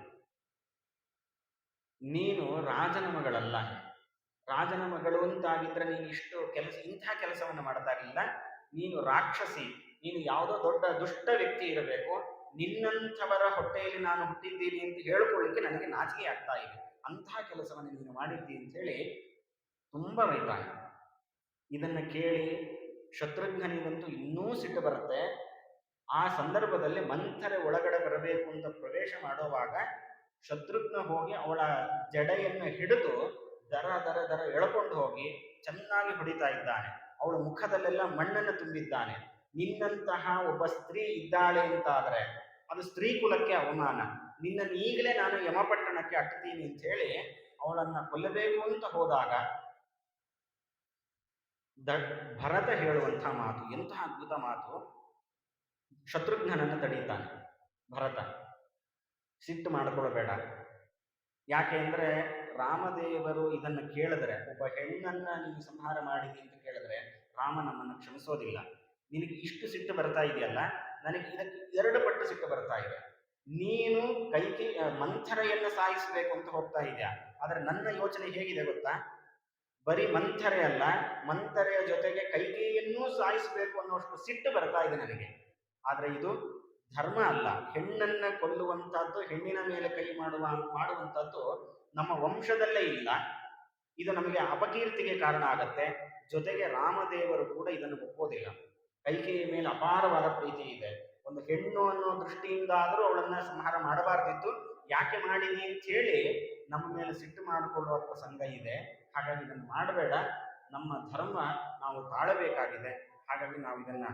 ನೀನು ರಾಜನ ಮಗಳಲ್ಲ, ರಾಜನ ಮಗಳು ಅಂತಾಗಿದ್ರೆ ನೀನು ಇಂಥ ಕೆಲಸವನ್ನು ಮಾಡ್ತಾ ಇರಲಿಲ್ಲ. ನೀನು ರಾಕ್ಷಸಿ, ನೀನು ಯಾವುದೋ ದೊಡ್ಡ ದುಷ್ಟ ವ್ಯಕ್ತಿ ಇರಬೇಕು. ನಿನ್ನಂಥವರ ಹೊಟ್ಟೆಯಲ್ಲಿ ನಾನು ಹುಟ್ಟಿದ್ದೀನಿ ಅಂತ ಹೇಳ್ಕೊಳ್ಳಿಕ್ಕೆ ನನಗೆ ನಾಚಿಕೆ ಆಗ್ತಾ ಇದೆ. ಅಂತಹ ಕೆಲಸವನ್ನು ನೀನು ಮಾಡಿದ್ದಿ ಅಂತ ಹೇಳಿ ತುಂಬಾ ಬೈತಾನೆ. ಇದನ್ನ ಕೇಳಿ ಶತ್ರುಘ್ನಿಗಂತೂ ಇನ್ನೂ ಸಿಟ್ಟು ಬರುತ್ತೆ. ಆ ಸಂದರ್ಭದಲ್ಲಿ ಮಂಥರೆ ಒಳಗಡೆ ಬರಬೇಕು ಅಂತ ಪ್ರವೇಶ ಮಾಡುವಾಗ ಶತ್ರುಘ್ನ ಹೋಗಿ ಅವಳ ಜಡೆಯನ್ನು ಹಿಡಿದು ದರ ದರ ದರ ಎಳ್ಕೊಂಡು ಹೋಗಿ ಚೆನ್ನಾಗಿ ಹೊಡಿತಾ ಇದ್ದಾನೆ. ಅವಳ ಮುಖದಲ್ಲೆಲ್ಲ ಮಣ್ಣನ್ನು ತುಂಬಿದ್ದಾನೆ. ನಿನ್ನಂತಹ ಒಬ್ಬ ಸ್ತ್ರೀ ಇದ್ದಾಳೆ ಅಂತಾದ್ರೆ ಅದು ಸ್ತ್ರೀ ಕುಲಕ್ಕೆ ಅವಮಾನ. ನಿನ್ನನ್ನು ಈಗಲೇ ನಾನು ಯಮಪಟ್ಟಣಕ್ಕೆ ಅಟ್ಟುತ್ತೀನಿ ಅಂತ ಹೇಳಿ ಅವಳನ್ನ ಕೊಲ್ಲಬೇಕು ಅಂತ ಹೋದಾಗ ಭರತ ಹೇಳುವಂತಹ ಮಾತು ಎಂತಹ ಅದ್ಭುತ ಮಾತು. ಶತ್ರುಘ್ನನನ್ನು ತಡೀತಾನೆ ಭರತ. ಸಿಟ್ಟು ಮಾಡಿಕೊಳ್ಳಬೇಡ, ಯಾಕೆ ಅಂದ್ರೆ ರಾಮದೇವರು ಇದನ್ನು ಕೇಳಿದ್ರೆ, ಒಬ್ಬ ಹೆಣ್ಣನ್ನ ನೀನು ಸಂಹಾರ ಮಾಡಿದಿ ಅಂತ ಕೇಳಿದ್ರೆ ರಾಮ ನಮ್ಮನ್ನು ಕ್ಷಮಿಸೋದಿಲ್ಲ. ನಿನಗೆ ಇಷ್ಟು ಸಿಟ್ಟು ಬರ್ತಾ ಇದೆಯಲ್ಲ, ನನಗೆ ಇದಕ್ಕೆ 2 ಪಟ್ಟು ಸಿಟ್ಟು ಬರ್ತಾ ಇದೆ. ನೀನು ಮಂಥರೆಯನ್ನು ಸಾಯಿಸಬೇಕು ಅಂತ ಹೋಗ್ತಾ ಇದೆಯಾ, ಆದ್ರೆ ನನ್ನ ಯೋಚನೆ ಹೇಗಿದೆ ಗೊತ್ತಾ? ಬರೀ ಮಂಥರೆ ಅಲ್ಲ, ಮಂಥರೆಯ ಜೊತೆಗೆ ಕೈಕೇಯಿಯನ್ನೂ ಸಾಯಿಸಬೇಕು ಅನ್ನೋಷ್ಟು ಸಿಟ್ಟು ಬರ್ತಾ ಇದೆ ನನಗೆ. ಆದ್ರೆ ಇದು ಧರ್ಮ ಅಲ್ಲ. ಹೆಣ್ಣನ್ನ ಕೊಲ್ಲುವಂತಹದ್ದು, ಹೆಣ್ಣಿನ ಮೇಲೆ ಕೈ ಮಾಡುವಂತಹದ್ದು ನಮ್ಮ ವಂಶದಲ್ಲೇ ಇಲ್ಲ. ಇದು ನಮಗೆ ಅಪಕೀರ್ತಿಗೆ ಕಾರಣ ಆಗತ್ತೆ. ಜೊತೆಗೆ ರಾಮದೇವರು ಕೂಡ ಇದನ್ನು ಒಪ್ಪೋದಿಲ್ಲ. ಕೈಕೇಯಿಯ ಮೇಲೆ ಅಪಾರವಾದ ಪ್ರೀತಿ ಇದೆ. ಒಂದು ಹೆಣ್ಣು ಅನ್ನೋ ದೃಷ್ಟಿಯಿಂದ ಆದರೂ ಅವಳನ್ನ ಸಂಹಾರ ಮಾಡಬಾರ್ದಿತ್ತು. ಯಾಕೆ ಮಾಡಿದಿ ಅಂತ ಹೇಳಿ ನಮ್ಮ ಮೇಲೆ ಸಿಟ್ಟು ಮಾಡಿಕೊಳ್ಳುವ ಪ್ರಸಂಗ ಇದೆ. ಹಾಗಾಗಿ ಇದನ್ನು ಮಾಡಬೇಡ, ನಮ್ಮ ಧರ್ಮ ನಾವು ತಾಳಬೇಕಾಗಿದೆ, ಹಾಗಾಗಿ ನಾವು ಇದನ್ನ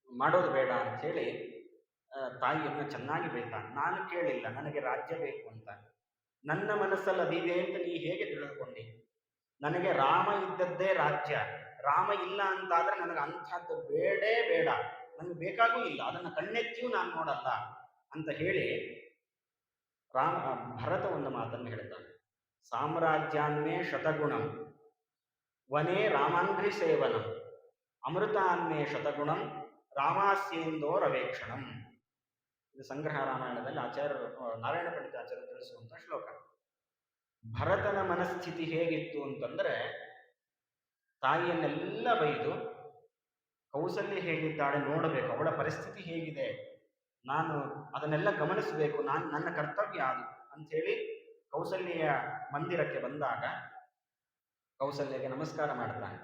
ಮಾಡೋದು ಬೇಡ ಅಂತ ಹೇಳಿ ತಾಯಿಯನ್ನ ಚೆನ್ನಾಗಿ ಬೈತಾನೆ. ನಾನು ಕೇಳಿಲ್ಲ ನನಗೆ ರಾಜ್ಯ ಬೇಕು ಅಂತ. ನನ್ನ ಮನಸ್ಸಲ್ಲಿ ಅದಿದೆ ಅಂತ ನೀ ಹೇಗೆ ತಿಳಿದುಕೊಂಡಿ? ನನಗೆ ರಾಮ ಇದ್ದದ್ದೇ ರಾಜ್ಯ. ರಾಮ ಇಲ್ಲ ಅಂತಾದ್ರೆ ನನಗೆ ಅಂಥದ್ದು ಬೇಡೇ ಬೇಡ, ನನಗೆ ಬೇಕಾಗೂ ಇಲ್ಲ, ಅದನ್ನ ಕಣ್ಣೆತ್ತಿಯೂ ನಾನು ನೋಡಲ್ಲ ಅಂತ ಹೇಳಿ ಭರತ ಒಂದು ಮಾತನ್ನು ಹೇಳ್ತಾನೆ. ಸಾಮ್ರಾಜ್ಯಾನ್ಮೇ ಶತಗುಣಂ ವನೇ ರಾಮಾಂಘ್ರಿ ಸೇವನಂ ಅಮೃತಾನ್ಮೇ ಶತಗುಣಂ ರಾಮಾಸ್ಯೇಂದೋ ರವೇಕ್ಷಣಂ. ಇದು ಸಂಗ್ರಹ ರಾಮಾಯಣದಲ್ಲಿ ನಾರಾಯಣ ಪಂಡಿತಾಚಾರ್ಯರು ತಿಳಿಸುವಂತಹ ಶ್ಲೋಕ. ಭರತನ ಮನಸ್ಥಿತಿ ಹೇಗಿತ್ತು ಅಂತಂದ್ರೆ, ತಾಯಿಯನ್ನೆಲ್ಲ ಬೈದು ಕೌಸಲ್ಯ ಹೇಗಿದ್ದಾಳೆ ನೋಡಬೇಕು, ಅವಳ ಪರಿಸ್ಥಿತಿ ಹೇಗಿದೆ, ನಾನು ಅದನ್ನೆಲ್ಲ ಗಮನಿಸಬೇಕು, ನನ್ನ ಕರ್ತವ್ಯ ಅದು ಅಂಥೇಳಿ ಕೌಸಲ್ಯ ಮಂದಿರಕ್ಕೆ ಬಂದಾಗ ಕೌಸಲ್ಯಗೆ ನಮಸ್ಕಾರ ಮಾಡ್ತಾನೆ.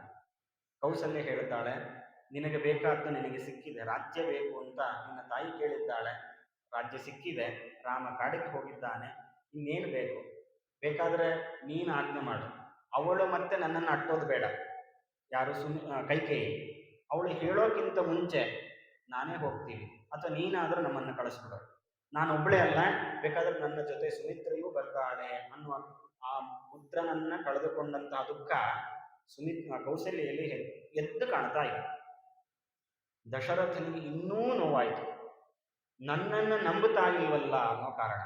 ಕೌಸಲ್ಯ ಹೇಳ್ತಾಳೆ, ನಿನಗೆ ಬೇಕಾದ್ದು ನಿನಗೆ ಸಿಕ್ಕಿದೆ, ರಾಜ್ಯ ಬೇಕು ಅಂತ ನಿನ್ನ ತಾಯಿ ಕೇಳಿದ್ದಾಳೆ, ರಾಜ್ಯ ಸಿಕ್ಕಿದೆ, ರಾಮ ಕಾಡಿಗೆ ಹೋಗಿದ್ದಾನೆ, ಇನ್ನೇನು ಬೇಕು, ಬೇಕಾದರೆ ನೀನು ಆಜ್ಞೆ ಮಾಡು. ಅವಳು ಮತ್ತೆ ನನ್ನನ್ನು ಅಟ್ಟೋದು ಬೇಡ, ಯಾರು ಕೈಕೇಯಿ, ಅವಳು ಹೇಳೋಕ್ಕಿಂತ ಮುಂಚೆ ನಾನೇ ಹೋಗ್ತೀವಿ, ಅಥವಾ ನೀನಾದರೂ ನಮ್ಮನ್ನು ಕಳಿಸ್ಬಿಡು, ನಾನೊಬ್ಬಳೇ ಅಲ್ಲ, ಬೇಕಾದ್ರೆ ನನ್ನ ಜೊತೆ ಸುಮಿತ್ರೆಯೂ ಬರ್ತಾಳೆ ಅನ್ನುವ ಆ ಪುತ್ರನನ್ನ ಕಳೆದುಕೊಂಡಂತಹ ದುಃಖ ಕೌಸಲ್ಯಲ್ಲಿ ಎದ್ದು ಕಾಣ್ತಾ ಇದೆ. ದಶರಥನಿಗೆ ಇನ್ನೂ ನೋವಾಯಿತು, ನನ್ನನ್ನು ನಂಬುತ್ತಾ ಇಲ್ವಲ್ಲ ಅನ್ನೋ ಕಾರಣ.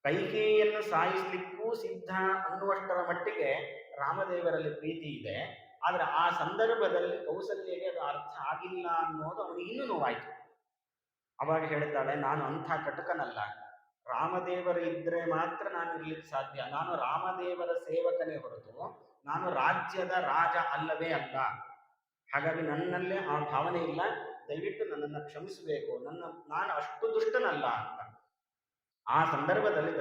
ಕೈಕೇಯಿಯನ್ನು ಸಾಯಿಸ್ಲಿಕ್ಕೂ ಸಿದ್ಧ ಅನ್ನುವಷ್ಟರ ಮಟ್ಟಿಗೆ ರಾಮದೇವರಲ್ಲಿ ಪ್ರೀತಿ ಇದೆ, ಆದರೆ ಆ ಸಂದರ್ಭದಲ್ಲಿ ಕೌಸಲ್ಯಗೆ ಅದು ಅರ್ಥ ಆಗಿಲ್ಲ ಅನ್ನೋದು ಅವನಿಗೆ ಇನ್ನೂ ನೋವಾಯಿತು. ಅವಾಗ ಹೇಳ್ತಾಳೆ, ನಾನು ಅಂಥ ಕಟಕನಲ್ಲ, ರಾಮದೇವರು ಇದ್ರೆ ಮಾತ್ರ ನಾನು ಇರ್ಲಿಕ್ಕೆ ಸಾಧ್ಯ, ನಾನು ರಾಮದೇವರ ಸೇವಕನೇ ಹೊರತು ನಾನು ರಾಜ್ಯದ ರಾಜ ಅಲ್ಲವೇ ಅಲ್ಲ, ಹಾಗಾಗಿ ನನ್ನಲ್ಲೇ ಆ ಭಾವನೆ ಇಲ್ಲ, ದಯವಿಟ್ಟು ನನ್ನನ್ನು ಕ್ಷಮಿಸಬೇಕು, ನಾನು ಅಷ್ಟು ದುಷ್ಟನಲ್ಲ ಅಂತ. ಆ ಸಂದರ್ಭದಲ್ಲಿ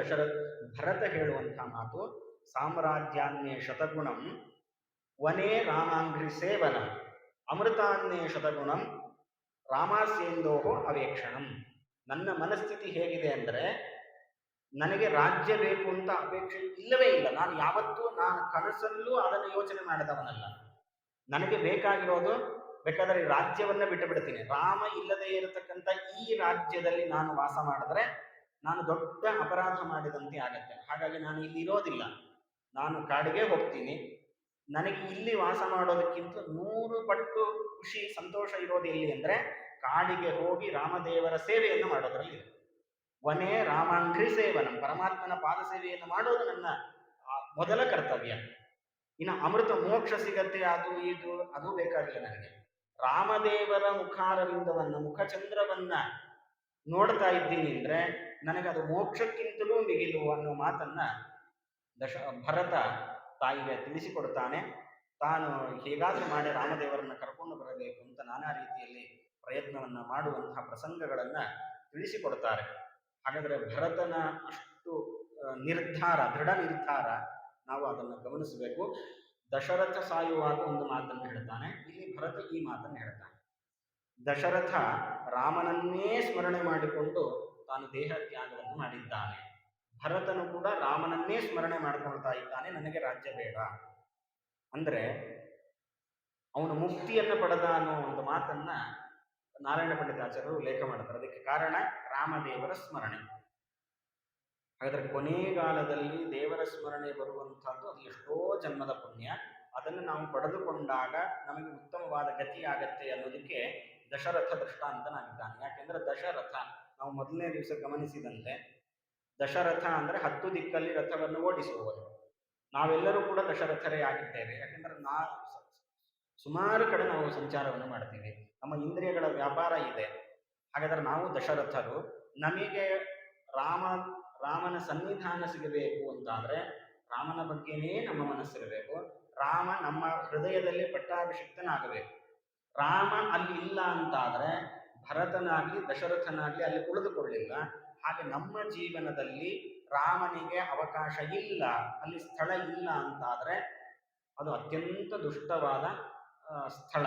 ಭರತ ಹೇಳುವಂಥ ಮಾತು, ಸಾಮ್ರಾಜ್ಯಾನ್ಯೇ ಶತಗುಣಂ ವನೇ ರಾಮಾಂಘ್ರಿ ಸೇವನಂ ಅಮೃತಾನ್ಯೇ ಶತಗುಣಂ ರಾಮಾಸ್ಯೇಂದೋಹೋ ಅವೇಕ್ಷಣಂ. ನನ್ನ ಮನಸ್ಥಿತಿ ಹೇಗಿದೆ ಅಂದರೆ, ನನಗೆ ರಾಜ್ಯ ಬೇಕು ಅಂತ ಅಪೇಕ್ಷೆ ಇಲ್ಲವೇ ಇಲ್ಲ, ನಾನು ಯಾವತ್ತೂ ನಾನು ಕನಸಲ್ಲೂ ಅದನ್ನು ಯೋಚನೆ ಮಾಡಿದವನಲ್ಲ. ನನಗೆ ಬೇಕಾಗಿರೋದು, ಬೇಕಾದರೆ ರಾಜ್ಯವನ್ನ ಬಿಟ್ಟು ಬಿಡ್ತೀನಿ, ರಾಮ ಇಲ್ಲದೆ ಇರತಕ್ಕಂಥ ಈ ರಾಜ್ಯದಲ್ಲಿ ನಾನು ವಾಸ ಮಾಡಿದ್ರೆ ನಾನು ದೊಡ್ಡ ಅಪರಾಧ ಮಾಡಿದಂತೆ ಆಗತ್ತೆ, ಹಾಗಾಗಿ ನಾನು ಇಲ್ಲಿ ಇರೋದಿಲ್ಲ, ನಾನು ಕಾಡಿಗೆ ಹೋಗ್ತೀನಿ. ನನಗೆ ಇಲ್ಲಿ ವಾಸ ಮಾಡೋದಕ್ಕಿಂತ 100 ಪಟ್ಟು ಖುಷಿ ಸಂತೋಷ ಇರೋದು ಎಲ್ಲಿ ಅಂದರೆ, ಕಾಡಿಗೆ ಹೋಗಿ ರಾಮದೇವರ ಸೇವೆಯನ್ನು ಮಾಡೋದ್ರಲ್ಲಿ. ವನೇ ರಾಮಾಂಘ್ರಿ ಸೇವನಂ, ಪರಮಾತ್ಮನ ಪಾದ ಸೇವೆಯನ್ನು ಮಾಡೋದು ನನ್ನ ಮೊದಲ ಕರ್ತವ್ಯ. ಇನ್ನು ಅಮೃತ ಮೋಕ್ಷ ಸಿಗತ್ತೆ ಅದು ಇದು ಅದು ಬೇಕಾಗಿಲ್ಲ ನನಗೆ. ರಾಮದೇವರ ಮುಖಾರವಿಂದವನ್ನ ಮುಖಚಂದ್ರವನ್ನ ನೋಡ್ತಾ ಇದ್ದೀನಿ ಅಂದ್ರೆ ನನಗದು ಮೋಕ್ಷಕ್ಕಿಂತಲೂ ಮಿಗಿಲು ಅನ್ನೋ ಮಾತನ್ನ ಭರತ ತಾಯಿಗೆ ತಿಳಿಸಿಕೊಡ್ತಾನೆ. ತಾನು ಹೇಗಾದ್ರೂ ಮಾಡಿ ರಾಮದೇವರನ್ನ ಕರ್ಕೊಂಡು ಬರಬೇಕು ಅಂತ ನಾನಾ ರೀತಿಯಲ್ಲಿ ಪ್ರಯತ್ನವನ್ನ ಮಾಡುವಂತಹ ಪ್ರಸಂಗಗಳನ್ನ ತಿಳಿಸಿಕೊಡ್ತಾರೆ. ಹಾಗಾದ್ರೆ ಭರತನ ಅಷ್ಟು ದೃಢ ನಿರ್ಧಾರ ನಾವು ಅದನ್ನು ಗಮನಿಸಬೇಕು. ದಶರಥ ಸಾಯುವಾಗ ಒಂದು ಮಾತನ್ನು ಹೇಳ್ತಾನೆ, ಇಲ್ಲಿ ಭರತ ಈ ಮಾತನ್ನು ಹೇಳ್ತಾನೆ. ದಶರಥ ರಾಮನನ್ನೇ ಸ್ಮರಣೆ ಮಾಡಿಕೊಂಡು ತಾನು ದೇಹ ತ್ಯಾಗವನ್ನು ಮಾಡಿದ್ದಾನೆ, ಭರತನು ಕೂಡ ರಾಮನನ್ನೇ ಸ್ಮರಣೆ ಮಾಡಿಕೊಳ್ತಾ ಇದ್ದಾನೆ, ನನಗೆ ರಾಜ್ಯ ಬೇಡ ಅಂದ್ರೆ ಅವನು ಮುಕ್ತಿಯನ್ನು ಪಡೆದ ಅನ್ನೋ ಒಂದು ಮಾತನ್ನ ನಾರಾಯಣ ಪಂಡಿತಾಚಾರ್ಯರು ಉಲ್ಲೇಖ ಮಾಡ್ತಾರೆ. ಅದಕ್ಕೆ ಕಾರಣ ರಾಮದೇವರ ಸ್ಮರಣೆ. ಹಾಗಾದ್ರೆ ಕೊನೆಗಾಲದಲ್ಲಿ ದೇವರ ಸ್ಮರಣೆ ಬರುವಂತಹದ್ದು ಅದು ಎಷ್ಟೋ ಜನ್ಮದ ಪುಣ್ಯ, ಅದನ್ನು ನಾವು ಪಡೆದುಕೊಂಡಾಗ ನಮಗೆ ಉತ್ತಮವಾದ ಗತಿ ಆಗತ್ತೆ ಅನ್ನೋದಕ್ಕೆ ದಶರಥ ದೃಷ್ಟಾಂತನಾಗಿದ್ದಾನೆ. ಯಾಕೆಂದ್ರೆ ದಶರಥ ನಾವು ಮೊದಲನೇ ದಿವಸ ಗಮನಿಸಿದಂತೆ, ದಶರಥ ಅಂದ್ರೆ 10 ದಿಕ್ಕಲ್ಲಿ ರಥವನ್ನು ಓಡಿಸುವವರು. ನಾವೆಲ್ಲರೂ ಕೂಡ ದಶರಥರೇ ಆಗಿದ್ದೇವೆ. ಯಾಕೆಂದ್ರೆ ಸುಮಾರು ಕಡೆ ನಾವು ಸಂಚಾರವನ್ನು ಮಾಡ್ತೀವಿ, ನಮ್ಮ ಇಂದ್ರಿಯಗಳ ವ್ಯಾಪಾರ ಇದೆ. ಹಾಗಾದ್ರೆ ನಾವು ದಶರಥರು. ನಮಗೆ ರಾಮನ ಸನ್ನಿಧಾನ ಸಿಗಬೇಕು ಅಂತಾದ್ರೆ ರಾಮನ ಬಗ್ಗೆನೇ ನಮ್ಮ ಮನಸ್ಸಿರಬೇಕು, ರಾಮ ನಮ್ಮ ಹೃದಯದಲ್ಲಿ ಪಟ್ಟಾಭಿಷಿಕ್ತನಾಗಬೇಕು. ರಾಮ ಅಲ್ಲಿ ಇಲ್ಲ ಅಂತಾದ್ರೆ ಭರತನಾಗ್ಲಿ ದಶರಥನಾಗ್ಲಿ ಅಲ್ಲಿ ಉಳಿದುಕೊಳ್ಳಿಲ್ಲ. ಹಾಗೆ ನಮ್ಮ ಜೀವನದಲ್ಲಿ ರಾಮನಿಗೆ ಅವಕಾಶ ಇಲ್ಲ, ಅಲ್ಲಿ ಸ್ಥಳ ಇಲ್ಲ ಅಂತಾದ್ರೆ ಅದು ಅತ್ಯಂತ ದುಷ್ಟವಾದ ಸ್ಥಳ.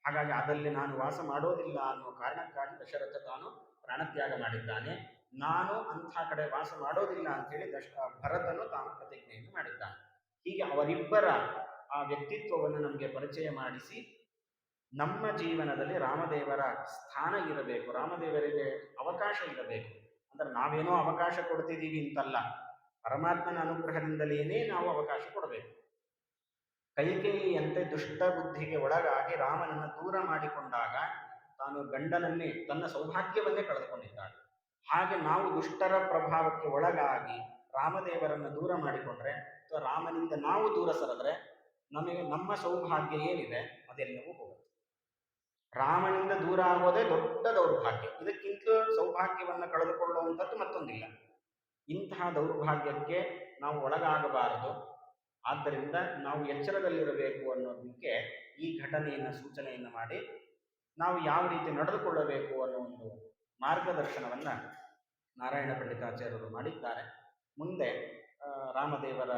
ಹಾಗಾಗಿ ಅದಲ್ಲಿ ನಾನು ವಾಸ ಮಾಡೋದಿಲ್ಲ ಅನ್ನೋ ಕಾರಣಕ್ಕಾಗಿ ದಶರಥ ತಾನು ಪ್ರಾಣತ್ಯಾಗ ಮಾಡಿದ್ದಾನೆ. ನಾನು ಅಂಥ ಕಡೆ ವಾಸ ಮಾಡೋದಿಲ್ಲ ಅಂತೇಳಿ ಭರತನು ತಾನು ಪ್ರತಿಜ್ಞೆಯನ್ನು ಮಾಡಿದ್ದಾನೆ. ಹೀಗೆ ಅವರಿಬ್ಬರ ಆ ವ್ಯಕ್ತಿತ್ವವನ್ನು ನಮಗೆ ಪರಿಚಯ ಮಾಡಿಸಿ, ನಮ್ಮ ಜೀವನದಲ್ಲಿ ರಾಮದೇವರ ಸ್ಥಾನ ಇರಬೇಕು, ರಾಮದೇವರಿಗೆ ಅವಕಾಶ ಇರಬೇಕು. ಅಂದ್ರೆ ನಾವೇನೋ ಅವಕಾಶ ಕೊಡ್ತಿದ್ದೀವಿ ಅಂತಲ್ಲ, ಪರಮಾತ್ಮನ ಅನುಗ್ರಹದಿಂದಲೇನೇ ನಾವು ಅವಕಾಶ ಕೊಡಬೇಕು. ಕೈಕೇಯಿಯಂತೆ ದುಷ್ಟ ಬುದ್ಧಿಗೆ ಒಳಗಾಗಿ ರಾಮನನ್ನು ದೂರ ಮಾಡಿಕೊಂಡಾಗ ತಾನು ಗಂಡನನ್ನೇ, ತನ್ನ ಸೌಭಾಗ್ಯವನ್ನೇ ಕಳೆದುಕೊಂಡಿದ್ದಾಳೆ. ಹಾಗೆ ನಾವು ದುಷ್ಟರ ಪ್ರಭಾವಕ್ಕೆ ಒಳಗಾಗಿ ರಾಮದೇವರನ್ನು ದೂರ ಮಾಡಿಕೊಂಡ್ರೆ ಅಥವಾ ರಾಮನಿಂದ ನಾವು ದೂರ ಸರಿದ್ರೆ ನಮಗೆ ನಮ್ಮ ಸೌಭಾಗ್ಯ ಏನಿದೆ ಅದೆಲ್ಲವೂ ಹೋಗುತ್ತೆ. ರಾಮನಿಂದ ದೂರ ಆಗೋದೇ ದೊಡ್ಡ ದೌರ್ಭಾಗ್ಯ. ಇದಕ್ಕಿಂತ ಸೌಭಾಗ್ಯವನ್ನು ಕಳೆದುಕೊಳ್ಳುವಂಥದ್ದು ಮತ್ತೊಂದಿಲ್ಲ. ಇಂತಹ ದೌರ್ಭಾಗ್ಯಕ್ಕೆ ನಾವು ಒಳಗಾಗಬಾರದು. ಆದ್ದರಿಂದ ನಾವು ಎಚ್ಚರದಲ್ಲಿರಬೇಕು ಅನ್ನೋದಕ್ಕೆ ಈ ಘಟನೆಯನ್ನು ಸೂಚನೆಯನ್ನು ಮಾಡಿ ನಾವು ಯಾವ ರೀತಿ ನಡೆದುಕೊಳ್ಳಬೇಕು ಅನ್ನೋ ಒಂದು ಮಾರ್ಗದರ್ಶನವನ್ನು ನಾರಾಯಣ ಪಂಡಿತಾಚಾರ್ಯರು ಮಾಡಿದ್ದಾರೆ. ಮುಂದೆ ರಾಮದೇವರ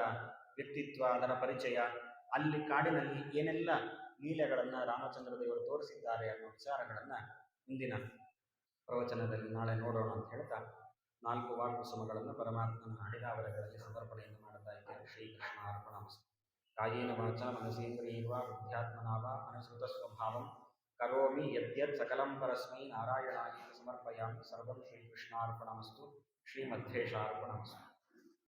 ವ್ಯಕ್ತಿತ್ವ, ಅದರ ಪರಿಚಯ, ಅಲ್ಲಿ ಕಾಡಿನಲ್ಲಿ ಏನೆಲ್ಲ ಲೀಲೆಗಳನ್ನು ರಾಮಚಂದ್ರ ದೇವರು ತೋರಿಸಿದ್ದಾರೆ ಅನ್ನೋ ವಿಚಾರಗಳನ್ನು ಮುಂದಿನ ಪ್ರವಚನದಲ್ಲಿ ನಾಳೆ ನೋಡೋಣ ಅಂತ ಹೇಳ್ತಾ 4 ವಾಕ್ಸುಮಗಳನ್ನು ಪರಮಾತ್ಮನ ಅಡಿದಾವರೆಗಳಲ್ಲಿ ಸಮರ್ಪಣೆಯನ್ನು ಮಾಡ್ತಾ ಇದ್ದೇನೆ. ಶ್ರೀಕೃಷ್ಣ ಅರ್ಪಣಮಸ್ತು. ಕಾಯೇನ ವಾಚ ಮನಸೇಂದ್ರಿಯರ್ವಾ ಬುದ್ಧ್ಯಾತ್ಮನಾ ವಾ ಅನುಸೃತ ಸ್ವಭಾವಂ ಕರೋಮಿ ಯದ್ಯತ್ ಸಕಲಂ ಪರಸ್ಮೈ ನಾರಾಯಣಾಯ ಸಮರ್ಪಯಾಮಿ. ಸರ್ವಂ ಶ್ರೀಕೃಷ್ಣಾರ್ಪಣಮಸ್ತು. ಶ್ರೀಮಧ್ವೇಶಾರ್ಪಣಮಸ್ತು.